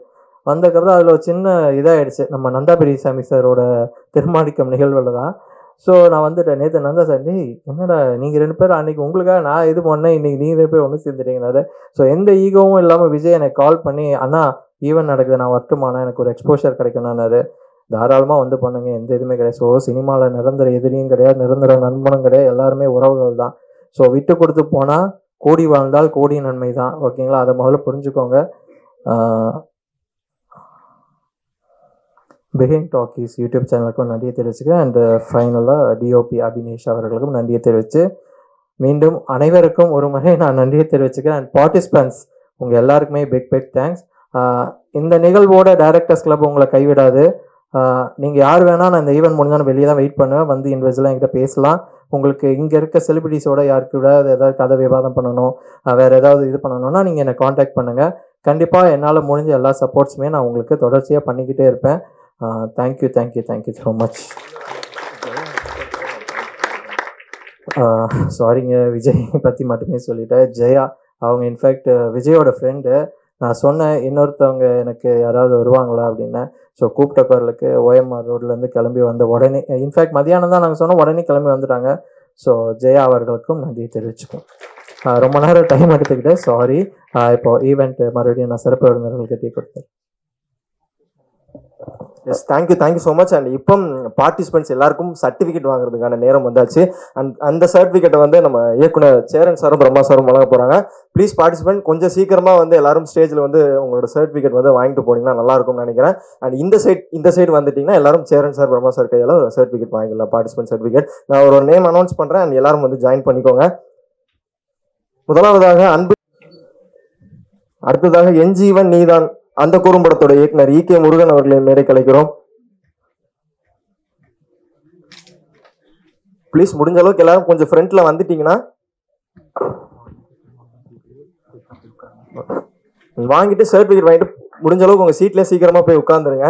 வந்ததுக்கப்புறம் அதில் ஒரு சின்ன இதாகிடுச்சு, நம்ம நந்தா பெரியசாமி சாரோட திருமாணிக்கம் நிகழ்வில் தான். ஸோ நான் வந்துட்டேன். நேற்று நந்தா சார், என்னடா நீங்கள் 2 பேரும் அன்றைக்கி உங்களுக்காக நான் இது பண்ணேன், இன்றைக்கி நீங்கள் 2 பேர் ஒன்று சேர்ந்துட்டீங்கன்னாரு. ஸோ எந்த ஈகோவும் இல்லாமல் விஜய் எனக்கு கால் பண்ணி, அண்ணா ஈவென்ட் நடக்குது, நான் வரட்டுமாண்ணா, எனக்கு ஒரு எக்ஸ்போஷர் கிடைக்கணும்னாரு. தாராளமாக வந்து பண்ணுங்க, எந்த இதுவுமே கிடையாது. ஸோ சினிமாவில் நிரந்தர எதிரியும் கிடையாது, நிரந்தர நண்பனும் கிடையாது, எல்லாருமே உறவுகள் தான். ஸோ விட்டு கொடுத்து போனால் கோடி வாழ்ந்தால் கோடி நன்மை தான், ஓகேங்களா? அதை முதல்ல புரிஞ்சுக்கோங்க. பிஹைண்ட் டாக்கீஸ் யூடியூப் சேனலுக்கும் நன்றியை தெரிவிச்சுக்கிறேன். அண்ட் ஃபைனலாக டிஓபி அபினேஷ் அவர்களுக்கும் நன்றியை தெரிவித்து மீண்டும் அனைவருக்கும் ஒரு முறை நான் நன்றியை தெரிவிச்சுக்கிறேன். அண்ட் பார்ட்டிசிபென்ட்ஸ் உங்கள் எல்லாருக்குமே பிக் தேங்க்ஸ். இந்த நிகழ்வோட டைரக்டர்ஸ் கிளப் உங்களை கைவிடாது. நீங்கள் யார் வேணால், நான் இந்த ஈவெண்ட் முடிஞ்சாலும் வெளியே தான் வெயிட் பண்ணுவேன், வந்து இன்வெஸ்ட்லாம் என்கிட்ட பேசலாம். உங்களுக்கு இங்கே இருக்க செலிபிரிட்டிஸோட யாருக்கு கூட ஏதாவது கதை விவாதம் பண்ணணும், வேறு ஏதாவது இது பண்ணணும்னா நீங்கள் என்னை காண்டாக்ட் பண்ணுங்கள். கண்டிப்பாக என்னால் முடிஞ்ச எல்லா சப்போர்ட்ஸுமே நான் உங்களுக்கு தொடர்ச்சியாக பண்ணிக்கிட்டே இருப்பேன். Thank you so much. சாரிங்க, விஜய் பற்றி மட்டுமே சொல்லிட்டேன். ஜெயா அவங்க இன்ஃபேக்ட் விஜயோட ஃப்ரெண்டு. நான் சொன்னேன் இன்னொருத்தவங்க எனக்கு யாராவது வருவாங்களா அப்படின்னேன். ஸோ கூப்பிட்ட குரலுக்கு ஓஎம்ஆர் ரோட்லேருந்து கிளம்பி வந்த உடனே, இன்ஃபேக்ட் மதியானம் தான் நாங்கள் சொன்னோம், உடனே கிளம்பி வந்துட்டாங்க. ஸோ ஜெயா அவர்களுக்கும் நன்றி தெரிவிச்சுக்கோம். ரொம்ப நேரம் டைம் எடுத்துக்கிட்டேன், சாரி. இப்போ ஈவெண்ட் மறுபடியும் நான் சிறப்பு விருந்தினர்களுக்கு டீ கொடுத்தேன். Yes, thank you so much. And இப்போ பார்ட்டிசிபென்ட்ஸ் எல்லாருக்கும் சர்டிஃபிகேட் வாங்குறதுக்கான நேரம் வந்தாச்சு. அந்த சர்டிஃபிகேட்டை வந்து நம்ம இயக்குனர் சேரன் சாரும் பிரம்மா சாரும் வழங்க போகிறாங்க. ப்ளீஸ் பார்ட்டிசிபென்ட் கொஞ்சம் சீக்கிரமாக வந்து எல்லாரும் ஸ்டேஜில் வந்து உங்களோட சர்டிஃபிகேட் வந்து வாங்கிட்டு போனீங்கன்னா நல்லாயிருக்கும்னு நினைக்கிறேன். அண்ட் இந்த சைடு வந்துட்டிங்கன்னா எல்லாரும் சேரன் சார், பிரம்மா சார் கையால் ஒரு சர்டிஃபிகேட் வாங்கிக்கலாம், பார்ட்டிசிபென்ட் சர்டிஃபிகேட். நான் ஒரு நேம் அனௌன்ஸ் பண்ணுறேன், அண்ட் எல்லாரும் வந்து ஜாயின் பண்ணிக்கோங்க. முதலாவதாக அடுத்ததாக என் ஜீவன் நீதான் அந்த குறும்படத்தோட இயக்குனர் ஈகே முருகன் அவர்களை மேடை கலைக்கிறோம். ப்ளீஸ் முடிஞ்ச அளவுக்கு எல்லாரும் கொஞ்சம் ஃப்ரண்ட்ல வந்துட்டீங்கன்னா வாங்கிட்டு சர்டிஃபிகேட் வாங்கிட்டு முடிஞ்ச அளவுக்கு உங்க சீட்ல சீக்கிரமா போய் உட்கார்ந்துருங்க.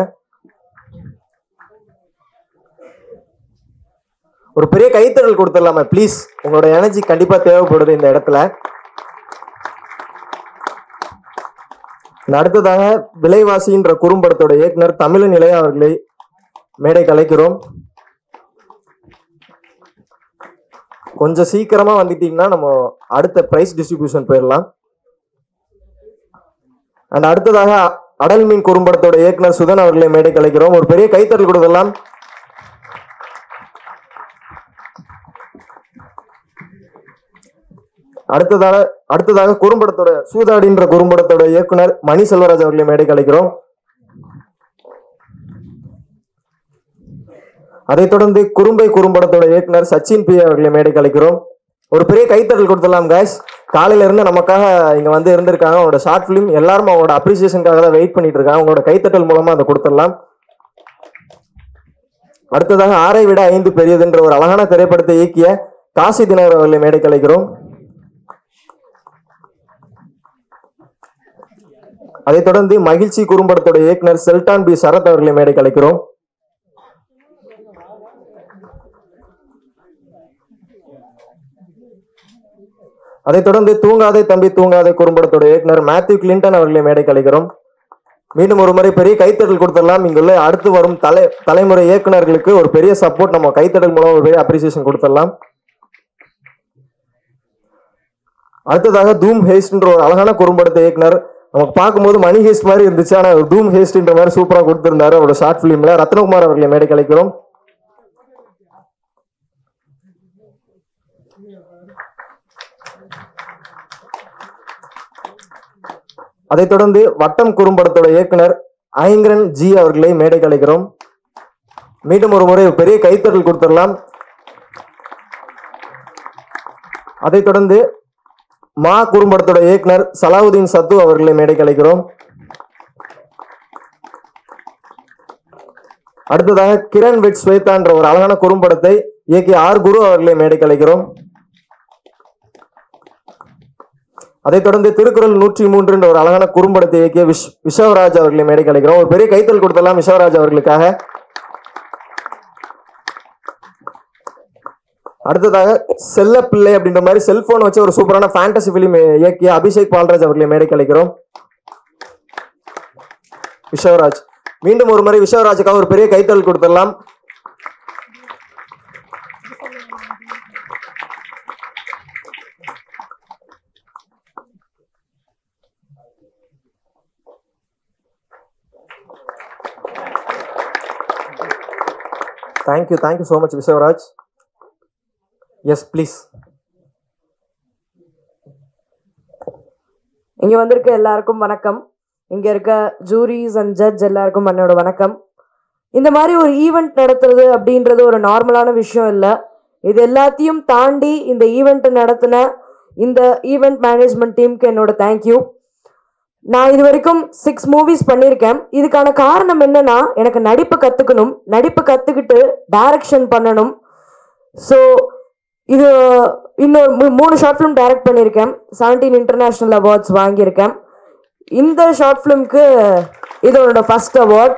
ஒரு பெரிய கைத்தறல் கொடுத்துடலாமா ப்ளீஸ்? உங்களோட எனர்ஜி கண்டிப்பா தேவைப்படுது இந்த இடத்துல. அடுத்ததாக விலைவாசின்ற குறும்படத்தோட இயக்குனர் தமிழன் இளையா அவர்களை மேடை கலைக்கிறோம். கொஞ்சம் சீக்கிரமா வந்துட்டீங்கன்னா நம்ம அடுத்த பிரைஸ் டிஸ்ட்ரிபியூஷன் போயிடலாம். அண்ட் அடுத்ததாக அடல் மீன் குறும்படத்தோட இயக்குனர் சுதன் அவர்களை மேடை கலைக்கிறோம். ஒரு பெரிய கைத்தறல் கொடுக்கலாம். அடுத்ததாக குறும்படத்தோட சூதாடின்ற குறும்படத்தோட இயக்குனர் மணி செல்வராஜ் அவர்களை மேடை கலைக்கிறோம். அதைத் தொடர்ந்து குறும்பை குறும்படத்தோட இயக்குனர் சச்சின் பி அவர்களை மேடை கலைக்கிறோம். ஒரு பெரிய கைத்தட்டல் கொடுத்துடலாம் கைஸ். காலையில இருந்து நமக்காக இங்க வந்து இருந்திருக்காங்க. அவங்களோட ஷார்ட் பிலிம் எல்லாரும் அவங்களோட அப்ரிசியேஷனுக்காக தான் வெயிட் பண்ணிட்டு இருக்காங்க. உங்களோட கைத்தட்டல் மூலமா அதை கொடுத்துடலாம். அடுத்ததாக 6ஐ விட 5 பெரியதுன்ற ஒரு அழகான திரைப்படத்தை இயக்கிய காசி தினகர் அவர்களை மேடை கலைக்கிறோம். அதைத் தொடர்ந்து மகிழ்ச்சி குறும்படத்தோட இயக்குனர் செல்டான் பி சரத் அவர்களை மேடை கலைக்கிறோம். அதைத் தொடர்ந்து தூங்காதே தம்பி தூங்காதே குறும்படத்தோட இயக்குனர் மேத்யூ கிளின்டன் அவர்களை மேடை கலைக்கிறோம். மீண்டும் ஒரு முறை பெரிய கைத்தட்டல் கொடுத்துடலாம். இங்குள்ள அடுத்து வரும் தலைமுறை இயக்குநர்களுக்கு ஒரு பெரிய சப்போர்ட் நம்ம கைத்தட்டல் மூலம் ஒரு பெரிய அப்ரிசியேஷன் கொடுத்துடலாம். அடுத்ததாக தூம் ஹேஸ்ட்ன்ற ஒரு அழகான குறும்படத்தை இயக்குனர் நமக்கு பார்க்கும்போது மணி ஹேஸ்ட் மாதிரி இருந்துச்சு, ஆனால் தூம் ஹேஸ்ட்ன்ற மாதிரி சூப்பரா கொடுத்திருந்தாரு அவரோட ஷார்ட் பிலிம்ல. ரத்னகுமார் அவர்களை மேடை கலைக்கிறோம். அதைத் தொடர்ந்து வட்டம் குறும்படத்தோட இயக்குனர் ஐங்கரன் ஜி அவர்களை மேடை கலைக்கிறோம். மீண்டும் ஒரு முறை பெரிய கைத்தட்டல் கொடுத்துடலாம். அதைத் தொடர்ந்து மா குறும்படத்தோட இயக்குனர் சலாவுதீன் சத்து அவர்களை மேடை கலைக்கிறோம். அடுத்ததாக கிரண் வித் ஸ்வேதா என்ற ஒரு அழகான குறும்படத்தை இயக்கிய ஆர் குரு அவர்களை மேடை கலைக்கிறோம். அதைத் தொடர்ந்து திருக்குறள் 103 என்ற ஒரு அழகான குறும்படத்தை இயக்கிய விஷவராஜ் அவர்களை மேடை கலைக்கிறோம். ஒரு பெரிய கைத்தல் கொடுத்தலாம் விஷவராஜ் அவர்களுக்காக. அடுத்ததாக செல்ல பிள்ளை அப்படின்ற மாதிரி செல்போன் வச்சு ஒரு சூப்பரான ஃபேண்டசி பிலிம் இயக்கிய அபிஷேக் பால்ராஜ் அவர்களை மேடை கலைக்கிறோம். விஷவராஜ், மீண்டும் ஒரு முறை விஷவராஜுக்காக ஒரு பெரிய கைத்தல் கொடுத்துடலாம். Thank you so much Vishvaraj. Yes please. இங்கே வந்திருக்க எல்லாருக்கும் வணக்கம். இங்கே இருக்க ஜூரிஸ் அண்ட் ஜட்ஜ் எல்லாருக்கும் என்னோட வணக்கம். இந்த மாதிரி ஒரு ஈவெண்ட் நடத்துறது அப்படின்றது ஒரு நார்மலான விஷயம் இல்லை. இது எல்லாத்தையும் தாண்டி இந்த ஈவெண்ட்டை நடத்தின இந்த ஈவெண்ட் மேனேஜ்மெண்ட் டீமுக்கு என்னோட தேங்க்யூ. நான் இது வரைக்கும் 6 மூவிஸ் பண்ணியிருக்கேன். இதுக்கான காரணம் என்னன்னா, எனக்கு நடிப்பு கற்றுக்கணும், நடிப்பு கற்றுக்கிட்டு டைரக்ஷன் பண்ணணும். ஸோ இது இன்னொரு 3 ஷார்ட் ஃபிலிம் டைரக்ட் பண்ணியிருக்கேன். 17 இன்டர்நேஷ்னல் அவார்ட்ஸ் வாங்கியிருக்கேன். இந்த ஷார்ட் ஃபிலிம்க்கு இதோட ஃபர்ஸ்ட் அவார்ட்.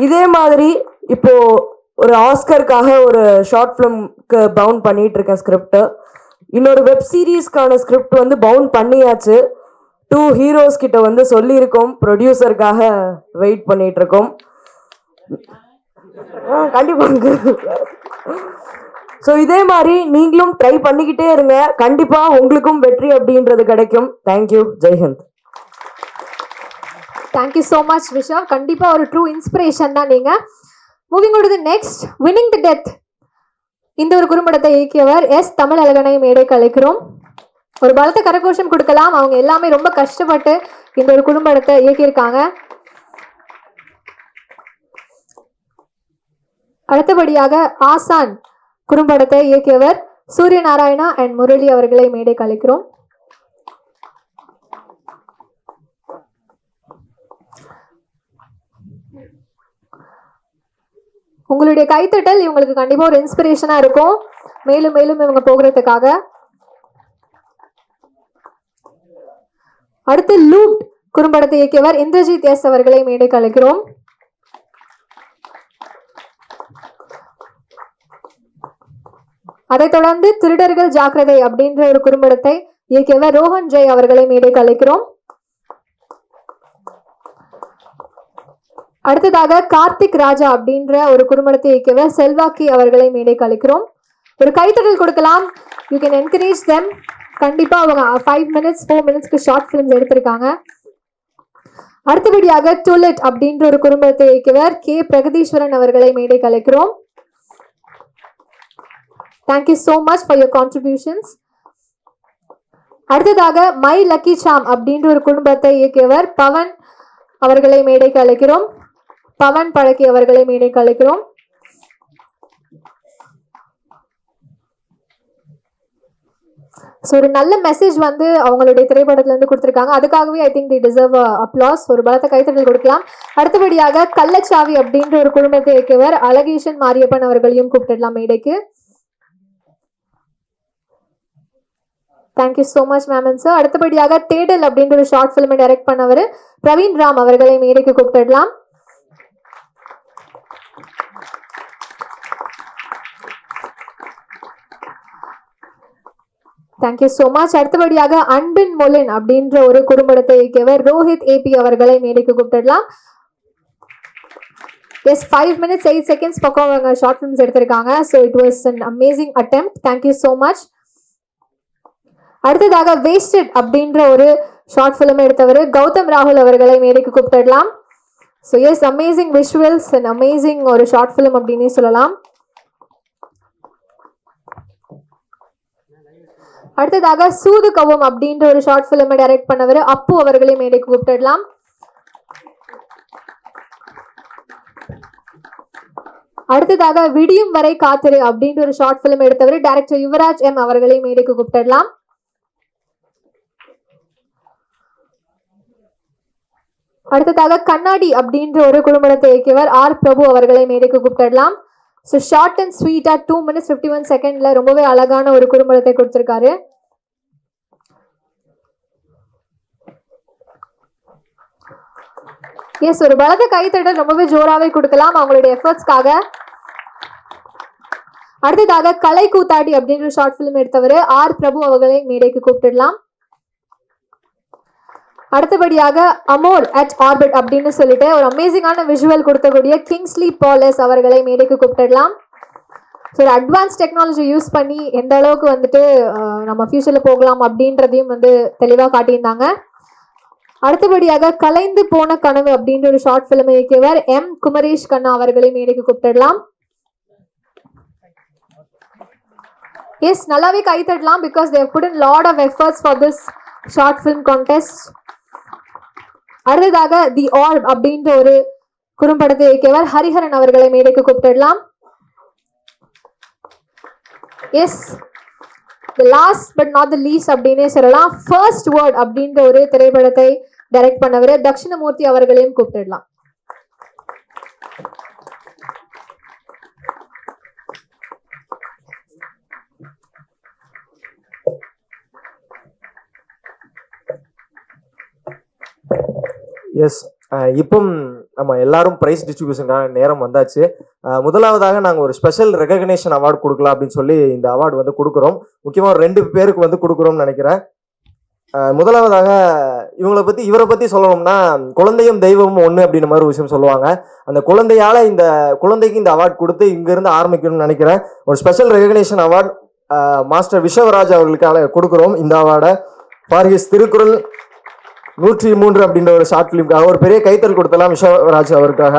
இதே மாதிரி இப்போது ஒரு ஆஸ்கருக்காக ஒரு ஷார்ட் ஃபிலிம்க்கு பவுண்ட் பண்ணிகிட்டு இருக்கேன் ஸ்கிரிப்ட். இன்னொரு வெப் சீரீஸ்க்கான ஸ்கிரிப்ட் வந்து பவுண்ட் பண்ணியாச்சு. 2 ஹீரோஸ் கிட்ட வந்து சொல்லியிருக்கோம். ப்ரொடியூசருக்காக வெயிட் பண்ணிட்டு இருக்கோம். கண்டிப்பாக. ஸோ இதே மாதிரி நீங்களும் ட்ரை பண்ணிக்கிட்டே இருங்க. கண்டிப்பாக உங்களுக்கும் வெற்றி அப்படின்றது கிடைக்கும். தேங்க்யூ. ஜெய்ஹிந்த். Thank you so much Vishal. கண்டிப்பாக ஒரு ட்ரூ இன்ஸ்பிரேஷன் தான் நீங்கள். Moving to the next, winning the death. இந்த ஒரு குறும்படத்தை இயக்கியவர் எஸ் தமிழழகனை மேடை கலைக்கிறோம். ஒரு பலத்த கரகோஷம் கொடுக்கலாம். அவங்க எல்லாமே ரொம்ப கஷ்டப்பட்டு இந்த ஒரு குறும்படத்தை இயக்கியிருக்காங்க. அடுத்தபடியாக ஆசான் குறும்படத்தை இயக்கியவர் சூரிய நாராயணா அண்ட் முரளி அவர்களை மேடை கலைக்கிறோம். உங்களுடைய கைத்தட்டல் இவங்களுக்கு கண்டிப்பா ஒரு இன்ஸ்பிரேஷனா இருக்கும், மேலும் மேலும் இவங்க போகிறதுக்காக. அடுத்து லூட் குறும்படத்தை இயக்கியவர் இந்திரஜித் எஸ் அவர்களை மேடை கலைக்கிறோம். அதைத் தொடர்ந்து திருடர்கள் ஜாக்கிரதை அப்படின்ற ஒரு குறும்படத்தை இயக்கியவர் ரோஹன் ஜெய் அவர்களை மேடைக்கு அழைக்கிறோம். அடுத்ததாக கார்த்திக் ராஜா அப்படின்ற ஒரு குறும்படத்தை இயக்கியவர் செல்வாக்கி அவர்களை மேடைக்கு அழைக்கிறோம். ஒரு கைத்தட்டல் கொடுக்கலாம். You can encourage them. கண்டிப்பா அவங்க 5 minutes 4 minutesக்கு ஷார்ட் ஃபிலிம்ஸ் எடுத்திருக்காங்க. அடுத்தபடியாக டுலெட் அப்படின்ற ஒரு குறும்படத்தை இயக்கியவர் கே பிரகதீஸ்வரன் அவர்களை மேடைக்கு அழைக்கிறோம். Thank you so much for your contributions. அடுத்ததாக மை லக்கி சாம் அப்படின்ற ஒரு குடும்பத்தை இயக்கியவர் பவன் அவர்களை மேடைக்கு அழைக்கிறோம். பவன் பழக்கி அவர்களை மேடைக்கு அழைக்கிறோம். ஸோ ஒரு நல்ல மெசேஜ் வந்து அவங்களுடைய திரைப்படத்துல இருந்து கொடுத்துருக்காங்க. அதுக்காகவே I think the deserve applause. ஒரு பலத்த கைத்தட்டல் கொடுக்கலாம். அடுத்தபடியாக கள்ளச்சாவி அப்படின்ற ஒரு குடும்பத்தை இயக்கியவர் அழகேசன் மாரியப்பன் அவர்களையும் கூப்பிட்டுடலாம் மேடைக்கு. Thank you so much ma'am and sir. அடுத்தபடியாக தேடல் அப்படின்ற ஒரு ஷார்ட் ஃபிலிமை டைரக்ட் பண்ணவர் பிரவீன் ராம் அவர்களை மேடைக்கு கூப்பிட்டுடலாம். Thank you so much. அடுத்தபடியாக அன்பின் மொலின் அப்படின்ற ஒரு குறும்படத்தை இயக்கியவர் ரோஹித் ஏபி அவர்களை மேடைக்கு கூப்பிட்டுடலாம். எஸ் 5 minutes 8 seconds பக்கம் அவங்க ஷார்ட் ஃபிலிம்ஸ் எடுத்திருக்காங்க. So it was an amazing attempt. Thank you so much. அடுத்ததாக வேஸ்டட் அப்படின்ற ஒரு ஷார்ட் ஃபிலிம் எடுத்தவர் கௌதம் ராகுல் அவர்களை மேடைக்கு கூப்பிட்டுடலாம். So yes amazing visuals and amazing ஒரு ஷார்ட் ஃபிலிம் அப்படின்னே சொல்லலாம். அடுத்ததாக சூது கவம் அப்படின்ற ஒரு ஷார்ட் ஃபிலிமை டைரக்ட் பண்ணவர் அப்பு அவர்களை மேடைக்கு கூப்பிட்டுடலாம். அடுத்ததாக விடியும் வரை காத்திரு அப்படின்ற ஒரு ஷார்ட் ஃபிலிம் எடுத்தவர் டைரக்டர் யுவராஜ் எம் அவர்களை மேடைக்கு கூப்பிட்டுடலாம். அடுத்ததாக கண்ணாடி அப்படின்ற ஒரு குடும்பத்தை இயக்கியவர் ஆர் பிரபு அவர்களை மேடைக்கு கூப்பிட்டுடலாம். ஸோ ஷார்ட் அண்ட் ஸ்வீட்டா 2 minutes 51 seconds ரொம்பவே அழகான ஒரு குறும்படத்தை கொடுத்திருக்காரு. எஸ் ஒரு பலத்த கைத்தட்டல் ரொம்பவே ஜோராவே கொடுக்கலாம் அவங்களுடைய எஃபர்ட்ஸ்க்காக. அடுத்ததாக கலை கூத்தாடி அப்படின்ற ஷார்ட் ஃபிலிம் எடுத்தவர் ஆர் பிரபு அவர்களை மேடைக்கு கூப்பிட்டுடலாம். அடுத்தபடியாக அமோர் அட் ஆர்பிட் அப்படின்னு சொல்லிட்டு ஒரு அமேசிங்கான விஷுவல் கொடுக்கக்கூடிய கிங்ஸ்லி பாலஸ் அவர்களை மேடைக்கு கூப்பிட்டுடலாம். ஸோ ஒரு அட்வான்ஸ் டெக்னாலஜி யூஸ் பண்ணி எந்த அளவுக்கு வந்துட்டு நம்ம ஃபியூச்சரில் போகலாம் அப்படின்றதையும் வந்து தெளிவாக காட்டியிருந்தாங்க. அடுத்தபடியாக கலைந்து போன கனவு அப்படின்ற ஒரு ஷார்ட் ஃபிலிம் இயக்கியவர் எம் குமரேஷ் கண்ணா அவர்களை மேடைக்கு கூப்பிட்டுடலாம். எஸ் நல்லாவே கைத்தட்டலாம் because they have put in lot of efforts for this short film contest. அடுத்ததாக தி ஆர்ப் அப்படின்ற ஒரு குறும்படத்தை இயக்கியவர் ஹரிஹரன் அவர்களை மேடைக்கு கூப்பிட்டுடலாம். Yes the last but not the least அப்படின்னே சொல்லலாம். ஃபர்ஸ்ட் வேர்ட் அப்படின்ற ஒரு திரைப்படத்தை டைரக்ட் பண்ணவர் தட்சிணமூர்த்தி அவர்களையும் கூப்பிட்டுடலாம். எஸ் இப்போ நம்ம எல்லாரும் ப்ரைஸ் டிஸ்ட்ரிபியூஷனுக்கான நேரம் வந்தாச்சு. முதலாவதாக நாங்கள் ஒரு ஸ்பெஷல் ரெகக்னேஷன் அவார்டு கொடுக்கலாம் அப்படின்னு சொல்லி இந்த அவார்டு வந்து கொடுக்குறோம். முக்கியமாக 2 பேருக்கு வந்து கொடுக்குறோம்னு நினைக்கிறேன். முதலாவதாக இவரை பற்றி சொல்லணும்னா குழந்தையும் தெய்வமும் ஒன்று அப்படின்ற மாதிரி ஒரு விஷயம் சொல்லுவாங்க. அந்த குழந்தைக்கு இந்த அவார்டு கொடுத்து இங்கேருந்து ஆரம்பிக்கணும்னு நினைக்கிறேன். ஒரு special recognition award master Vishwaraj அவர்களுக்காக கொடுக்குறோம். இந்த அவார்டை ஃபார் ஹிஸ் திருக்குறள் 103 அப்படின்ற ஒரு ஷார்ட் ஃபிலிம்காக ஒரு பெரிய கைத்தல் கொடுத்தலாம் விஸ்வராஜ் அவருக்காக.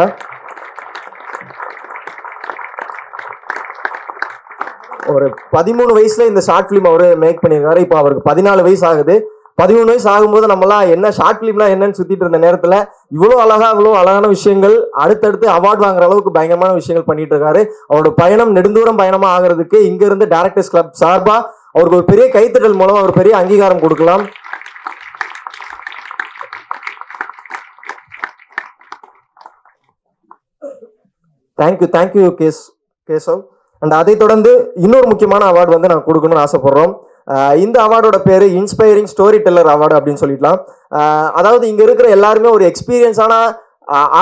ஒரு 13 வயசுல இந்த ஷார்ட் ஃபிலிம் அவரு மேக் பண்ணியிருக்காரு. இப்போ அவருக்கு 14 வயசு ஆகுது. 13 வயசு ஆகும்போது நம்மளாம் என்ன ஷார்ட் ஃபிலிம்லாம் என்னன்னு சுத்திட்டு இருந்த நேரத்துல இவ்வளோ அழகான விஷயங்கள் அடுத்தடுத்து அவார்டு வாங்குற அளவுக்கு பயங்கரமான விஷயங்கள் பண்ணிட்டு இருக்காரு. அவரோட பயணம் நெடுந்தூரம் பயணமா ஆகிறதுக்கு இங்க இருந்து டைரக்டர்ஸ் கிளப் சார்பா அவருக்கு ஒரு பெரிய கைத்தட்டல் மூலம் ஒரு பெரிய அங்கீகாரம் கொடுக்கலாம். தேங்க்யூ கேசவ். அண்ட் அதை தொடர்ந்து இன்னொரு முக்கியமான அவார்டு வந்து நாங்கள் கொடுக்கணும்னு ஆசைப்படுறோம். இந்த அவார்டோட பேர் இன்ஸ்பைரிங் ஸ்டோரி டெல்லர் அவார்டு அப்படின்னு சொல்லிடலாம். அதாவது இங்கே இருக்கிற எல்லாருமே ஒரு எக்ஸ்பீரியன்ஸான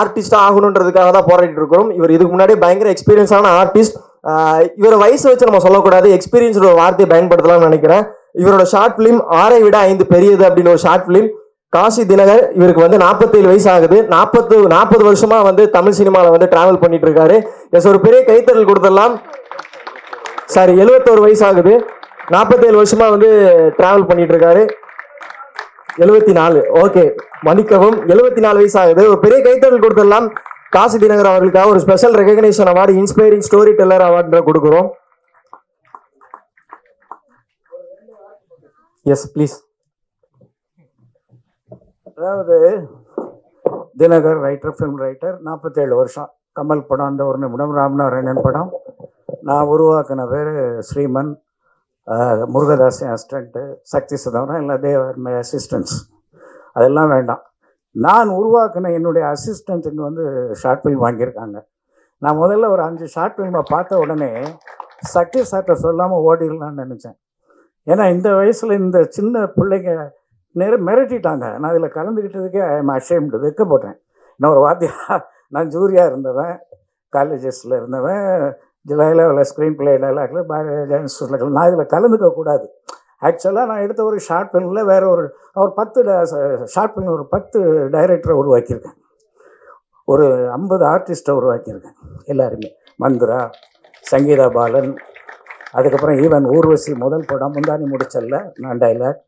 ஆர்டிஸ்டாக ஆகணுன்றதுக்காக தான் போராடிட்டு இருக்கிறோம். இவர் இதுக்கு முன்னாடி பயங்கர எக்ஸ்பீரியன்ஸான ஆர்டிஸ்ட். இவரை வயசு வச்சு நம்ம சொல்லக்கூடாது, எக்ஸ்பீரியன்ஸ் ஒரு வார்த்தையை பயன்படுத்தலாம்னு நினைக்கிறேன். இவரோட ஷார்ட் ஃபிலிம் 6 விட 5 பெரியது அப்படின்னு ஒரு ஷார்ட் ஃபிலிம். காசி தினகர், இவருக்கு வந்து 47 வயசு ஆகுது. 40 வருஷமா வந்து தமிழ் சினிமாவில் வந்து டிராவல் பண்ணிட்டு இருக்காரு. எஸ், ஒரு பெரிய கைத்தறல் கொடுத்துடலாம். சாரி, 71 வயசு ஆகுது. 47 வருஷமா வந்து டிராவல் பண்ணிட்டு இருக்காரு. 74, ஓகே மன்னிக்கவும், 74 வயசு ஆகுது. ஒரு பெரிய கைத்தறல் கொடுத்துடலாம். காசி தினகர் அவர்களுக்காக ஒரு special recognition award, inspiring storyteller award கொடுக்குறோம். Yes please. அதாவது தினகர் ரைட்டர், ஃபிலிம் ரைட்டர், 47 வருஷம். கமல் படம் அந்த ஒரு நிமிடம், ராமநாராயணன் படம். நான் உருவாக்கின பேர் ஸ்ரீமன், முருகதாஸ் அசிஸ்டண்ட்டு, சக்தி சிதம்பரம், இல்லை தேவர் மை அசிஸ்டன்ட்ஸ். அதெல்லாம் வேண்டாம். நான் உருவாக்கின என்னுடைய அசிஸ்டண்ட்டுங்க வந்து ஷார்ட் ஃபிலிம் வாங்கியிருக்காங்க. நான் முதல்ல ஒரு 5 ஷார்ட் ஃபிலிமை பார்த்த உடனே சக்தி சார்ட்ட சொல்லாமல் ஓடிடலான்னு நினச்சேன். ஏன்னா இந்த வயசில் இந்த சின்ன பிள்ளைங்க மிரட்டிட்டாங்க. நான் இதில் கலந்துக்கிட்டதுக்கே ஐ எம் அஷேம்டு, வெட்கப்பட்டேன். நான் ஒரு வாத்தியா, நான் ஜூரியாக இருந்தவன், காலேஜஸில் இருந்தவன், லெவலில் ஸ்க்ரீன் பிளே டைலாக்ல நான் இதில் கலந்துக்கக்கூடாது. ஆக்சுவலாக நான் எடுத்த ஒரு ஷார்ட் ஃபிலிமில் வேறு ஒரு 10 ஷார்ட் ஃபிலிம், ஒரு 10 டைரக்டரை உருவாக்கியிருக்கேன், ஒரு 50 ஆர்டிஸ்ட்டை உருவாக்கியிருக்கேன். எல்லாருமே மந்திரா, சங்கீதா பாலன், அதுக்கப்புறம் ஈவன் ஊர்வசி முதல் படம் முந்தானி முடிச்சல்ல நான் டைலாக்,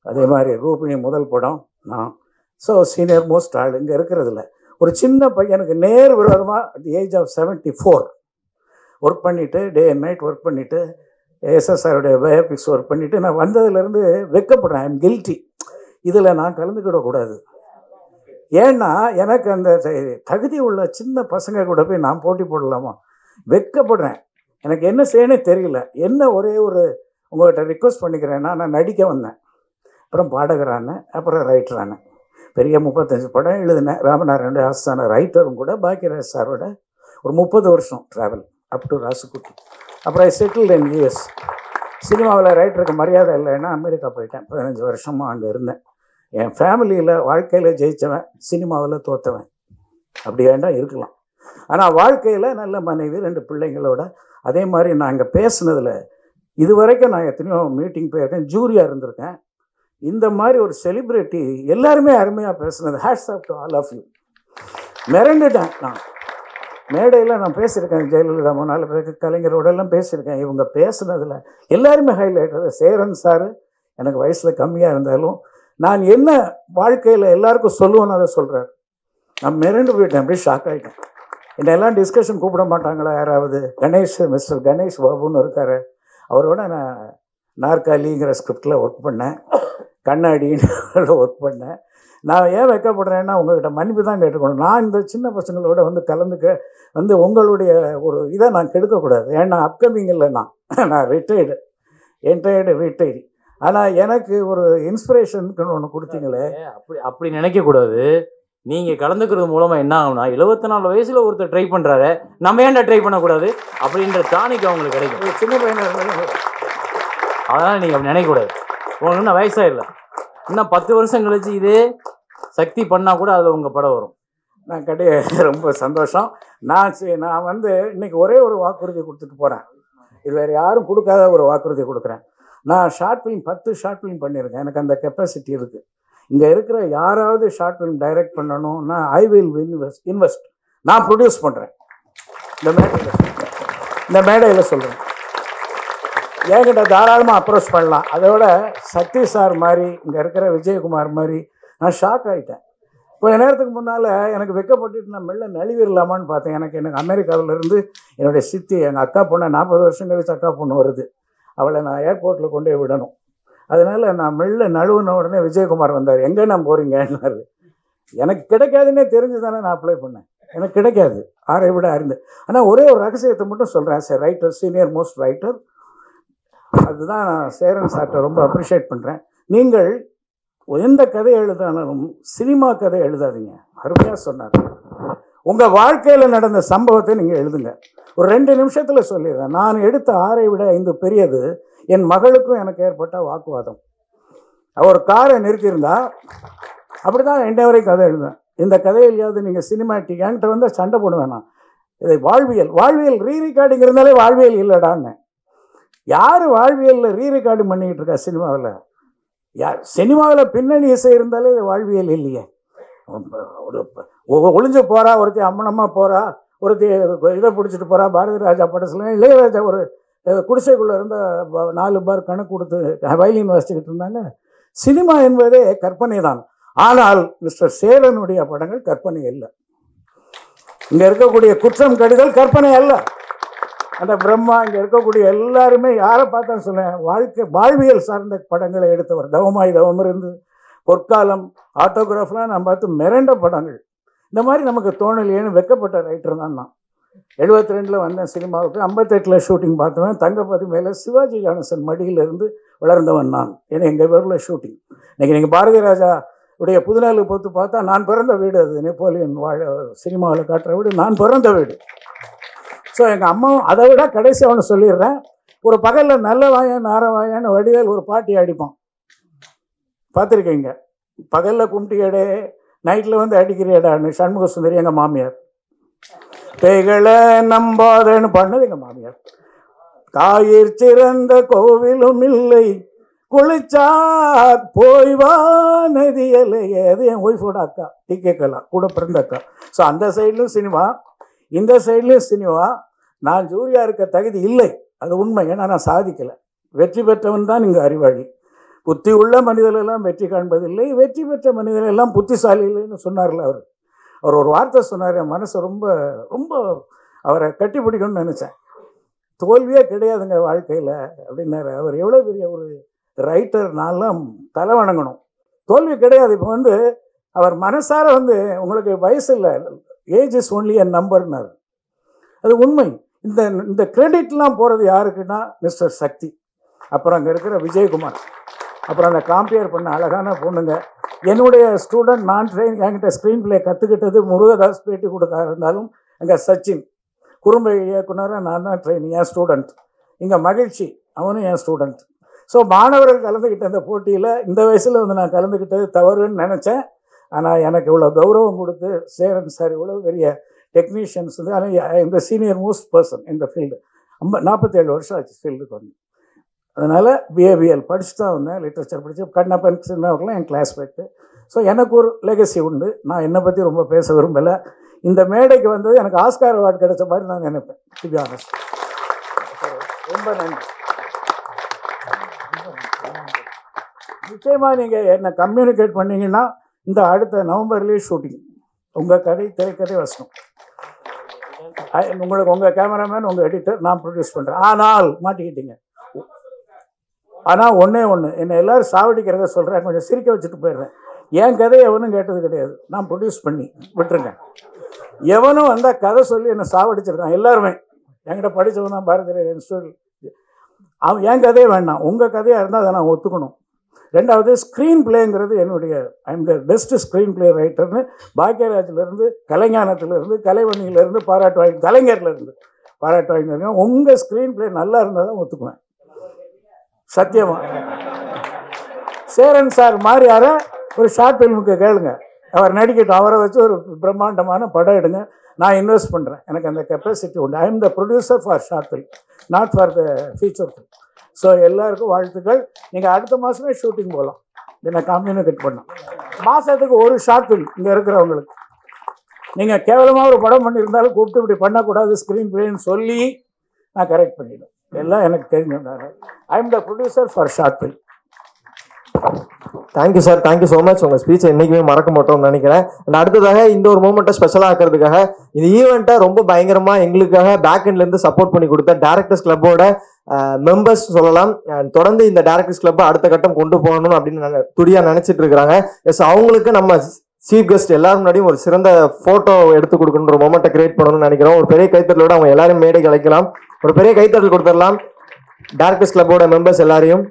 அதே மாதிரி ரூபினி முதல் படம் நான். ஸோ சீனியர் மோஸ்ட் ஆள் இங்கே இருக்கிறதில்ல. ஒரு சின்ன பையனுக்கு நேர் விரோதமாக at the age of 74 work பண்ணிவிட்டு, டே அண்ட் நைட் ஒர்க் பண்ணிவிட்டு, எஸ்எஸ்ஆருடைய பயோபிக்ஸ் ஒர்க் பண்ணிவிட்டு நான் வந்ததுலேருந்து வெட்கப்படுறேன். I am guilty. இதில் நான் கலந்துக்கிடக்கூடாது. ஏன்னா எனக்கு அந்த தகுதி உள்ள சின்ன பசங்க கூட போய் நான் போட்டி போடலாமா? வெட்கப்படுறேன். எனக்கு என்ன செய்யணும்னே தெரியல. என்ன ஒரே ஒரு உங்கள்கிட்ட ரிக்வஸ்ட் பண்ணிக்கிறேன்னா, நான் நடிக்க வந்தேன், அப்புறம் பாடகரான, அப்புறம் ரைட்டரான, பெரிய 35 படம் எழுதினேன். ராமநாராயண ஆஸ்தான ரைட்டரும் கூட, பாக்கியராஜ் சாரோட ஒரு 30 வருஷம் ட்ராவல் அப் டு ராசுக்குட்டி. அப்புறம் செட்டில்டு இன் யூஎஸ். சினிமாவில் ரைட்டருக்கு மரியாதை இல்லைன்னா அமெரிக்கா போயிட்டேன். 15 வருஷமாக அங்கே இருந்தேன். என் ஃபேமிலியில் வாழ்க்கையில் ஜெயித்தவன், சினிமாவில் தோற்றவன், அப்படி வேண்டாம் இருக்கலாம். ஆனால் வாழ்க்கையில் நல்ல மனைவி, 2 பிள்ளைங்களோட. அதே மாதிரி நான் இங்கே பேசுனதில் இது வரைக்கும் நான் எத்தனையோ மீட்டிங் போயிருக்கேன், ஜூரியாக இருந்திருக்கேன். இந்த மாதிரி ஒரு செலிப்ரிட்டி எல்லாருமே அருமையாக பேசுனது. Hats off to all of you. மிரண்டுட்டேன். நான் மேடையில் நான் பேசியிருக்கேன், ஜெயலலிதா, 4 பேருக்கு, கலைஞரோடெல்லாம் பேசியிருக்கேன். இவங்க பேசுனதில் எல்லாருமே ஹைலைட். சேரன் சார் எனக்கு வயசில் கம்மியாக இருந்தாலும் நான் என்ன வாழ்க்கையில் எல்லாருக்கும் சொல்லுவேன்னு அதை சொல்கிறார். நான் மிரண்டு போயிட்டேன், அப்படியே ஷாக் ஆகிட்டேன். என்னை எல்லாம் டிஸ்கஷன் கூப்பிட மாட்டாங்களா யாராவது? கணேஷ், மிஸ்டர் கணேஷ் பாபுன்னு இருக்கார், அவரோட நான் நாற்காலிங்கிற ஸ்கிரிப்டில் ஒர்க் பண்ணேன், கண்ணாடின்னு ஒர்க் பண்ணேன். நான் ஏன் வைக்கப்படுறேன்னா உங்கள்கிட்ட மன்னிப்பு தான் கேட்டுக்கணும். நான் இந்த சின்ன பசங்களோட வந்து கலந்துக்க வந்து உங்களுடைய ஒரு இதை நான் கெடுக்கக்கூடாது. ஏன்னா அப்கமிங் இல்லை, நான் ரிட்டையர்டு, ரிட்டையர்டு. ஆனால் எனக்கு ஒரு இன்ஸ்பிரேஷனுக்குன்னு ஒன்று கொடுத்தீங்களே, அப்படி நினைக்கக்கூடாது. நீங்கள் கலந்துக்கிறது மூலமாக என்ன ஆகும்னா, 74 வயசில் ஒருத்தர் ட்ரை பண்ணுறாரு, நம்ம ஏன்டா ட்ரை பண்ணக்கூடாது அப்படின்ற டானிக் அவங்களுக்கு கிடைக்கும். சின்ன பையனாக அதனால் நீங்கள் அப்படி நினைக்கக்கூடாது. உங்களுக்கு இன்னும் வயசாக இன்னும் 10 வருஷம் கழிச்சு இதே சக்தி பண்ணால் கூட அதில் உங்கள் படம் வரும். நான் கிடையாது. ரொம்ப சந்தோஷம். நான் வந்து இன்னைக்கு ஒரே ஒரு வாக்குறுதி கொடுத்துட்டு போகிறேன். இது வேறு யாரும் கொடுக்காத ஒரு வாக்குறுதி கொடுக்குறேன். நான் ஷார்ட் ஃபிலிம் 10 ஷார்ட் ஃபிலிம் பண்ணியிருக்கேன். எனக்கு அந்த கெப்பாசிட்டி இருக்குது. இங்கே இருக்கிற யாராவது ஷார்ட் ஃபிலிம் டைரக்ட் பண்ணணும்னா ஐ வில் இன்வெஸ்ட். நான் ப்ரொடியூஸ் பண்ணுறேன். இந்த மேடையில் சொல்கிறேன். என்கிட்ட தாராளமாக அப்ரோச் பண்ணலாம். அதோட சக்தி சார் மாதிரி, இங்கே இருக்கிற விஜயகுமார் மாதிரி நான் ஷாக் ஆகிட்டேன். கொஞ்ச நேரத்துக்கு முன்னால் எனக்கு வெக்கப்பட்டுட்டு நான் மெல்ல நழுவிடலாமான்னு பார்த்தேன். எனக்கு அமெரிக்காவிலேருந்து என்னுடைய சித்தி, எங்கள் அக்கா பொண்ணை 40 வருஷம் கழிச்சு அக்கா பொண்ணு வருது, அவளை நான் ஏர்போர்ட்டில் கொண்டு போய் விடணும். அதனால் நான் மெல்ல நழுவுன உடனே விஜயகுமார் வந்தார். எங்கே நான் போகிறீங்கன்னாரு. எனக்கு கிடைக்காதுன்னே தெரிஞ்சு தானே நான் அப்ளை பண்ணேன். எனக்கு கிடைக்காது, 6 விட இருந்து. ஆனால் ஒரே ஒரு ரகசியத்தை மட்டும் சொல்கிறேன். Sir writer, senior most writer, அதுதான் நான் சேரன் சார்ட்ட ரொம்ப அப்ரிஷியேட் பண்ணுறேன். நீங்கள் எந்த கதை எழுதாலும் சினிமா கதை எழுதாதீங்க. அருமையாக சொன்னார். உங்கள் வாழ்க்கையில் நடந்த சம்பவத்தை நீங்கள் எழுதுங்க. ஒரு 2 நிமிஷத்தில் சொல்லிடுறேன். நான் எடுத்த 6 விட 5 பெரியது என் மகளுக்கும் எனக்கு ஏற்பட்ட வாக்குவாதம். அவர் காரை நிறுத்தியிருந்தா அப்படி தான் 2 வரை கதை எழுதுவேன். இந்த கதையிலையாவது நீங்கள் சினிமாட்டிக் என்கிட்ட வந்து சண்டை போடுவேன். நான் இது வாழ்வியல் ரீ ரெக்கார்டிங் இருந்தாலே வாழ்வியல் இல்லைடான்னு. யார் வாழ்வியலில் ரீ ரெக்கார்டிங் பண்ணிக்கிட்டு இருக்கா சினிமாவில்? யார் சினிமாவில் பின்னணி இசை இருந்தாலே இது வாழ்வியல் இல்லையே. ஒளிஞ்சு போகிறா ஒருத்தி, அம்மனம்மா போகிறா ஒருத்தி, இதை பிடிச்சிட்டு போகிறா. பாரதி ராஜா படத்தில் இளையராஜா ஒரு குடிசைக்குள்ளே இருந்த 4 பார் கணக்கு கொடுத்து வயலின் வாசிச்சுக்கிட்டு இருந்தாங்க. சினிமா என்பதே கற்பனை தான். ஆனால் மிஸ்டர் சேரனுடைய படங்கள் கற்பனை இல்லை. இங்கே இருக்கக்கூடிய குற்றம் கடிதல் கற்பனை அல்ல. அந்த பிரம்மா, இங்கே இருக்கக்கூடிய எல்லாருமே யாரை பார்த்தாலும் சொல்லுவேன், வாழ்வியல் சார்ந்த படங்களை எடுத்தவர். தவமாய் தவம் இருந்து, பொற்காலம், ஆட்டோகிராஃப்லாம் நான் பார்த்து மிரண்ட படங்கள். இந்த மாதிரி நமக்கு தோணலையேன்னு வெக்கப்பட்ட ரைட்டர் தான் நான். 72 வந்தேன் சினிமாவுக்கு. 58 ஷூட்டிங் பார்த்தவன். தங்கப்பதி மேலே சிவாஜி கணேசன் மடியிலிருந்து வளர்ந்தவன் நான். ஏன்னா எங்கள் பேரில் ஷூட்டிங். இன்றைக்கி நீங்கள் பாரதி ராஜா உடைய புதுநாள் பொத்து பார்த்தா நான் பிறந்த வீடு அது. நெப்போலியன் சினிமாவில் காட்டுற வீடு நான் பிறந்த வீடு. ஸோ எங்கள் அம்மாவும் அதை விட கடைசி அவனு சொல்லிடுறேன், ஒரு பகலில் நல்ல வாயன் நார வாயான்னு வடிவேல் ஒரு பாட்டி அடிப்பான், பார்த்துருக்கீங்க. பகலில் கும்பிட்டியடே, நைட்டில் வந்து அடிக்கிறியடான்னு சண்முக சுந்தரி எங்கள் மாமியார். பேய்களை நம்பாதேன்னு பாடினது எங்கள் மாமியார். தாயிற் சிறந்த கோவிலும் இல்லை, குளிச்சா போய் வா நதியலையே. அது என் ஒய்ஃபோட அக்கா, டிகேக்கெல்லாம் கூட பிறந்த அக்கா. ஸோ அந்த சைட்லையும் சினிமா, இந்த சைட்லேயும் சினிமா. நான் ஜூரியா இருக்க தகுதி இல்லை, அது உண்மை. ஏன்னா நான் சாதிக்கலை. வெற்றி பெற்றவன் தான் இங்கே அறிவாளி. புத்தி உள்ள மனிதர்களெல்லாம் வெற்றி காண்பதில்லை, வெற்றி பெற்ற மனிதர்களெல்லாம் புத்திசாலி இல்லைன்னு சொன்னார்ல அவர். அவர் ஒரு வார்த்தை சொன்னார், என் மனசை ரொம்ப ரொம்ப அவரை கட்டி பிடிக்கணும்னு நினச்சேன். தோல்வியே கிடையாதுங்க வாழ்க்கையில் அப்படின்னாரு. அவர் எவ்வளோ பெரிய ஒரு ரைட்டர், நான்லாம் தலை வணங்கணும். தோல்வி கிடையாது. இப்போ வந்து அவர் மனசார வந்து உங்களுக்கு வயசு இல்லை, ஏஜ் இஸ் ஒன்லி எ நம்பர்னார். அது உண்மை. இந்த கிரெடிட்லாம் போகிறது யாருக்குன்னா மிஸ்டர் சக்தி, அப்புறம் அங்கே இருக்கிற விஜயகுமார், அப்புறம் அந்த காம்பியர் பண்ண அழகான பொண்ணுங்க. என்னுடைய ஸ்டூடெண்ட், நான் என்கிட்ட ஸ்க்ரீன் பிளே கற்றுக்கிட்டது முருகதாஸ் பேட்டி கொடுத்தா இருந்தாலும் அங்கே சச்சின் குறும்ப இயக்குனராக நான் தான் ட்ரெயினிங், என் ஸ்டூடெண்ட். இங்கே மகிழ்ச்சி, அவனும் என் ஸ்டூடெண்ட். ஸோ மாணவர்கள் கலந்துக்கிட்ட இந்த போட்டியில் இந்த வயசில் வந்து நான் கலந்துக்கிட்டது தவறுன்னு நினச்சேன். ஆனால் எனக்கு இவ்வளோ கௌரவம் கொடுத்து சேரன் சார் இவ்வளோ பெரிய டெக்னீஷியன்ஸ் வந்து, ஆனால் இந்த சீனியர் மோஸ்ட் பர்சன் இந்த ஃபீல்டு. 47 வருஷம் ஆச்சு ஃபீல்டுக்கு வந்து. அதனால் பிஏபிஎல் படிச்சு தான் வந்தேன், லிட்ரேச்சர் படித்து. கண்ணப்பன் சின்னவர்கள்லாம் என் கிளாஸ்மேட்டு. ஸோ எனக்கு ஒரு லெகசி உண்டு. நான் என்னை பற்றி ரொம்ப பேச விரும்பலை. இந்த மேடைக்கு வந்தது எனக்கு ஆஸ்கார் அவார்டு கிடைச்ச மாதிரி நான் நினைப்பேன், டு பி ஆனஸ்ட். ரொம்ப நன்றி. நிச்சயமாக நீங்கள் என்னை கம்யூனிகேட் பண்ணிங்கன்னா இந்த அடுத்த நவம்பர்லேயே ஷூட்டிங். உங்கள் கதை, திரைக்கதை வசனம் உங்களுக்கு, உங்கள் கேமராமேன், உங்கள் எடிட்டர், நான் ப்ரொடியூஸ் பண்ணுறேன். ஆனால் மாட்டிக்கிட்டீங்க. ஆனால் ஒன்றே ஒன்று, என்னை எல்லோரும் சாவடிக்கிறத சொல்கிறேன், கொஞ்சம் சிரிக்க வச்சுட்டு போயிடுறேன். என் கதையை எவனும் கேட்டது கிடையாது, நான் ப்ரொடியூஸ் பண்ணி விட்டுருங்க. எவனும் வந்தால் கதை சொல்லி என்னை சாவடிச்சிருக்கான். எல்லாருமே என்கிட்ட படித்தவன் தான் பாரதிய இன்ஸ்டியூட். அவன் என் கதையே வேண்டாம், உங்கள் கதையாக இருந்தால் அதை நான் ஒத்துக்கணும். ரெண்டாவது, ஸ்க்ரீன் பிளேங்கிறது என்னுடைய, I am the best screenplay ரைட்டர்னு பாக்கியராஜிலேருந்து, கலைஞானத்திலேருந்து, கலைவணியிலேருந்து பாராட்டு வாங்கி, கலைஞர்லேருந்து பாராட்டு வாங்கியிருக்கேன். உங்கள் ஸ்க்ரீன் பிளே நல்லா இருந்தால் தான் ஒத்துக்குவேன், சத்தியமா. சேரன் சார் மாதிரி யார ஒரு ஷார்ட் ஃபிலிமுக்கு கேளுங்க, அவர் நடிக்கட்டும், அவரை வச்சு ஒரு பிரம்மாண்டமான படம் எடுங்க, நான் இன்வெஸ்ட் பண்ணுறேன். எனக்கு அந்த கெப்பாசிட்டி உண்டு. ஐ am the producer for short film, not for the feature film. So எல்லாருக்கும் வாழ்த்துக்கள். நீங்கள் அடுத்த மாதமே ஷூட்டிங் போகலாம், என்னை கம்யூனிகேட் பண்ணோம். மாதத்துக்கு ஒரு ஷார்ட் ஃபிலிம் இங்கே இருக்கிறவங்களுக்கு. நீங்கள் கேவலமாக ஒரு படம் பண்ணியிருந்தாலும் கூப்பிட்டு இப்படி பண்ணக்கூடாது ஸ்க்ரீன் பிளேன்னு சொல்லி நான் கரெக்ட் பண்ணிவிடுவேன். எல்லாம் எனக்கு தெரிஞ்சுட்டாங்க. I am the producer for short film. Thank you sir, thank you so much. உங்கள் ஸ்பீச்சை என்றைக்குமே மறக்க மாட்டோம்னு நினைக்கிறேன். அண்ட் அடுத்ததாக இந்த ஒரு மூமெண்ட்டை ஸ்பெஷலாக ஆக்கிறதுக்காக, இந்த ஈவெண்ட்டை ரொம்ப பயங்கரமாக எங்களுக்காக பேக் எண்ட்லேருந்து சப்போர்ட் பண்ணி கொடுத்த டேரக்டர்ஸ் கிளப்போட மெம்பர்ஸ் சொல்லலாம். தொடர்ந்து இந்த டேரக்டர்ஸ் கிளப்பை அடுத்த கட்டம் கொண்டு போகணும் அப்படின்னு துடியாக நினச்சிட்டு இருக்கிறாங்க. எஸ், அவங்களுக்கு நம்ம சீஃப் கெஸ்ட் எல்லாரும் முன்னாடியும் ஒரு சிறந்த ஃபோட்டோ எடுத்து கொடுக்கணுன்ற ஒரு மொமெண்ட்டை கிரியேட் பண்ணணும்னு நினைக்கிறோம். ஒரு பெரிய கைத்தட்டலோட அவங்க எல்லாரும் மேடைக்கு அழைக்கலாம். ஒரு பெரிய கைத்தட்டல் கொடுத்துடலாம் டேரக்டர்ஸ் கிளப்போட மெம்பர்ஸ் எல்லாரையும்.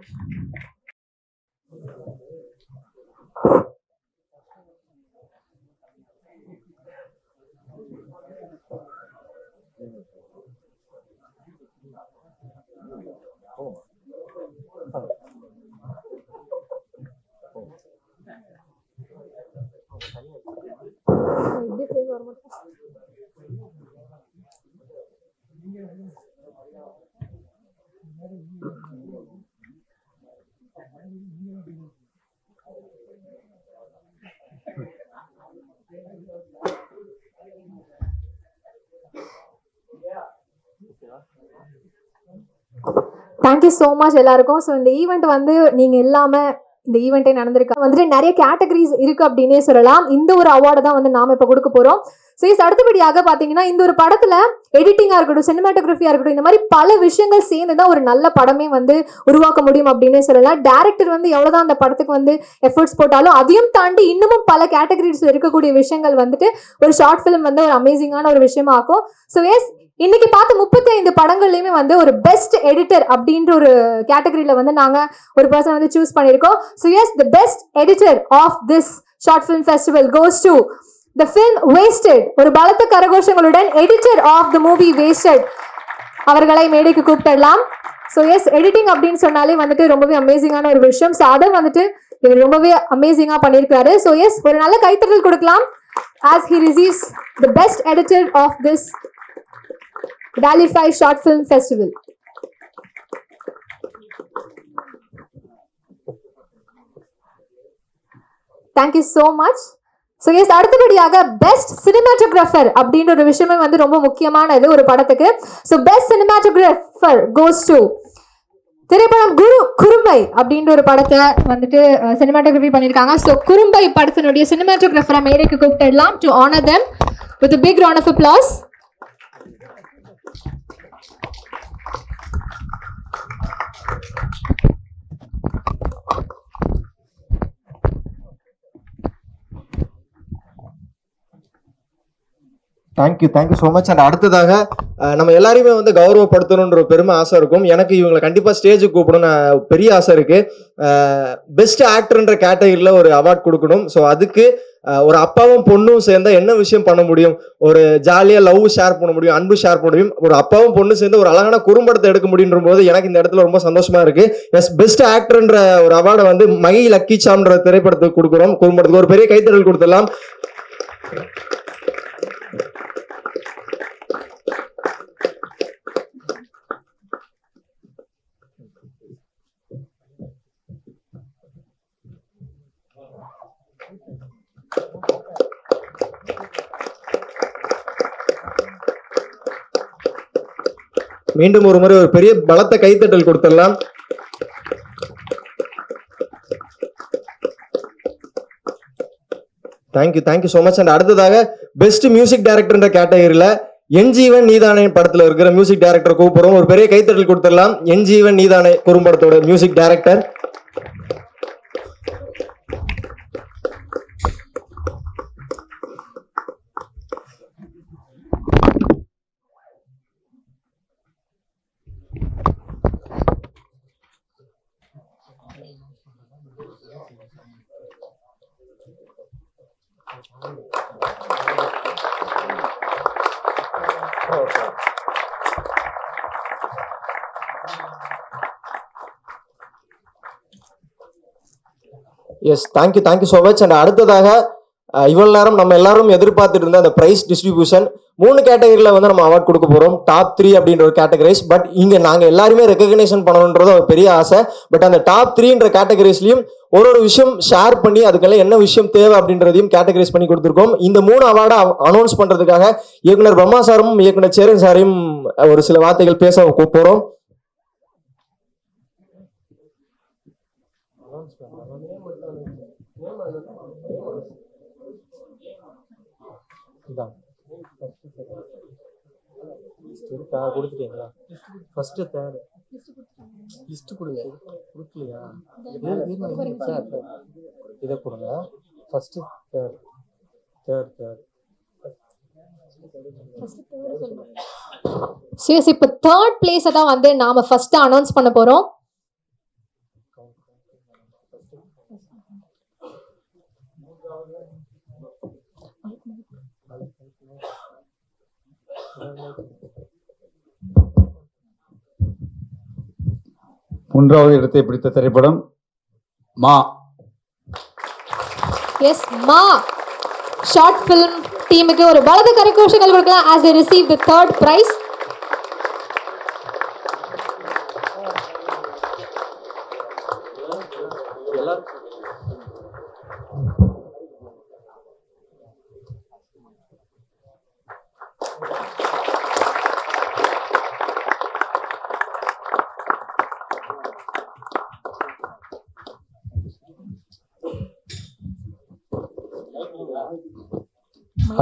தேங்க்யூ ஸோ மச் எல்லாருக்கும். ஸோ இந்த ஈவெண்ட் வந்து நீங்கள் இல்லாமல் இந்த ஈவெண்ட்டே நடந்திருக்கு வந்துட்டு நிறைய கேட்டகரிஸ் இருக்குது அப்படின்னே சொல்லலாம். இந்த ஒரு அவார்டை தான் வந்து நாம் இப்போ கொடுக்க போகிறோம். ஸோ அடுத்தபடியாக பார்த்தீங்கன்னா இந்த ஒரு படத்தில் எடிட்டிங்காக இருக்கட்டும், சினிமாட்டோகிராஃபியாக இருக்கட்டும், இந்த மாதிரி பல விஷயங்கள் சேர்ந்து தான் ஒரு நல்ல படமே வந்து உருவாக்க முடியும் அப்படின்னே சொல்லலாம். டேரக்டர் வந்து எவ்வளோதான் அந்த படத்துக்கு வந்து எஃபர்ட்ஸ் போட்டாலும் அதையும் தாண்டி இன்னமும் பல கேட்டகரிஸ் இருக்கக்கூடிய விஷயங்கள் வந்துட்டு ஒரு ஷார்ட் ஃபிலிம் வந்து ஒரு அமேசிங்கான ஒரு விஷயமா ஆக்கும். ஸோ இன்னைக்கு பார்த்த 35 படங்கள்லையுமே வந்து ஒரு பெஸ்ட் எடிட்டர் அப்படின்ற ஒரு கேட்டகரியில வந்து நாங்க ஒரு பர்சன் வந்து சூஸ் பண்ணியிருக்கோம். So the best editor of this short film festival goes to the film wasted. ஒரு பலத்த கரகோஷங்களுடன் editor of the movie wasted அவர்களை மேடைக்கு கூப்பிடலாம். ஸோ எடிட்டிங் அப்படின்னு சொன்னாலே வந்துட்டு ரொம்பவே அமேசிங்கான ஒரு விஷயம். ஸோ அதை வந்துட்டு இவர் ரொம்பவே அமேசிங்கா பண்ணியிருக்காரு. ஸோ ஒரு நல்ல கைத்தட்டல் கொடுக்கலாம் as he receives the best editor of this Dalify Short Film Festival. Thank you so much. So அடுத்தபடியாக பெஸ்ட் சினிமாட்டோகிராஃபர் அப்படின்ற ஒரு விஷயமே வந்து ரொம்ப முக்கியமானது ஒரு படத்துக்கு. So best cinematographer goes to திரைப்படம் குறும்பை அப்படின்ற ஒரு படத்தை வந்துட்டு சினிமாட்டோகிராஃபி பண்ணியிருக்காங்க. ஸோ குறும்பை படத்தினுடைய சினிமாட்டோகிராஃபரை மேடைக்கு கூப்பிடலாம் to honour them with a big round of applause. Thank you so much. And அடுத்ததாக நம்ம எல்லாரையுமே வந்து கௌரவப்படுத்தணுன்ற பெருமை ஆசை இருக்கும். எனக்கு இவங்களை கண்டிப்பாக ஸ்டேஜுக்கு கூப்பிடணும் பெரிய ஆசை இருக்குது. பெஸ்ட் ஆக்டர்ன்ற கேட்டகரியில் ஒரு அவார்ட் கொடுக்கணும். ஸோ அதுக்கு ஒரு அப்பாவும் பொண்ணும் சேர்ந்தா என்ன விஷயம் பண்ண முடியும்? ஒரு ஜாலியாக லவ் ஷேர் பண்ண முடியும், அன்பு ஷேர் பண்ண முடியும். ஒரு அப்பாவும் பொண்ணு சேர்ந்து ஒரு அழகான குறும்படத்தை எடுக்க முடியுன்ற போது எனக்கு இந்த இடத்துல ரொம்ப சந்தோஷமா இருக்கு. பெஸ்ட் ஆக்டர்ன்ற ஒரு அவார்டை வந்து மை லக்கி சாம்ன்ற திரைப்படத்துக்கு கொடுக்குறோம். குறும்படத்துக்கு ஒரு பெரிய கைத்தறல் கொடுத்துடலாம். மீண்டும் ஒரு முறை ஒரு பெரிய பலத்த கைத்தட்டல் கொடுத்துடலாம். Thank you so much. அண்ட் அடுத்ததாக பெஸ்ட் மியூசிக் டைரக்டர்ன்ற கேட்டகரியில என் ஜீவன் நீதானே படத்துல இருக்கிற மியூசிக் டைரக்டர் கூப்பிடுறோம். ஒரு பெரிய கைத்தட்டல் கொடுத்துடலாம். என் ஜீவன் நீதானே குறும்படத்தோட music director. Thank you so much. And அடுத்ததாக இவ்வளவு நேரம் நம்ம எல்லாரும் எதிர்பார்த்துட்டு இருந்த அந்த பிரைஸ் டிஸ்ட்ரிபியூஷன் 3 கேட்டகரியில வந்து நம்ம அவார்ட் கொடுக்க போறோம். டாப் 3 அப்படின்ற ஒரு கேட்டகரிஸ். பட் இங்க நாங்க எல்லாருமே ரெகக்னேஷன் பண்ணணுன்றது ஒரு பெரிய ஆசை. பட் அந்த டாப் 3ன்ற கேட்டகரிஸ்லயும் ஒரு விஷயம் ஷேர் பண்ணி அதுக்கெல்லாம் என்ன விஷயம் தேவை அப்படின்றதையும் கேட்டகரைஸ் பண்ணி கொடுத்துருக்கோம். இந்த 3 அவார்டை அனௌன்ஸ் பண்றதுக்காக இயக்குனர் பிரம்மா சாரும் இயக்குனர் சேரன் சாரையும் ஒரு சில வார்த்தைகள் பேச போறோம். கொடுத்துட்டீங்களா? ஃபர்ஸ்ட் தேர்ட் லிஸ்ட் கொடுங்க. கொடுக்கலையா? இதை கொடுங்க. First third. இப்போ தேர்ட் பிளேஸை தான் வந்து நாம ஃபர்ஸ்ட் அனௌன்ஸ் பண்ண போறோம். மூன்றாவது இடத்தை பிடித்த திரைப்படம் மா. எஸ், மா ஷார்ட் ஃபிலிம் டீமுக்கு ஒரு பலத்த கரகோஷங்கள் கொடுக்கலாம் as they receive the third prize.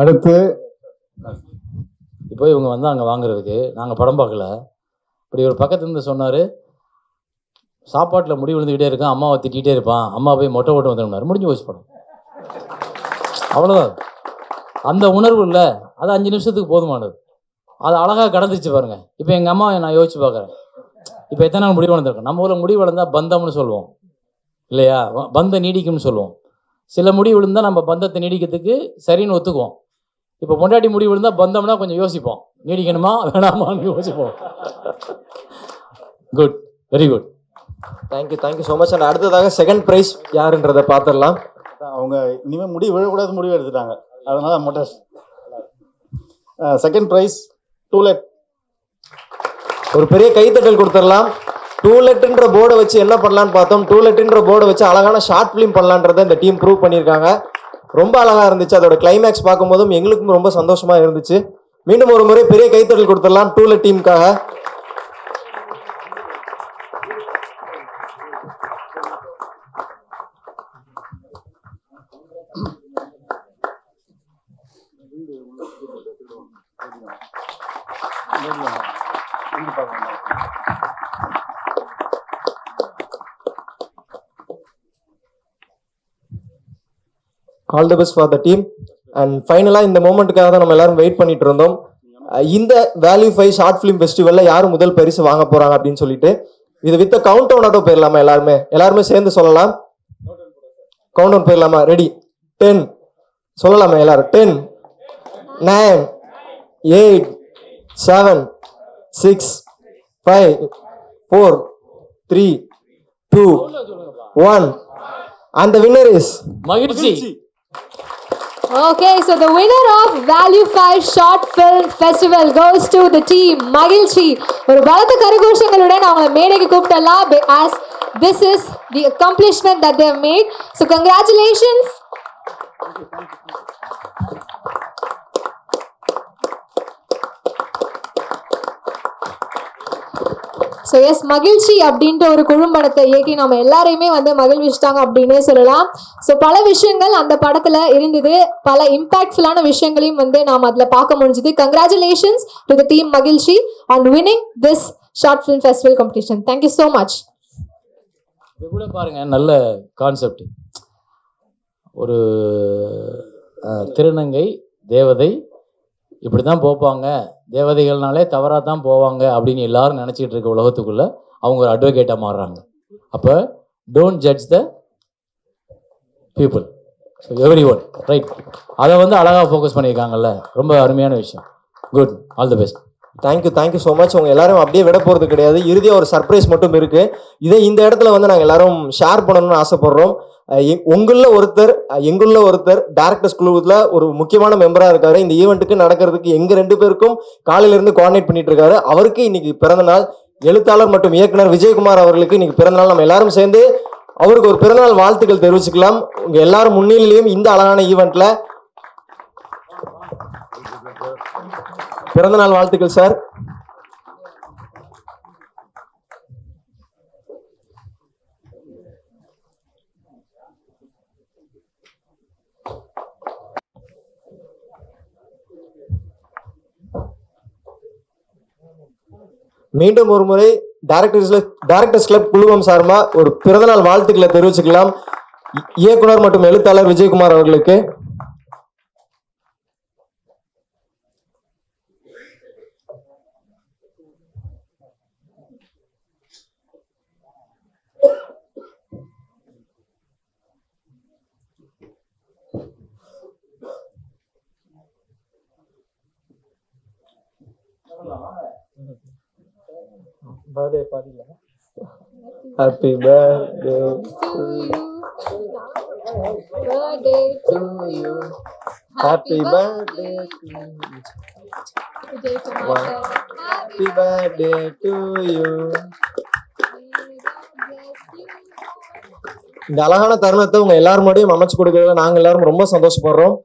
அடுத்து இப்போ இவங்க வந்தாங்க வாங்குறதுக்கு, நாங்கள் படம் பார்க்கல. இப்படி ஒரு பக்கத்துலேருந்து சொன்னார், சாப்பாட்டில் முடி விழுந்துக்கிட்டே இருக்கான், அம்மாவை திட்டிகிட்டே இருப்பான், அம்மா போய் மொட்டை ஓட்டு வந்துடுனார். முடிஞ்சு போச்சு படம். அவ்வளோதான். அந்த உணர்வு இல்லை, அது 5 நிமிஷத்துக்கு போதுமானது. அது அழகாக கடந்துச்சு பாருங்கள். இப்போ எங்கள் அம்மா நான் யோசிச்சு பார்க்குறேன், இப்போ எத்தனை நாள் முடி வளர்ந்துருக்கோம். நம்ம ஊரில் முடி வளர்ந்தால் பந்தம்னு சொல்லுவோம் இல்லையா, பந்தம் நீடிக்கும்னு சொல்லுவோம். சில முடி விழுந்தால் நம்ம பந்தத்தை நீடிக்கிறதுக்கு சரின்னு ஒத்துக்குவோம். இப்போ பொண்டாட்டி முடி விழுந்தால் பந்தம்னா கொஞ்சம் யோசிப்போம், நீடிக்கணுமா வேணாமான்னு யோசிப்போம். Good, very good. Thank you so much. And அடுத்ததாக செகண்ட் ப்ரைஸ் யாருன்றதை பார்த்துடலாம். அவங்க இனிமேல் முடி விழக்கூடாது முடிவு எடுத்துட்டாங்க, அதனால மொட்டை. Second prize to let. ஒரு பெரிய கைத்தட்டல் கொடுத்துடலாம். டூலெட்ன்ற போர்டை வச்சு என்ன பண்ணலான்னு பார்த்தோம், டூலெட்ன்ற போர்டை வச்சு அழகான ஷார்ட் ஃபிலிம் பண்ணலான்றதை இந்த டீம் ப்ரூவ் பண்ணியிருக்காங்க. ரொம்ப அழகா இருந்துச்சு. அதோட கிளைமேக்ஸ் பார்க்கும்போதும் எங்களுக்கும் ரொம்ப சந்தோஷமா இருந்துச்சு. மீண்டும் ஒரு முறை பெரிய கைத்தட்டல் கொடுத்துடலாம் டூலெட் டீமுக்காக. All the best for the team. And ஃபைனலாக இந்த மூமெண்ட்டுக்காக தான் நம்ம எல்லாரும் வெயிட் பண்ணிட்டு இருந்தோம். இந்த வேல்யூ 5 ஷார்ட் ஃபிலிம் ஃபெஸ்டிவலில் யார் முதல் பரிசு வாங்க போகிறாங்க அப்படின்னு சொல்லிட்டு இது வித் கவுண்ட் டவுனோட போயிடலாமா? எல்லாருமே சேர்ந்து சொல்லலாம். கவுண்ட் டவுன் போயிடலாமா? ரெடி? 10 சொல்லலாமா எல்லாரும்? 10, 9, 8, 7, 6, 5, 4, 3, 2, 1. And the winner is Magilchi. Okay, so the winner of Value 5 Short Film Festival goes to the team Magilchi. ஒரு பலத்த கரகோஷங்களுடன் அவங்களை மேடைக்கு கூப்பிடலாம், as this is the accomplishment that they have made. So congratulations. So yes, மகிழ்ச்சி அப்படின்ற ஒரு குறும்படத்தை இயக்கி நம்ம எல்லாரையுமே வந்து மகிழ்விச்சிட்டாங்க அப்படின்னே சொல்லலாம். ஸோ பல விஷயங்கள் அந்த படத்தில் இருந்தது, பல இம்பாக்ட்ஃபுல்லான விஷயங்களையும் வந்து நாம் அதில் பார்க்க முடிஞ்சுது. கங்க்ராச்சுலேஷன்ஸ் டு த டீம் மகிழ்ச்சி on winning this short film festival competition. Thank you so much. இது கூட பாருங்க, நல்ல கான்செப்ட். ஒரு திருநங்கை தேவதை இப்படி தான் போப்பாங்க, தேவதைகள்னாலே தவறாக தான் போவாங்க அப்படின்னு எல்லாரும் நினச்சிக்கிட்டு இருக்க உலகத்துக்குள்ளே அவங்க ஒரு அட்வொகேட்டாக மாறுறாங்க. அப்போ don't judge the people, every one, right? அதை வந்து அழகாக ஃபோக்கஸ் பண்ணியிருக்காங்கல்ல, ரொம்ப அருமையான விஷயம். Good, all the best. Thank you so much. உங்கள் எல்லாரும் அப்படியே விட போகிறது கிடையாது. இறுதியாக ஒரு சர்ப்ரைஸ் மட்டும் இருக்குது. இதை இந்த இடத்துல வந்து நாங்கள் எல்லாரும் ஷேர் பண்ணணும்னு ஆசைப்படுறோம். எங்குள்ள ஒருத்தர் டைரக்டர்ஸ் குழுவில் ஒரு முக்கியமான மெம்பராக இருக்காரு. இந்த ஈவெண்ட்டுக்கு நடக்கிறதுக்கு எங்கள் 2 பேருக்கும் காலையிலேருந்து கோஆர்டினேட் பண்ணிட்டு இருக்காரு. அவருக்கு இன்னைக்கு பிறந்தநாள். எழுத்தாளர் மற்றும் இயக்குனர் விஜயகுமார் அவர்களுக்கு இன்னைக்கு பிறந்தநாள். நம்ம எல்லாரும் சேர்ந்து அவருக்கு ஒரு பிறந்தநாள் வாழ்த்துக்கள் தெரிவிச்சுக்கலாம். உங்கள் எல்லாரும் முன்னிலையிலையும் இந்த அழகான ஈவெண்ட்ல பிறந்தநாள் வாழ்த்துக்கள் சார். மீண்டும் ஒரு முறை டைரக்டர்ஸ் கிளப் குழுமம் சார்பா ஒரு பிறந்தநாள் வாழ்த்துக்களை தெரிவிச்சுக்கலாம் இயக்குனர் மற்றும் எழுத்தாளர் விஜயகுமார் அவர்களுக்கு. பர்த்டே பார்ட்டில happy birthday to you, happy birthday to you, happy birthday to you. இந்த அழகான தருணத்தை உங்க எல்லாரும் முன்னாடியும் அமைச்சு கொடுக்கறதுல நாங்க எல்லாரும் ரொம்ப சந்தோஷப்படுறோம்.